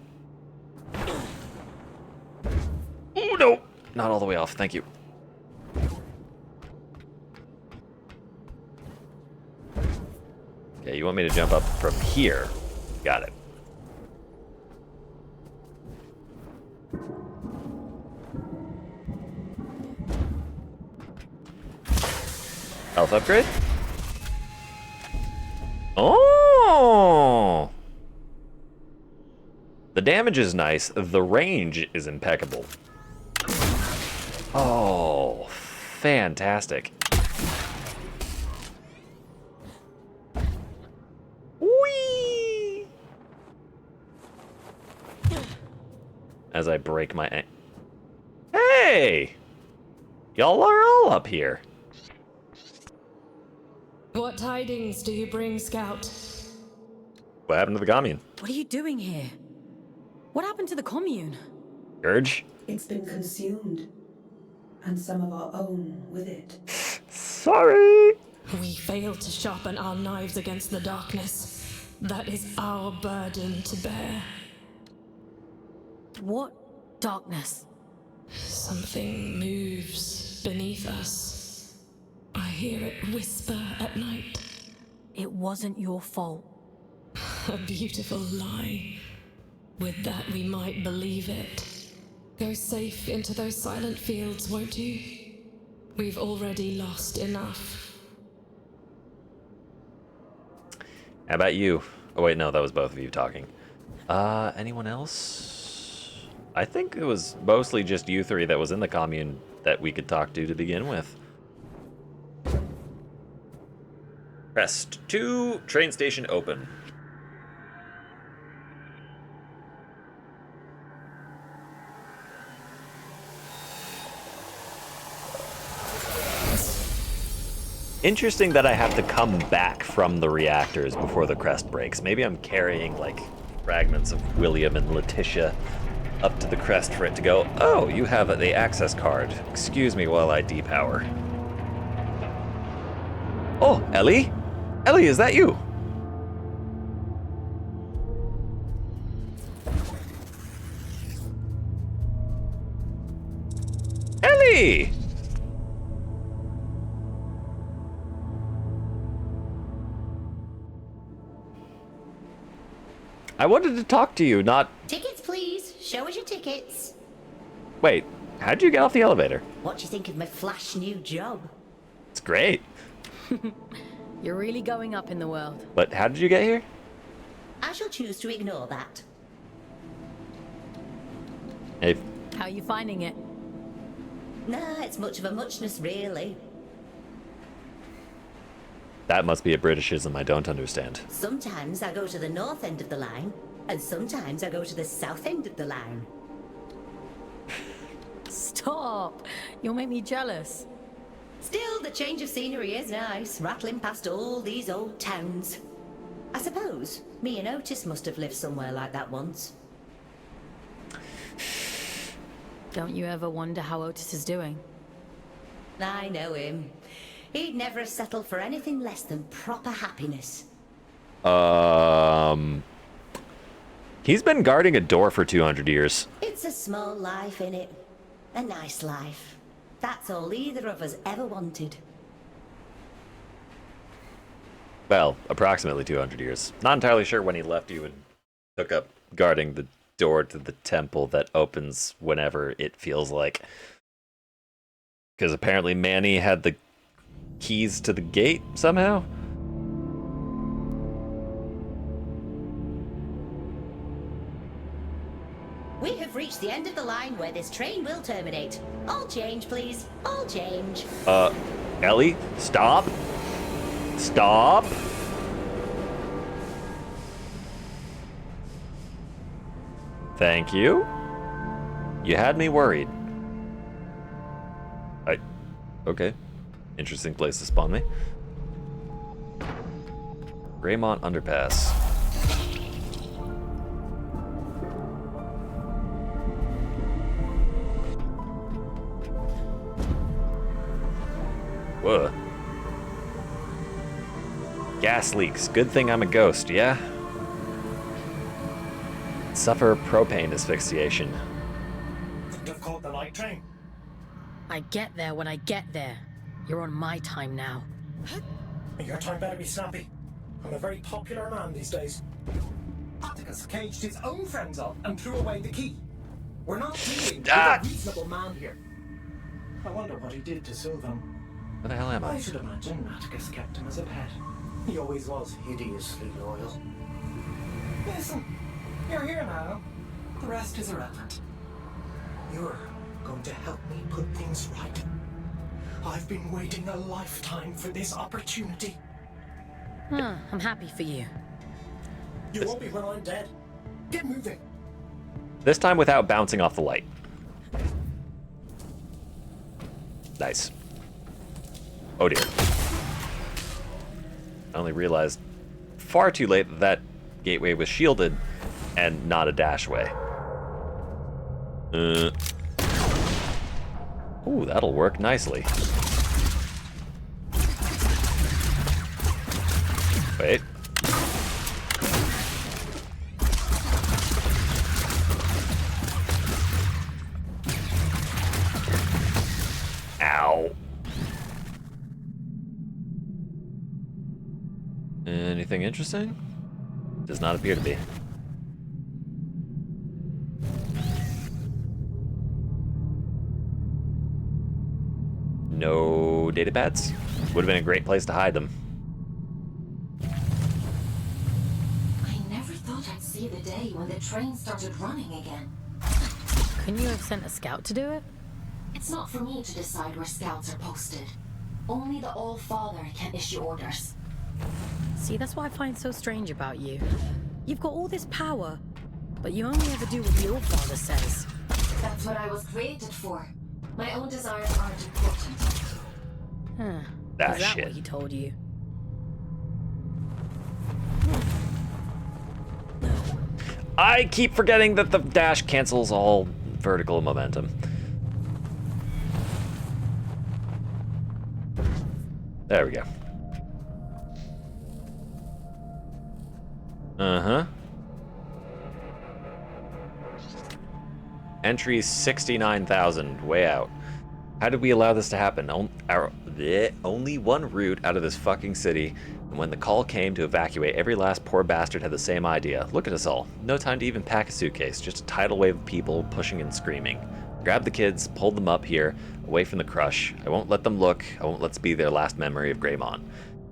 S1: Oh, no! Not all the way off, thank you. Okay, you want me to jump up from here. Got it. Health upgrade? Oh! The damage is nice, the range is impeccable. Oh, fantastic. Whee! As I break my... Hey! Y'all are all up here.
S14: What tidings do you bring, Scout?
S1: What happened to the commune?
S3: What are you doing here? What happened to the commune?
S1: Urge?
S15: It's been consumed. And some of our own with it.
S1: Sorry!
S14: We failed to sharpen our knives against the darkness. That is our burden to bear.
S3: What darkness?
S14: Something moves beneath us. I hear it whisper at night.
S3: It wasn't your fault.
S14: A beautiful lie. With that, we might believe it. Go safe into those silent fields, won't you? We've already lost enough.
S1: How about you? Oh wait, no, that was both of you talking. Anyone else? I think it was mostly just you three that was in the commune that we could talk to begin with. Crest 2, train station open. Interesting that I have to come back from the reactors before the crest breaks. Maybe I'm carrying, like, fragments of William and Letitia up to the crest for it to go, oh, you have the access card. Excuse me while I depower. Oh, Ellie? Ellie, is that you? Ellie! I wanted to talk to you, not...
S5: Tickets, please. Show us your tickets.
S1: Wait, how'd you get off the elevator?
S5: What do you think of my flash new job?
S1: It's great.
S3: You're really going up in the world.
S1: But how did you get here?
S5: I shall choose to ignore that.
S1: Hey.
S3: How are you finding it?
S5: Nah, it's much of a muchness, really.
S1: That must be a Britishism I don't understand.
S5: Sometimes I go to the north end of the line, and sometimes I go to the south end of the line.
S3: Stop! You'll make me jealous.
S5: Still, the change of scenery is nice, rattling past all these old towns. I suppose me and Otis must have lived somewhere like that once.
S3: Don't you ever wonder how Otis is doing?
S5: I know him. He'd never have settled for anything less than proper happiness.
S1: He's been guarding a door for 200 years.
S5: It's a small life, innit? A nice life. That's all either of us ever wanted.
S1: Well, approximately 200 years. Not entirely sure when he left you and took up guarding the door to the temple that opens whenever it feels like. Because apparently Manny had the keys to the gate somehow.
S5: We have reached the end of the line where this train will terminate. All change, please. All change.
S1: Ellie, stop. Stop. Thank you. You had me worried. Okay. Interesting place to spawn me. Greymont Underpass. Whoa. Gas leaks. Good thing I'm a ghost, yeah? Suffer propane asphyxiation.
S10: Couldn't have caught the night train.
S3: I get there when I get there. You're on my time now.
S10: Your time better be snappy. I'm a very popular man these days. Atticus caged his own friends up and threw away the key. We're not dealing with a reasonable man here. I wonder what he did to Sylvan.
S1: Where the hell am I?
S10: I should imagine Atticus kept him as a pet. He always was hideously loyal. Listen, you're here now. The rest is irrelevant. You're going to help me put things right. I've been waiting a lifetime for this opportunity.
S3: I'm happy for you.
S10: You won't be when I'm dead. Get moving.
S1: This time without bouncing off the light. Nice. Oh dear. I only realized far too late that that gateway was shielded and not a dashway. Ooh, that'll work nicely. Wait. Ow. Anything interesting? Does not appear to be. No data pads? Would have been a great place to hide them.
S4: I never thought I'd see the day when the train started running again.
S3: Couldn't you have sent a scout to do it?
S4: It's not for me to decide where scouts are posted. Only the All-Father can issue orders.
S3: See, that's what I find so strange about you. You've got all this power, but you only ever do what the All-Father says.
S4: That's what I was created for. My own desires aren't important.
S3: Huh.
S1: That
S3: Is that
S1: shit.
S3: what he told you?
S1: I keep forgetting that the dash cancels all vertical momentum. There we go. Uh-huh. Entry 69,000, way out. How did we allow this to happen? Only one route out of this fucking city, and when the call came to evacuate, every last poor bastard had the same idea. Look at us all. No time to even pack a suitcase, just a tidal wave of people pushing and screaming. Grabbed the kids, pulled them up here, away from the crush. I won't let them look. I won't let this be their last memory of Greymont.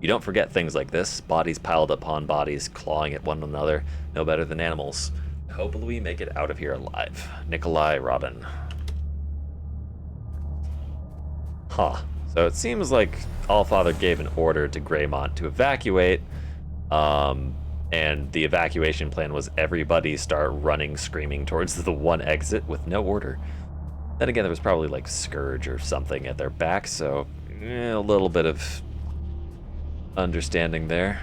S1: You don't forget things like this. Bodies piled upon bodies, clawing at one another, no better than animals. Hopefully we make it out of here alive. Nikolai Rodin. Huh. So it seems like Allfather gave an order to Greymont to evacuate, and the evacuation plan was everybody start running, screaming towards the one exit with no order. Then again, there was probably like Scourge or something at their back, so a little bit of understanding there.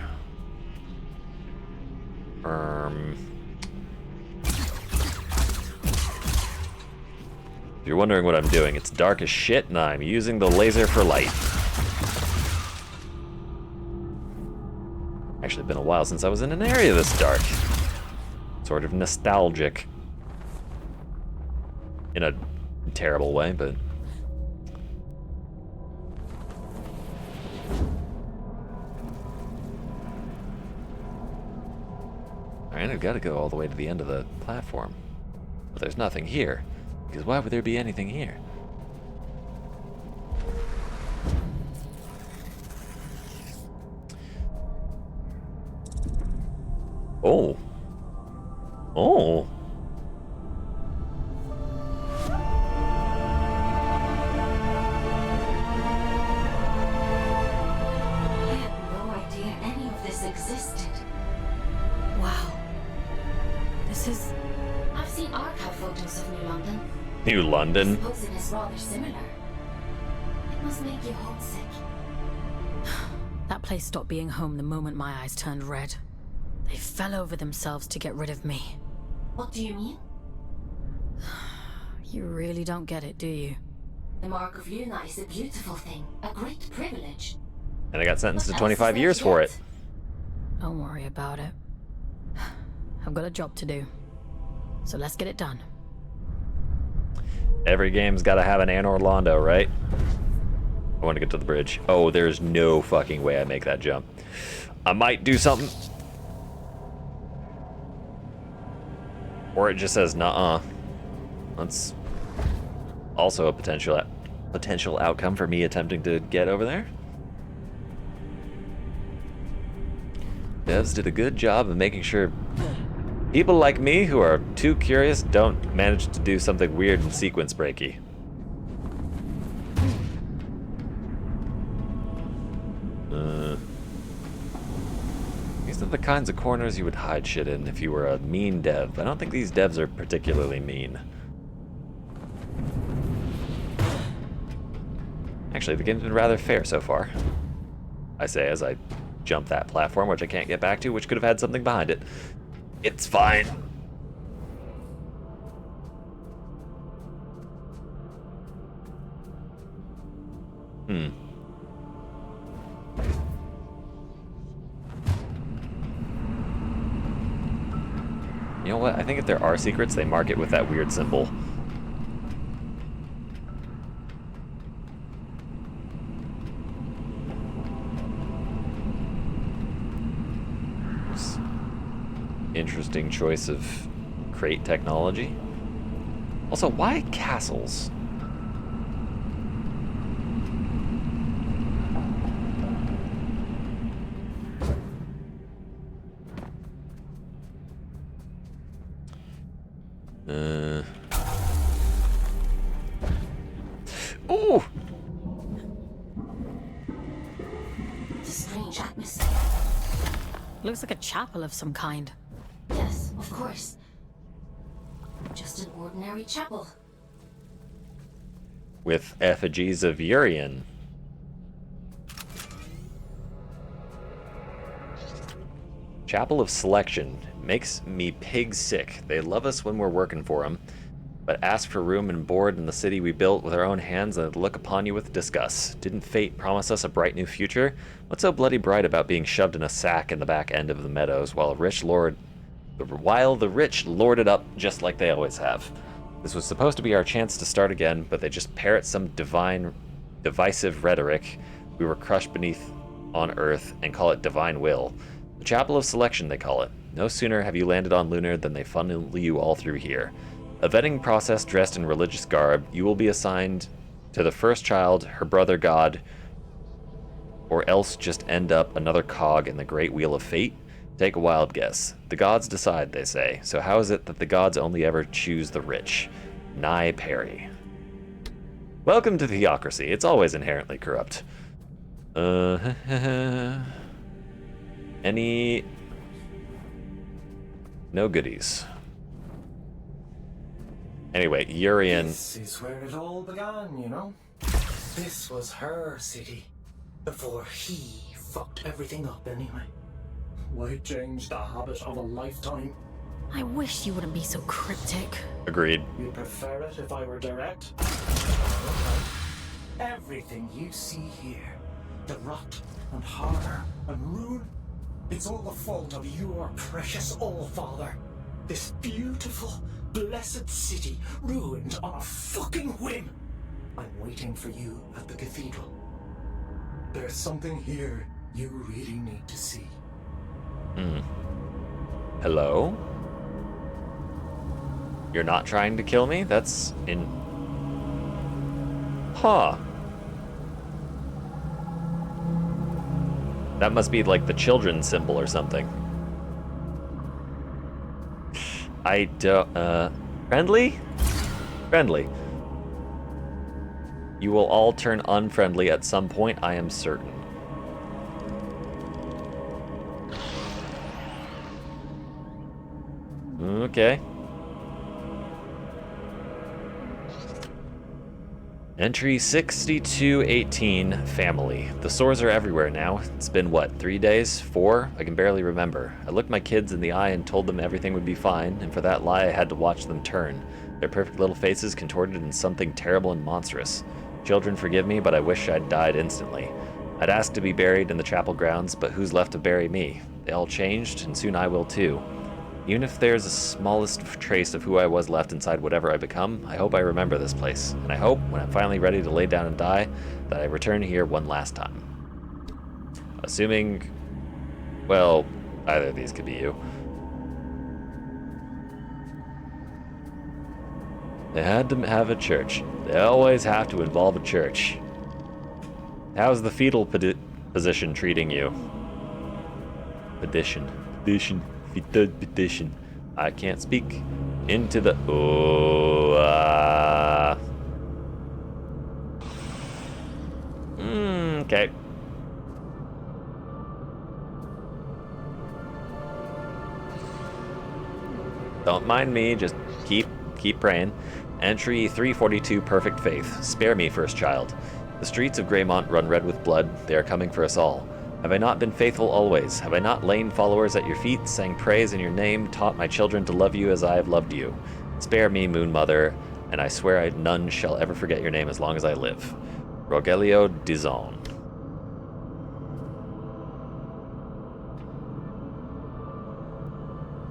S1: If you're wondering what I'm doing, it's dark as shit and I'm using the laser for light. Actually, been a while since I was in an area this dark. Sort of nostalgic. In a terrible way, but... Alright, I've got to go all the way to the end of the platform. But there's nothing here. Because why would there be anything here? Oh. Oh.
S4: I had no idea any of this existed.
S3: Wow. This is...
S4: I've seen archive photos of New London.
S1: New London?
S4: I suppose it is rather similar. It must make you homesick.
S3: That place stopped being home the moment my eyes turned red. They fell over themselves to get rid of me.
S4: What do you mean?
S3: You really don't get it, do you?
S4: The Mark of Luna is a beautiful thing, a great privilege.
S1: And I got sentenced to
S4: What
S1: 25
S4: else is
S1: years
S4: there
S1: for
S4: yet?
S1: it.
S3: Don't worry about it. I've got a job to do. So let's get it done.
S1: Every game's got to have an Anne Orlando, right? I want to get to the bridge. Oh, there's no fucking way I make that jump. I might do something. Or it just says, nuh-uh. That's also a potential outcome for me attempting to get over there. Devs did a good job of making sure people like me who are too curious don't manage to do something weird and sequence breaky. These are the kinds of corners you would hide shit in if you were a mean dev. I don't think these devs are particularly mean. Actually, the game's been rather fair so far. I say as I jump that platform, which I can't get back to, which could have had something behind it. It's fine. You know what? I think if there are secrets, they mark it with that weird symbol. interesting choice of crate technology. Also, why castles? Ooh!
S4: Strange atmosphere.
S3: Looks like a chapel of some kind.
S4: Yes, of course. Just an ordinary chapel.
S1: With effigies of Urian. Chapel of Selection. Makes me pig sick. They love us when we're working for them, but ask for room and board in the city we built with our own hands and look upon you with disgust. Didn't fate promise us a bright new future? What's so bloody bright about being shoved in a sack in the back end of the meadows while the rich lord it up just like they always have? This was supposed to be our chance to start again, but they just parrot some divisive rhetoric we were crushed beneath on Earth and call it divine will. The Chapel of Selection, they call it. No sooner have you landed on Lunar than they funnel you all through here. A vetting process dressed in religious garb, you will be assigned to the first child, her brother God, or else just end up another cog in the great wheel of fate? Take a wild guess. The gods decide, they say. So how is it that the gods only ever choose the rich? Nye Perry. Welcome to Theocracy. It's always inherently corrupt. Any... No goodies. Anyway, Urian...
S10: This is where it all began, you know? This was her city. Before he fucked everything up anyway. Why change the habit of a lifetime?
S3: I wish you wouldn't be so cryptic.
S1: Agreed.
S10: You'd prefer it if I were direct? Everything you see here, the rot and horror and ruin, it's all the fault of your precious All-Father. This beautiful, blessed city ruined on a fucking whim. I'm waiting for you at the cathedral. There's something here you really need to see.
S1: Hello? You're not trying to kill me? That's in... Huh. That must be like the children's symbol or something. I don't... Friendly? Friendly. You will all turn unfriendly at some point, I am certain. Okay. Entry 6218, family. The sores are everywhere now. It's been, what, 3 days? 4? I can barely remember. I looked my kids in the eye and told them everything would be fine, and for that lie I had to watch them turn. Their perfect little faces contorted in something terrible and monstrous. Children, forgive me, but I wish I'd died instantly. I'd asked to be buried in the chapel grounds, but who's left to bury me? They all changed, and soon I will too. Even if there's the smallest trace of who I was left inside whatever I become, I hope I remember this place. And I hope, when I'm finally ready to lay down and die, that I return here one last time. Assuming... well, either of these could be you. They had to have a church. They always have to involve a church. How's the fetal position treating you? Petition. I can't speak. Into the... okay. Don't mind me, just keep praying. Entry 342, perfect faith. Spare me, first child. The streets of Greymont run red with blood. They are coming for us all. Have I not been faithful always? Have I not lain followers at your feet, sang praise in your name, taught my children to love you as I have loved you? Spare me, Moon Mother, and I swear none shall ever forget your name as long as I live. Rogelio Dizon.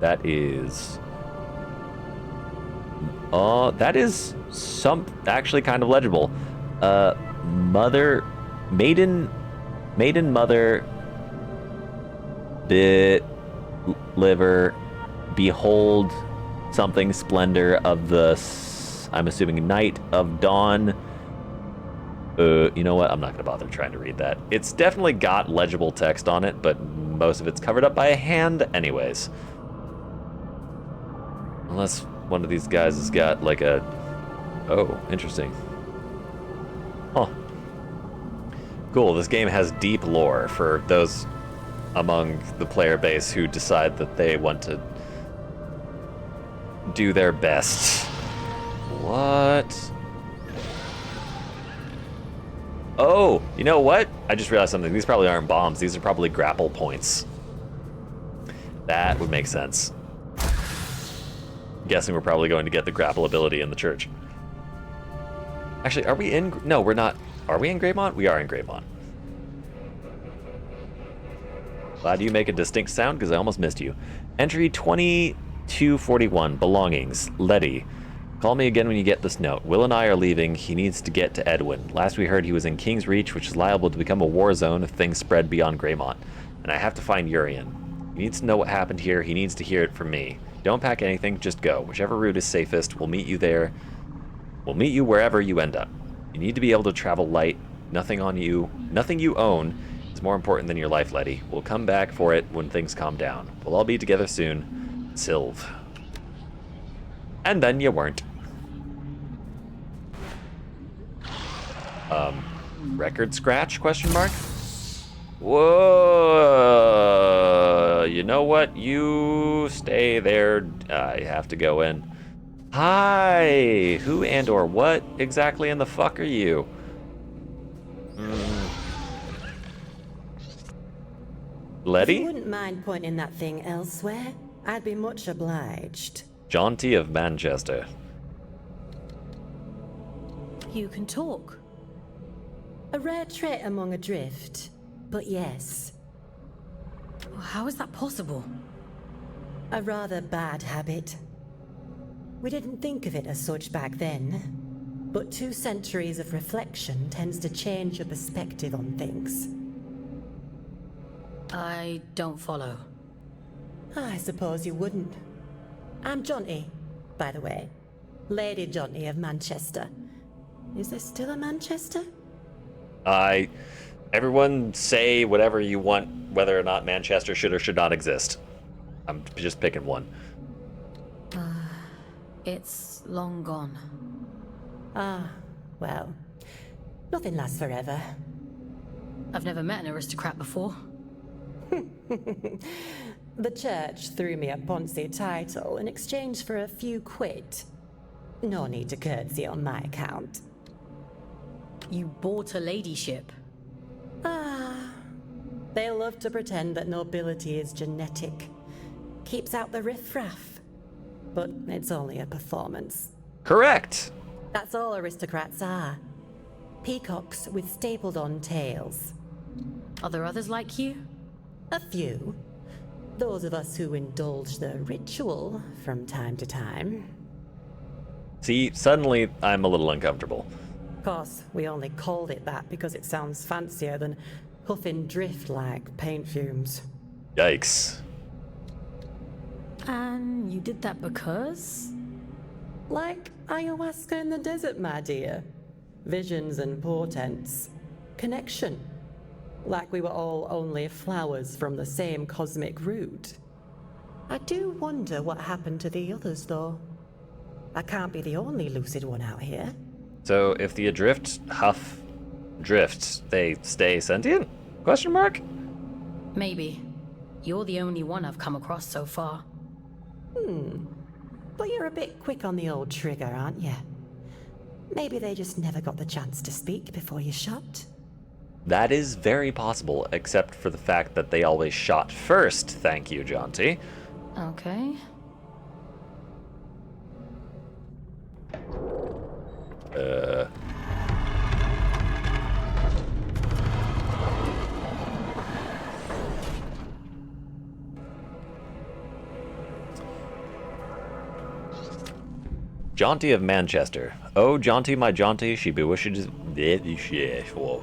S1: That is... that is actually kind of legible. Maiden mother, bit, liver, behold something splendor of the, I'm assuming, night of dawn. You know what? I'm not going to bother trying to read that. It's definitely got legible text on it, but most of it's covered up by a hand anyways. Unless one of these guys has got like a... Oh, interesting. Huh. Cool, this game has deep lore for those among the player base who decide that they want to do their best. What? Oh, you know what? I just realized something. These probably aren't bombs. These are probably grapple points. That would make sense. I'm guessing we're probably going to get the grapple ability in the church. Actually, are we in... No, we're not. Are we in Greymont? We are in Greymont. Glad you make a distinct sound, because I almost missed you. Entry 2241. Belongings. Letty. Call me again when you get this note. Will and I are leaving. He needs to get to Edwin. Last we heard he was in King's Reach, which is liable to become a war zone if things spread beyond Greymont. And I have to find Urian. He needs to know what happened here. He needs to hear it from me. Don't pack anything, just go. Whichever route is safest, we'll meet you there. We'll meet you wherever you end up. You need to be able to travel light. Nothing you own is more important than your life, Letty. We'll come back for it when things calm down. We'll all be together soon. Sylv. And then you weren't. Record scratch, question mark? Whoa, you know what? You stay there. I have to go in. Hi, who and or what exactly in the fuck are you? Letty?
S16: If you wouldn't mind pointing that thing elsewhere, I'd be much obliged.
S1: Jaunty of Manchester.
S3: You can talk.
S16: A rare trait among Adrift, but yes.
S3: How is that possible?
S16: A rather bad habit. We didn't think of it as such back then, but 2 centuries of reflection tends to change your perspective on things.
S3: I don't follow.
S16: I suppose you wouldn't. I'm Jaunty, by the way. Lady Jaunty of Manchester. Is there still a Manchester?
S1: Everyone say whatever you want, whether or not Manchester should or should not exist. I'm just picking one.
S3: It's long gone.
S16: Ah, well, nothing lasts forever.
S3: I've never met an aristocrat before.
S16: The church threw me a Ponzi title in exchange for a few quid. No need to curtsy on my account.
S3: You bought a ladyship.
S16: Ah, they love to pretend that nobility is genetic. Keeps out the riffraff. But it's only a performance.
S1: Correct.
S16: That's all aristocrats are. Peacocks with stapled-on tails.
S3: Are there others like you?
S16: A few. Those of us who indulge the ritual from time to time.
S1: See, suddenly I'm a little uncomfortable.
S16: Of course, we only called it that because it sounds fancier than huffing drift like paint fumes.
S1: Yikes.
S3: And you did that because?
S16: Like ayahuasca in the desert, my dear. Visions and portents. Connection. Like we were all only flowers from the same cosmic root. I do wonder what happened to the others, though. I can't be the only lucid one out here.
S1: So if the Adrift huff drifts, they stay sentient? Question mark?
S3: Maybe. You're the only one I've come across so far.
S16: But you're a bit quick on the old trigger, aren't you? Maybe they just never got the chance to speak before you shot.
S1: That is very possible, except for the fact that they always shot first. Thank you, Jaunty.
S3: Okay.
S1: Jaunty of Manchester. Oh, Jaunty, my Jaunty, she bewitches... Whoa.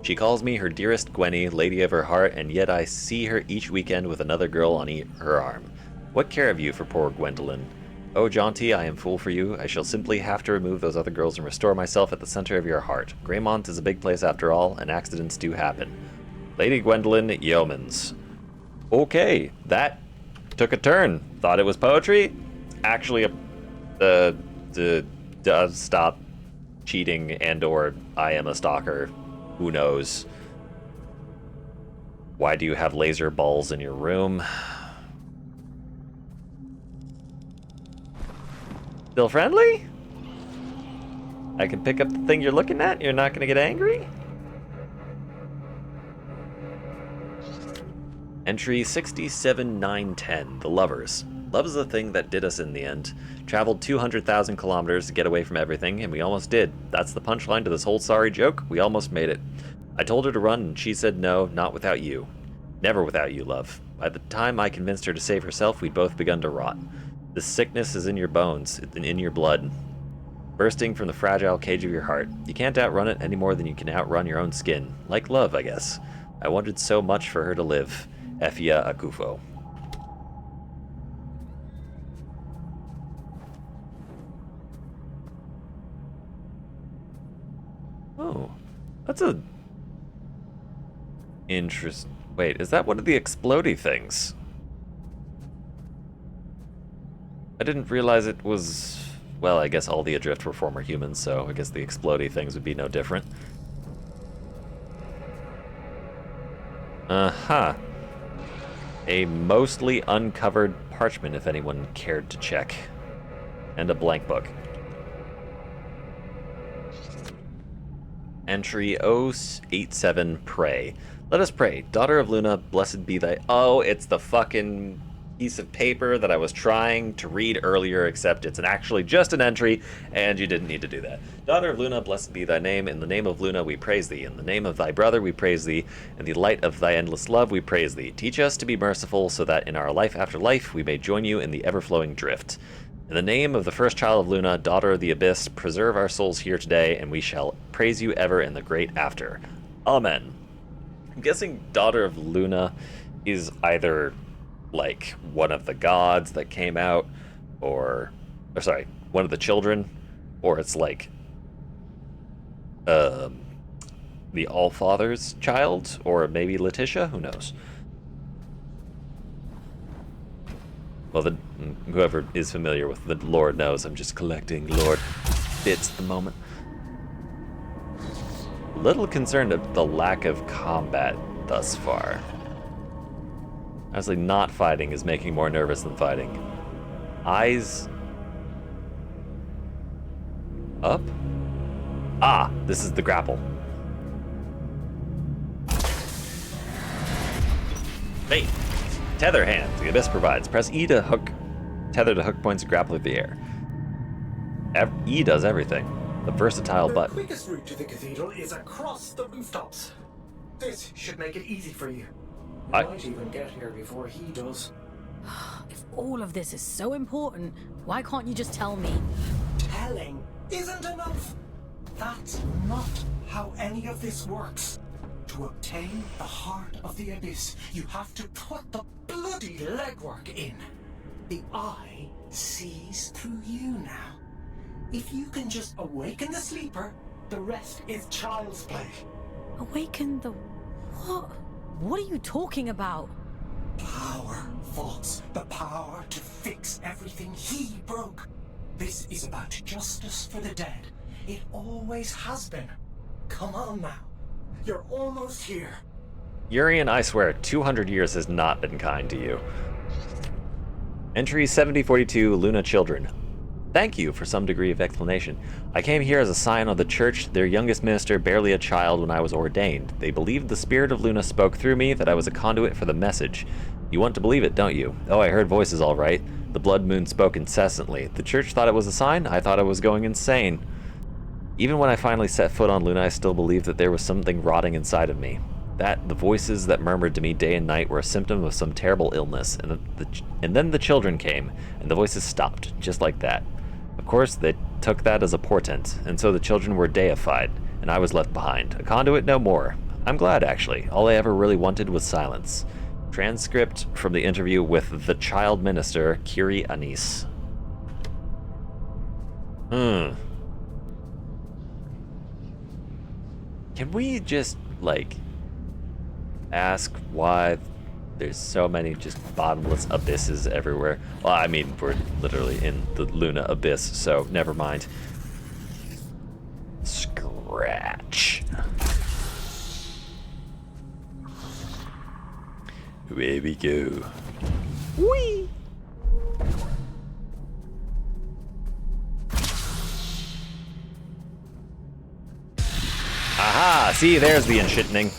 S1: She calls me her dearest Gwenny, lady of her heart, and yet I see her each weekend with another girl on her arm. What care have you for poor Gwendolyn? Oh, Jaunty, I am full for you. I shall simply have to remove those other girls and restore myself at the center of your heart. Greymont is a big place after all, and accidents do happen. Lady Gwendolyn Yeomans. Okay, that took a turn. Thought it was poetry? Actually, does stop cheating and or I am a stalker. Who knows? Why do you have laser balls in your room? Still friendly? I can pick up the thing you're looking at? You're not gonna get angry? Entry 67910, The Lovers. Love is the thing that did us in the end. Traveled 200,000 kilometers to get away from everything, and we almost did. That's the punchline to this whole sorry joke. We almost made it. I told her to run, and she said no, not without you. Never without you, love. By the time I convinced her to save herself, we'd both begun to rot. This sickness is in your bones, in your blood, bursting from the fragile cage of your heart. You can't outrun it any more than you can outrun your own skin. Like love, I guess. I wanted so much for her to live. Efia Akufo. Oh, that's a interest. Wait, is that one of the explodey things? I didn't realize it was. Well, I guess all the Adrift were former humans, so I guess the explodey things would be no different. Uh-huh. A mostly uncovered parchment, if anyone cared to check. And a blank book. Entry 087, Pray. Let us pray. Daughter of Luna, blessed be thy... Oh, it's the fucking piece of paper that I was trying to read earlier, except it's actually just an entry, and you didn't need to do that. Daughter of Luna, blessed be thy name. In the name of Luna, we praise thee. In the name of thy brother, we praise thee. In the light of thy endless love, we praise thee. Teach us to be merciful, so that in our life after life, we may join you in the ever-flowing drift. In the name of the first child of Luna, daughter of the abyss, preserve our souls here today, and we shall praise you ever in the great after. Amen. I'm guessing daughter of Luna is either like one of the gods that came out, or sorry, one of the children, or it's like the Allfather's child, or maybe Letitia, who knows. Well, whoever is familiar with the Lord knows I'm just collecting Lord bits at the moment. A little concerned at the lack of combat thus far. Honestly, not fighting is making more nervous than fighting. Eyes up? Ah, this is the grapple. Hey! Tether hand, the Abyss provides. Press E to hook. Tether to hook points and grapple through the air. E does everything. The versatile button.
S10: The quickest route to the cathedral is across the rooftops. This should make it easy for you. You might even get here before he does.
S3: If all of this is so important, why can't you just tell me?
S10: Telling isn't enough. That's not how any of this works. To obtain the heart of the Abyss, you have to put the bloody legwork in. The eye sees through you now. If you can just awaken the sleeper, the rest is child's play.
S3: Awaken the... what? What are you talking about?
S10: Power, Fox. The power to fix everything he broke. This is about justice for the dead. It always has been. Come on now. You're almost here.
S1: Urian, I swear, 200 years has not been kind to you. Entry 7042, Luna Children. Thank you for some degree of explanation. I came here as a scion of the church, their youngest minister, barely a child when I was ordained. They believed the spirit of Luna spoke through me, that I was a conduit for the message. You want to believe it, don't you? Oh, I heard voices all right. The blood moon spoke incessantly. The church thought it was a sign. I thought I was going insane. Even when I finally set foot on Luna, I still believed that there was something rotting inside of me. That the voices that murmured to me day and night were a symptom of some terrible illness, and then the children came, and the voices stopped, just like that. Of course, they took that as a portent, and so the children were deified, and I was left behind. A conduit no more. I'm glad, actually. All I ever really wanted was silence. Transcript from the interview with the child minister, Kiri Anis. Can we just, like, ask why there's so many just bottomless abysses everywhere? Well, I mean, we're literally in the Luna abyss, so never mind. Scratch. Away we go. Whee! Aha! See, there's the enshittening.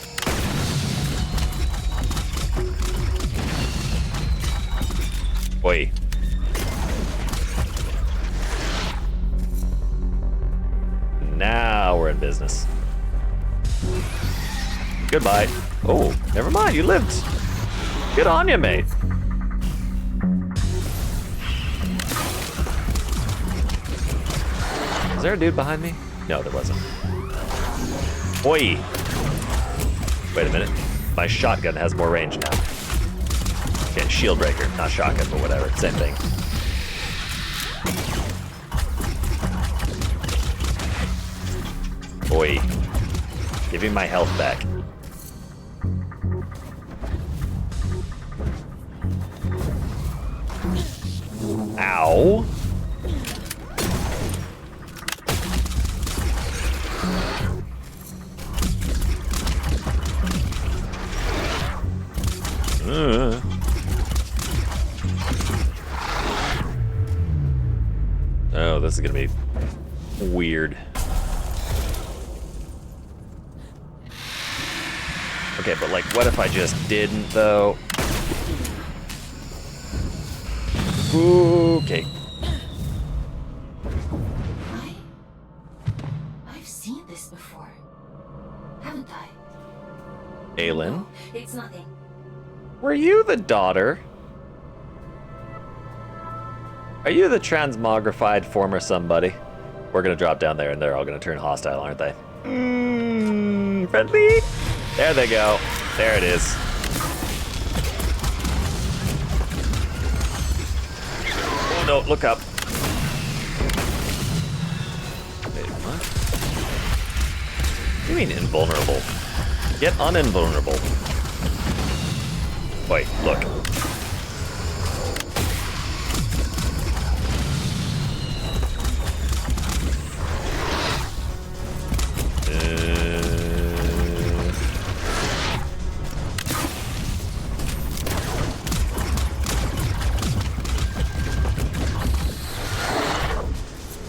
S1: Oi. Now we're in business. Goodbye. Oh, never mind, you lived. Good on you, mate. Is there a dude behind me? No, there wasn't. Oi! Wait a minute. My shotgun has more range now. Okay, shield breaker, not shotgun, but whatever. Same thing. Oi. Give me my health back. Ow. Oh, this is gonna be weird. Okay, but like, what if I just didn't, though? Okay.
S4: I've seen this before, haven't I?
S1: Aelin?
S4: No, it's nothing.
S1: Were you the daughter? Are you the transmogrified former somebody? We're gonna drop down there and they're all gonna turn hostile, aren't they? Friendly? There they go. There it is. Oh no, look up. Wait, what? What do you mean invulnerable? Get uninvulnerable. Wait, look.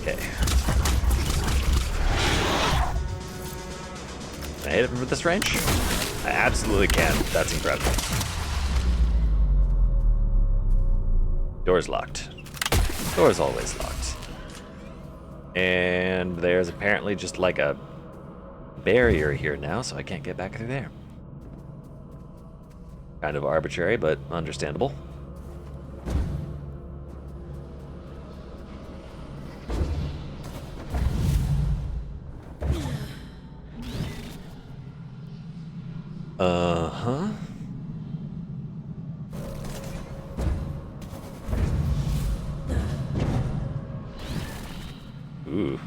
S1: Okay. Can I hit it from this range? I absolutely can. That's incredible. Door's locked. Door's always locked. And there's apparently just like a barrier here now, so I can't get back through there. Kind of arbitrary, but understandable. Uh-huh. Ooh.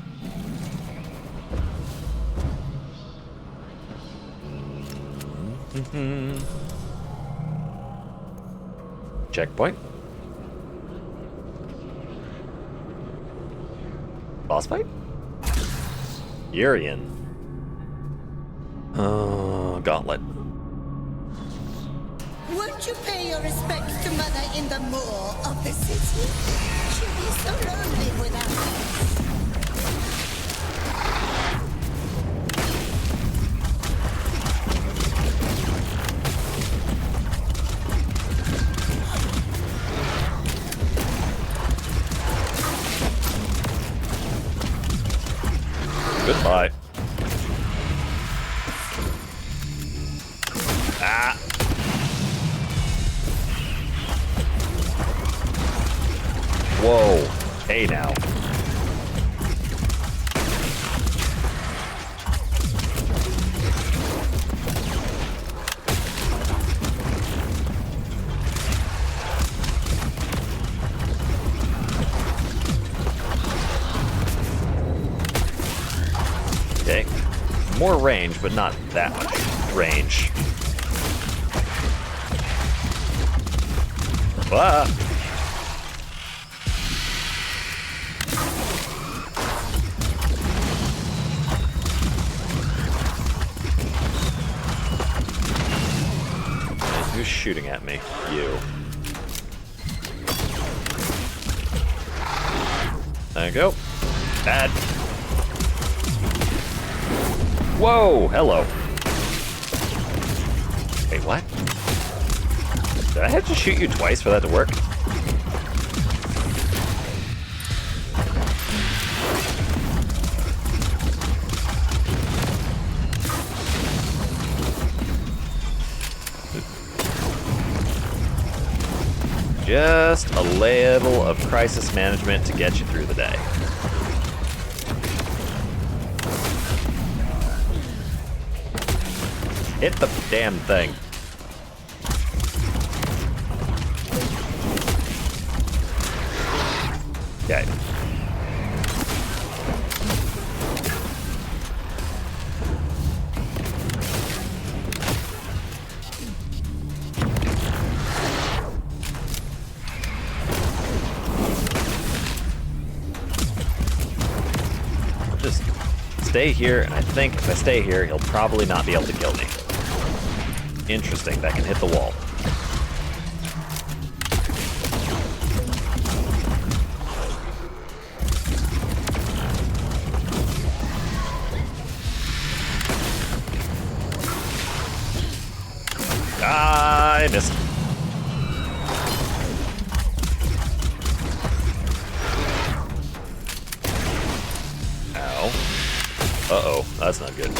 S1: Checkpoint. Boss fight? Urian. Gauntlet.
S17: Won't you pay your respects to Mother in the moor of the city? She'll be so lonely without us.
S1: Goodbye. Ah. Whoa. Hey now. Okay. More range, but not that much range. Ah! Who's shooting at me? You. There you go. Bad. Whoa! Hello. Wait, what? Did I have to shoot you twice for that to work? Just a level of crisis management to get you through the day. Hit the damn thing. Okay. I'll just stay here, and I think if I stay here, he'll probably not be able to kill me. Interesting, that can hit the wall. I missed. Ow. Uh-oh, that's not good.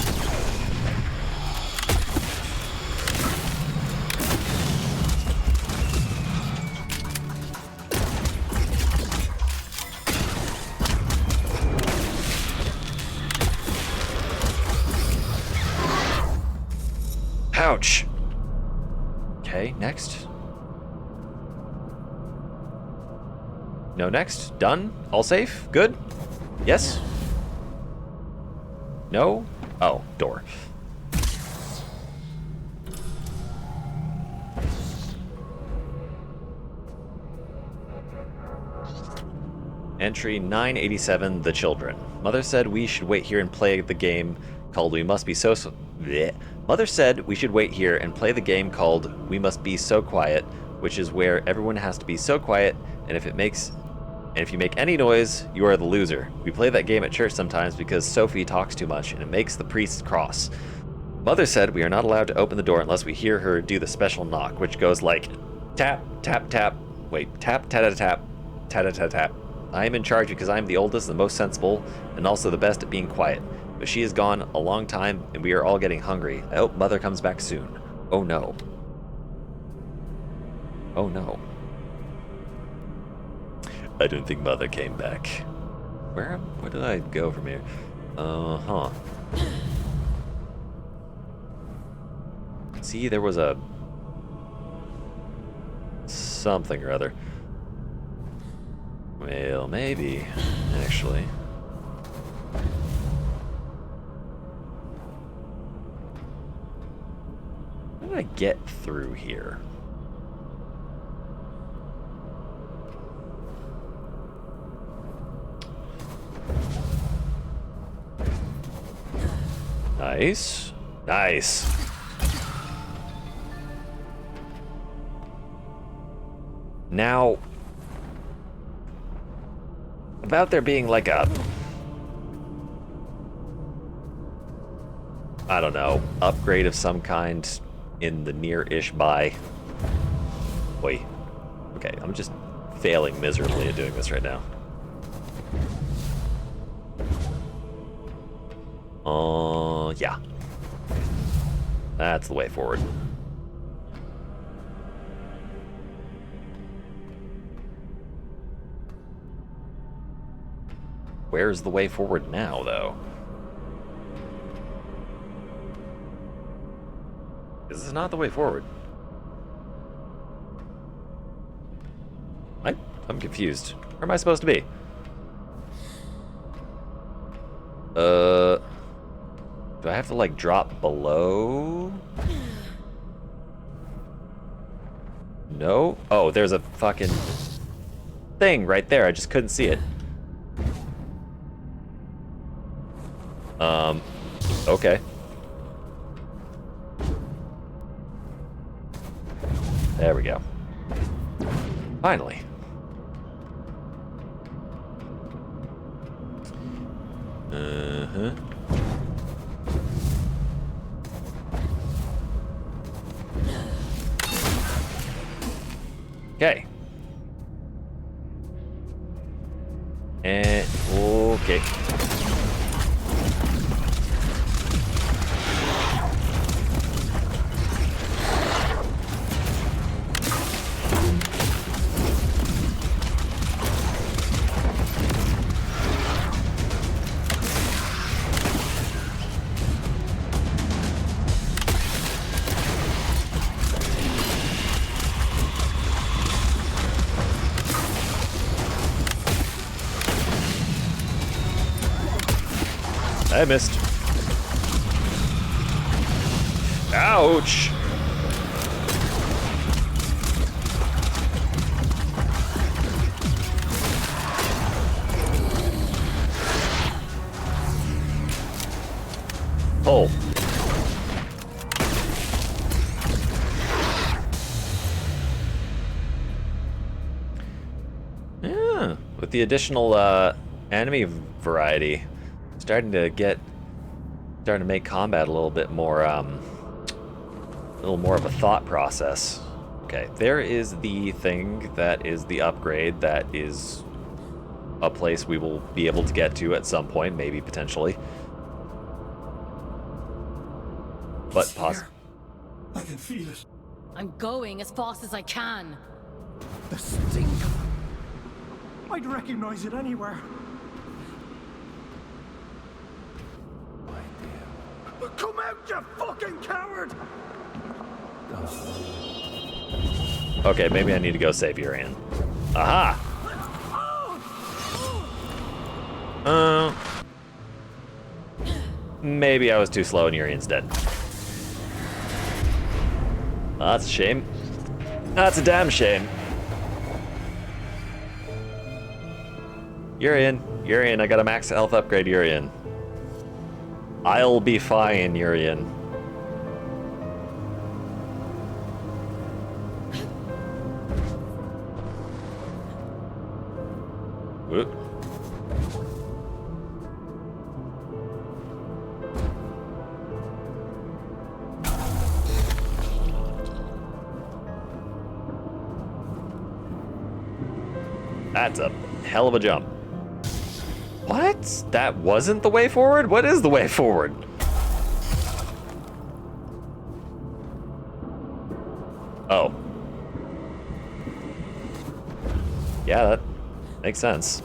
S1: Ouch. Okay, next. No, next. Done. All safe. Good. Yes. No. Oh, door. Entry 987, The Children. Mother said we should wait here and play the game called We Must Be So... Bleh. Mother said we should wait here and play the game called We Must Be So Quiet, which is where everyone has to be so quiet, and if you make any noise, you are the loser. We play that game at church sometimes because Sophie talks too much, and it makes the priests cross. Mother said we are not allowed to open the door unless we hear her do the special knock, which goes like tap, tap, tap, wait, tap, ta-da-tap, ta-da-ta-tap. I am in charge because I am the oldest and the most sensible, and also the best at being quiet. But she is gone a long time, and we are all getting hungry. I hope Mother comes back soon. Oh no. Oh no. I don't think Mother came back. Where did I go from here? Uh-huh. See, there was a... something or other. Well, maybe, actually. How did I get through here? Nice. Nice. Now, about there being like a, I don't know, upgrade of some kind in the near-ish by. Boy. Okay, I'm just failing miserably at doing this right now. Yeah. That's the way forward. Where's the way forward now, though? This is not the way forward. I'm confused. Where am I supposed to be? Do I have to, like, drop below? No? Oh, there's a fucking thing right there. I just couldn't see it. Okay. There we go. Finally. Uh-huh. Okay. And okay. I missed. Ouch! Oh. Yeah, with the additional enemy variety, starting to make combat a little bit more, a little more of a thought process. Okay, there is the thing that is the upgrade that is a place we will be able to get to at some point, maybe potentially. But possibly.
S10: I can feel it.
S3: I'm going as fast as I can.
S10: The stink. I'd recognize it anywhere. Come out, you fucking coward!
S1: Okay, maybe I need to go save Urian. Aha! Maybe I was too slow and Urian's dead. Oh, that's a shame. That's a damn shame. Urian, I got a max health upgrade, Urian. I'll be fine, Urian. Whoop. That's a hell of a jump. What? That wasn't the way forward? What is the way forward? Oh. Yeah, that makes sense.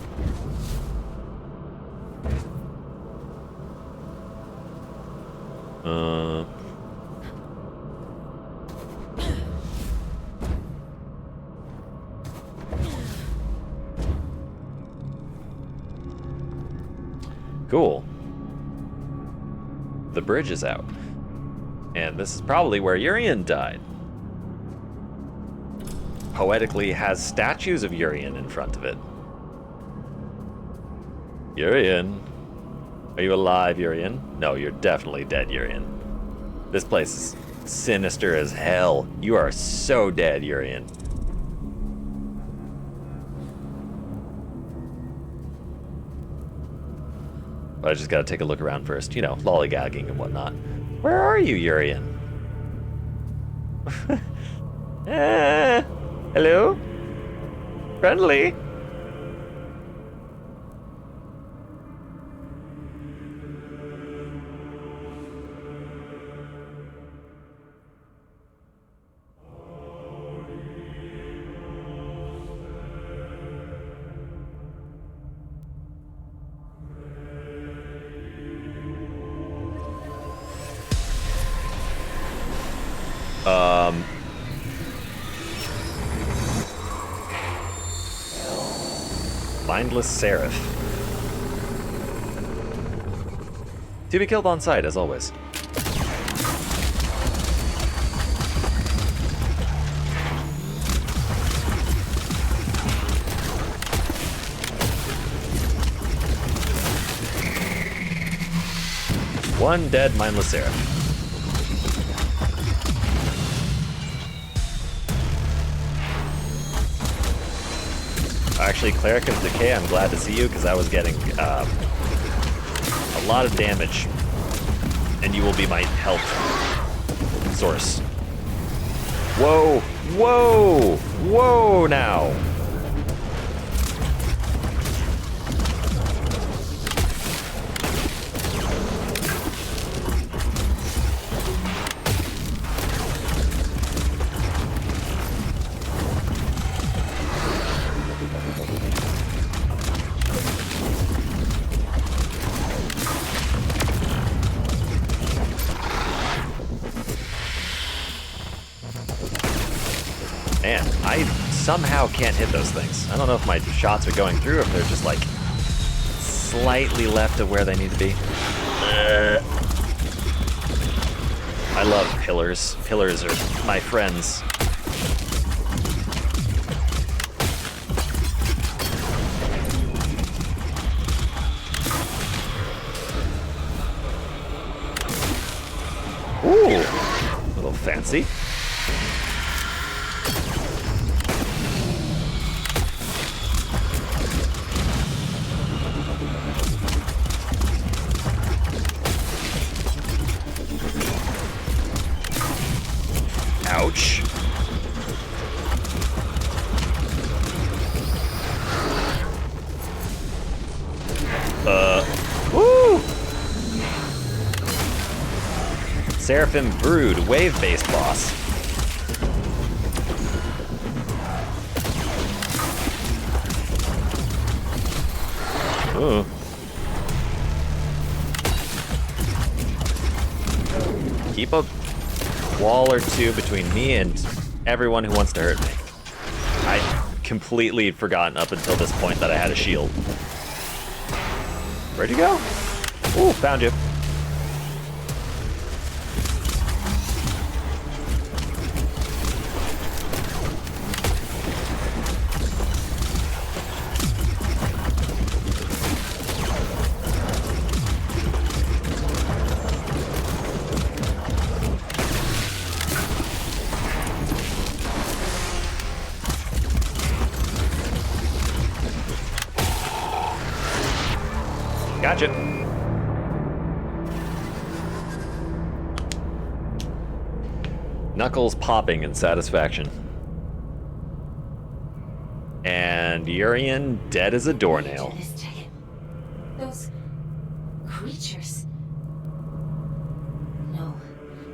S1: Cool. The bridge is out. And this is probably where Urian died. Poetically has statues of Urian in front of it. Urian. Are you alive, Urian? No, you're definitely dead, Urian. This place is sinister as hell. You are so dead, Urian. But I just gotta take a look around first, you know, lollygagging and whatnot. Where are you, Urian? Hello? Friendly? Mindless Seraph. To be killed on sight, as always. One dead mindless Seraph. Actually, Cleric of Decay, I'm glad to see you because I was getting a lot of damage, and you will be my health source. Whoa! Whoa! Whoa now! Man, I somehow can't hit those things. I don't know if my shots are going through or if they're just like slightly left of where they need to be. I love pillars. Pillars are my friends. Ooh, a little fancy. Ouch. Woo! Seraphim Brood, wave-based boss. Ooh. Keep a wall or two between me and everyone who wants to hurt me. I completely forgotten up until this point that I had a shield. Where'd you go? Ooh, found you. Gotcha. Knuckles popping in satisfaction. And Urian dead as a doornail.
S4: Those creatures. No,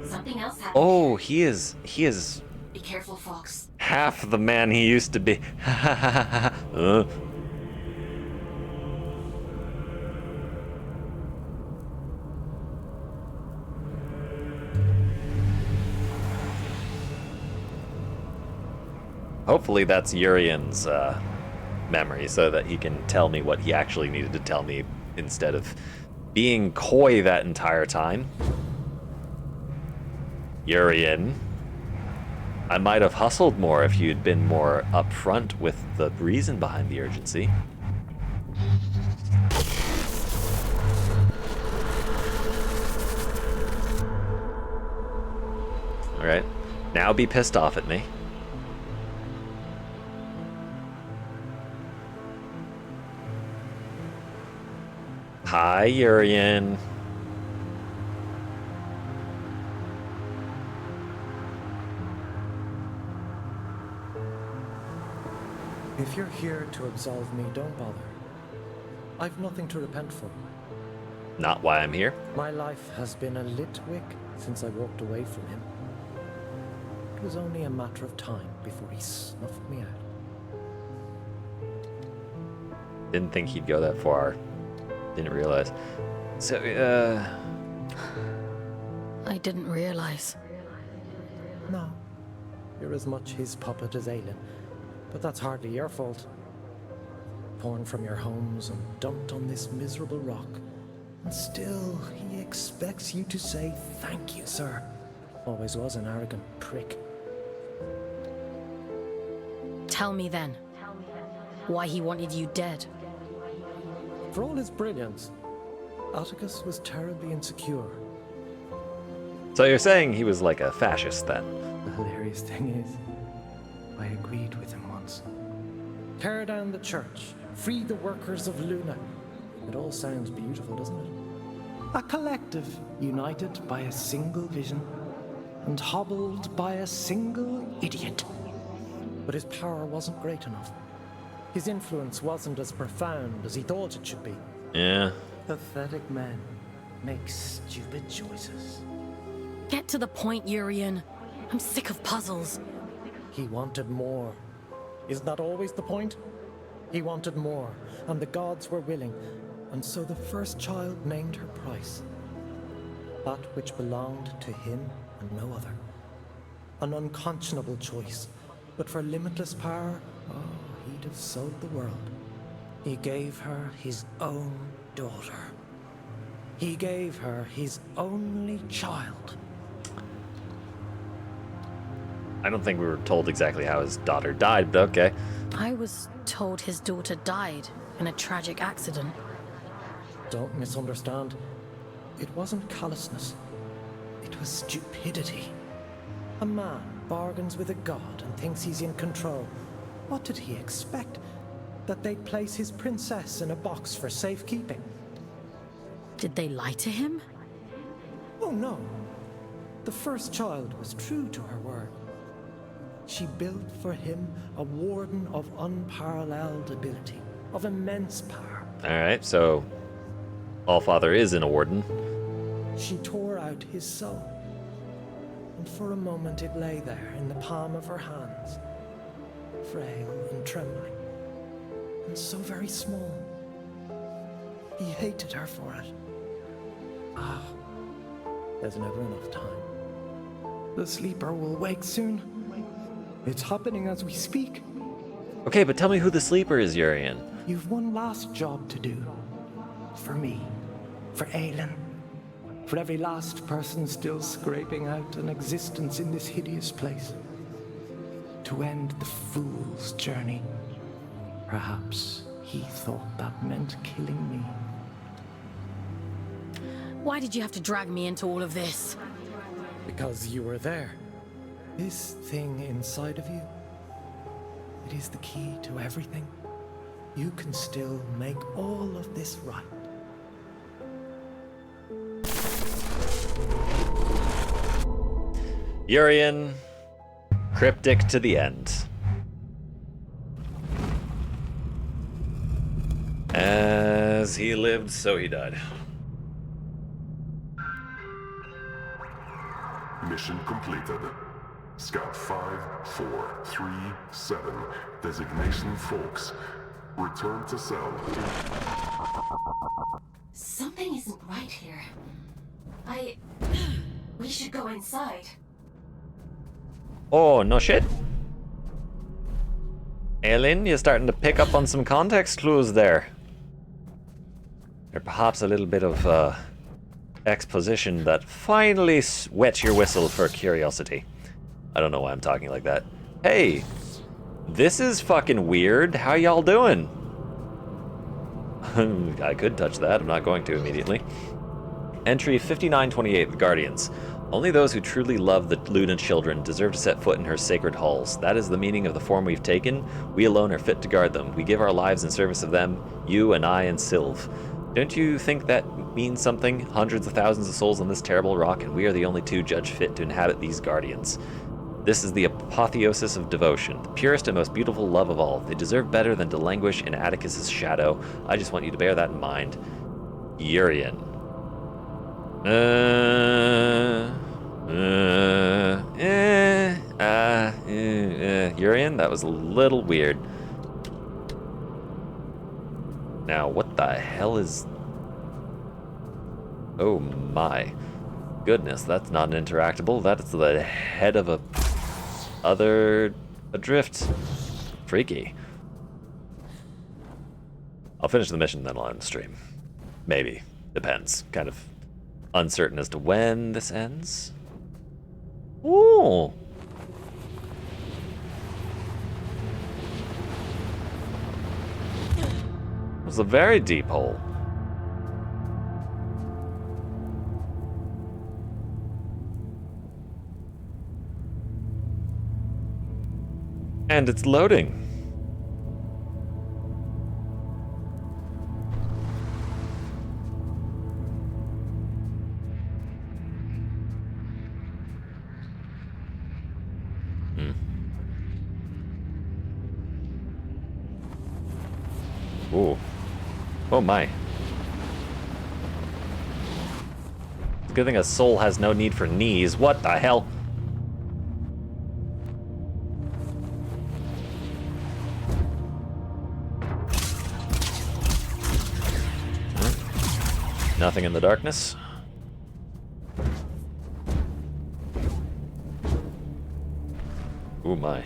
S4: something else happened.
S1: Oh, he is
S4: Be careful, Fox.
S1: half the man he used to be. Hopefully that's Urian's memory so that he can tell me what he actually needed to tell me instead of being coy that entire time. Urian, I might have hustled more if you'd been more upfront with the reason behind the urgency. Alright, now be pissed off at me. Hi, Urian.
S18: If you're here to absolve me, don't bother. I've nothing to repent for.
S1: Not why I'm here.
S18: My life has been a lit wick since I walked away from him. It was only a matter of time before he snuffed me out.
S1: Didn't think he'd go that far. Didn't realize. So,
S3: I didn't realize.
S18: No. You're as much his puppet as Aelin. But that's hardly your fault. Torn from your homes and dumped on this miserable rock, And still, he expects you to say thank you, sir. Always was an arrogant prick.
S3: Tell me then, why he wanted you dead.
S18: For all his brilliance, Atticus was terribly insecure.
S1: So you're saying he was like a fascist then?
S18: The hilarious thing is, I agreed with him once. Tear down the church, free the workers of Luna. It all sounds beautiful, doesn't it? A collective united by a single vision and hobbled by a single idiot. But his power wasn't great enough. His influence wasn't as profound as he thought it should be.
S1: Yeah.
S18: Pathetic men make stupid choices.
S3: Get to the point, Urian. I'm sick of puzzles.
S18: He wanted more. Isn't that always the point? He wanted more, and the gods were willing, and so the first child named her price. That which belonged to him and no other. An unconscionable choice, but for limitless power, oh, he'd have sold the world. He gave her his own daughter. He gave her his only child.
S1: I don't think we were told exactly how his daughter died, but okay.
S3: I was told his daughter died in a tragic accident.
S18: Don't misunderstand. It wasn't callousness. It was stupidity. A man bargains with a god and thinks he's in control. What did he expect? That they'd place his princess in a box for safekeeping?
S3: Did they lie to him?
S18: Oh no. The first child was true to her word. She built for him a warden of unparalleled ability, of immense power.
S1: Alright, so Allfather isn't a warden.
S18: She tore out his soul, and for a moment it lay there in the palm of her hands, frail and trembling, and so very small. He hated her for it. Ah, there's never enough time. The sleeper will wake soon. It's happening as we speak.
S1: Okay, but tell me who the sleeper is, Urian.
S18: You've one last job to do. For me. For Aelin. For every last person still scraping out an existence in this hideous place. To end the fool's journey. Perhaps he thought that meant killing me.
S3: Why did you have to drag me into all of this?
S18: Because you were there. This thing inside of you, it is the key to everything. You can still make all of this right.
S1: Urian, cryptic to the end. As he lived, so he died.
S19: Mission completed. Scout 5437, designation Folks. Return to cell.
S4: Something isn't right here. We should go inside.
S1: Oh, no shit. Aelin, you're starting to pick up on some context clues there. Or perhaps a little bit of exposition that finally wets your whistle for curiosity. I don't know why I'm talking like that. Hey, this is fucking weird. How y'all doing? I could touch that. I'm not going to immediately. Entry 5928, The Guardians. Only those who truly love the Luna children deserve to set foot in her sacred halls. That is the meaning of the form we've taken. We alone are fit to guard them. We give our lives in service of them, you and I and Sylv. Don't you think that means something? Hundreds of thousands of souls on this terrible rock, and we are the only two judged fit to inhabit these guardians. This is the apotheosis of devotion, the purest and most beautiful love of all. They deserve better than to languish in Atticus's shadow. I just want you to bear that in mind. Urian. Urian, that was a little weird. Now, what the hell is... Oh my goodness, that's not an interactable. That's the head of a other adrift. Freaky. I'll finish the mission, then I'll end the stream. Maybe. Depends. Kind of uncertain as to when this ends. Ooh. It was a very deep hole. And it's loading. Ooh. Oh my. It's a good thing a soul has no need for knees. What the hell? Nothing in the darkness. Ooh my.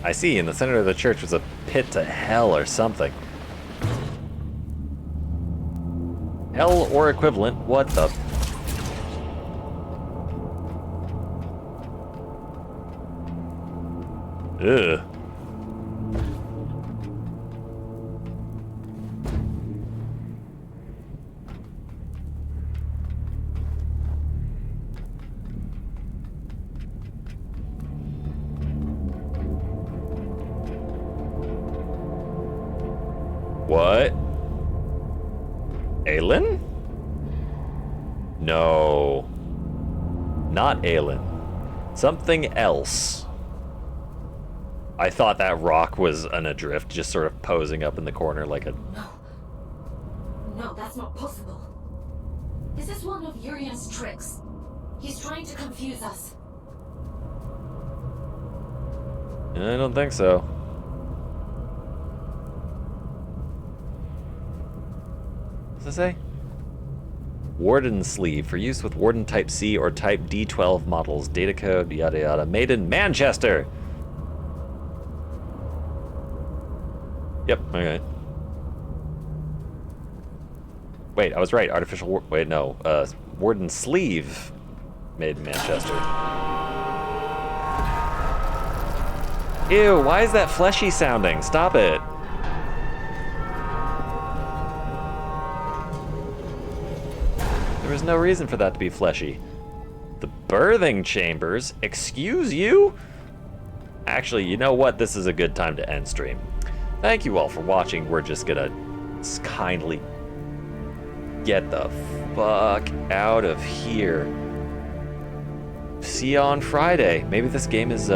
S1: I see, in the center of the church was a pit to hell or something. Hell or equivalent, what the... Ugh. What? Aelin? No. Not Aelin. Something else. I thought that rock was an adrift, just sort of posing up in the corner like a...
S4: No, that's not possible. This is one of Urian's tricks. He's trying to confuse us.
S1: I don't think so. What does it say? Warden sleeve for use with Warden Type C or Type D12 models. Data code, yada yada. Made in Manchester! Yep, okay. Wait, I was right. Artificial wait, no. Warden sleeve made in Manchester. Ew, why is that fleshy sounding? Stop it. There was no reason for that to be fleshy. The birthing chambers? Excuse you? Actually, you know what? This is a good time to end stream. Thank you all for watching. We're just gonna kindly get the fuck out of here. See you on Friday. Maybe this game is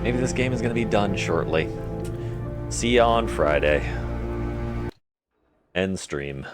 S1: gonna be done shortly. See you on Friday. End stream.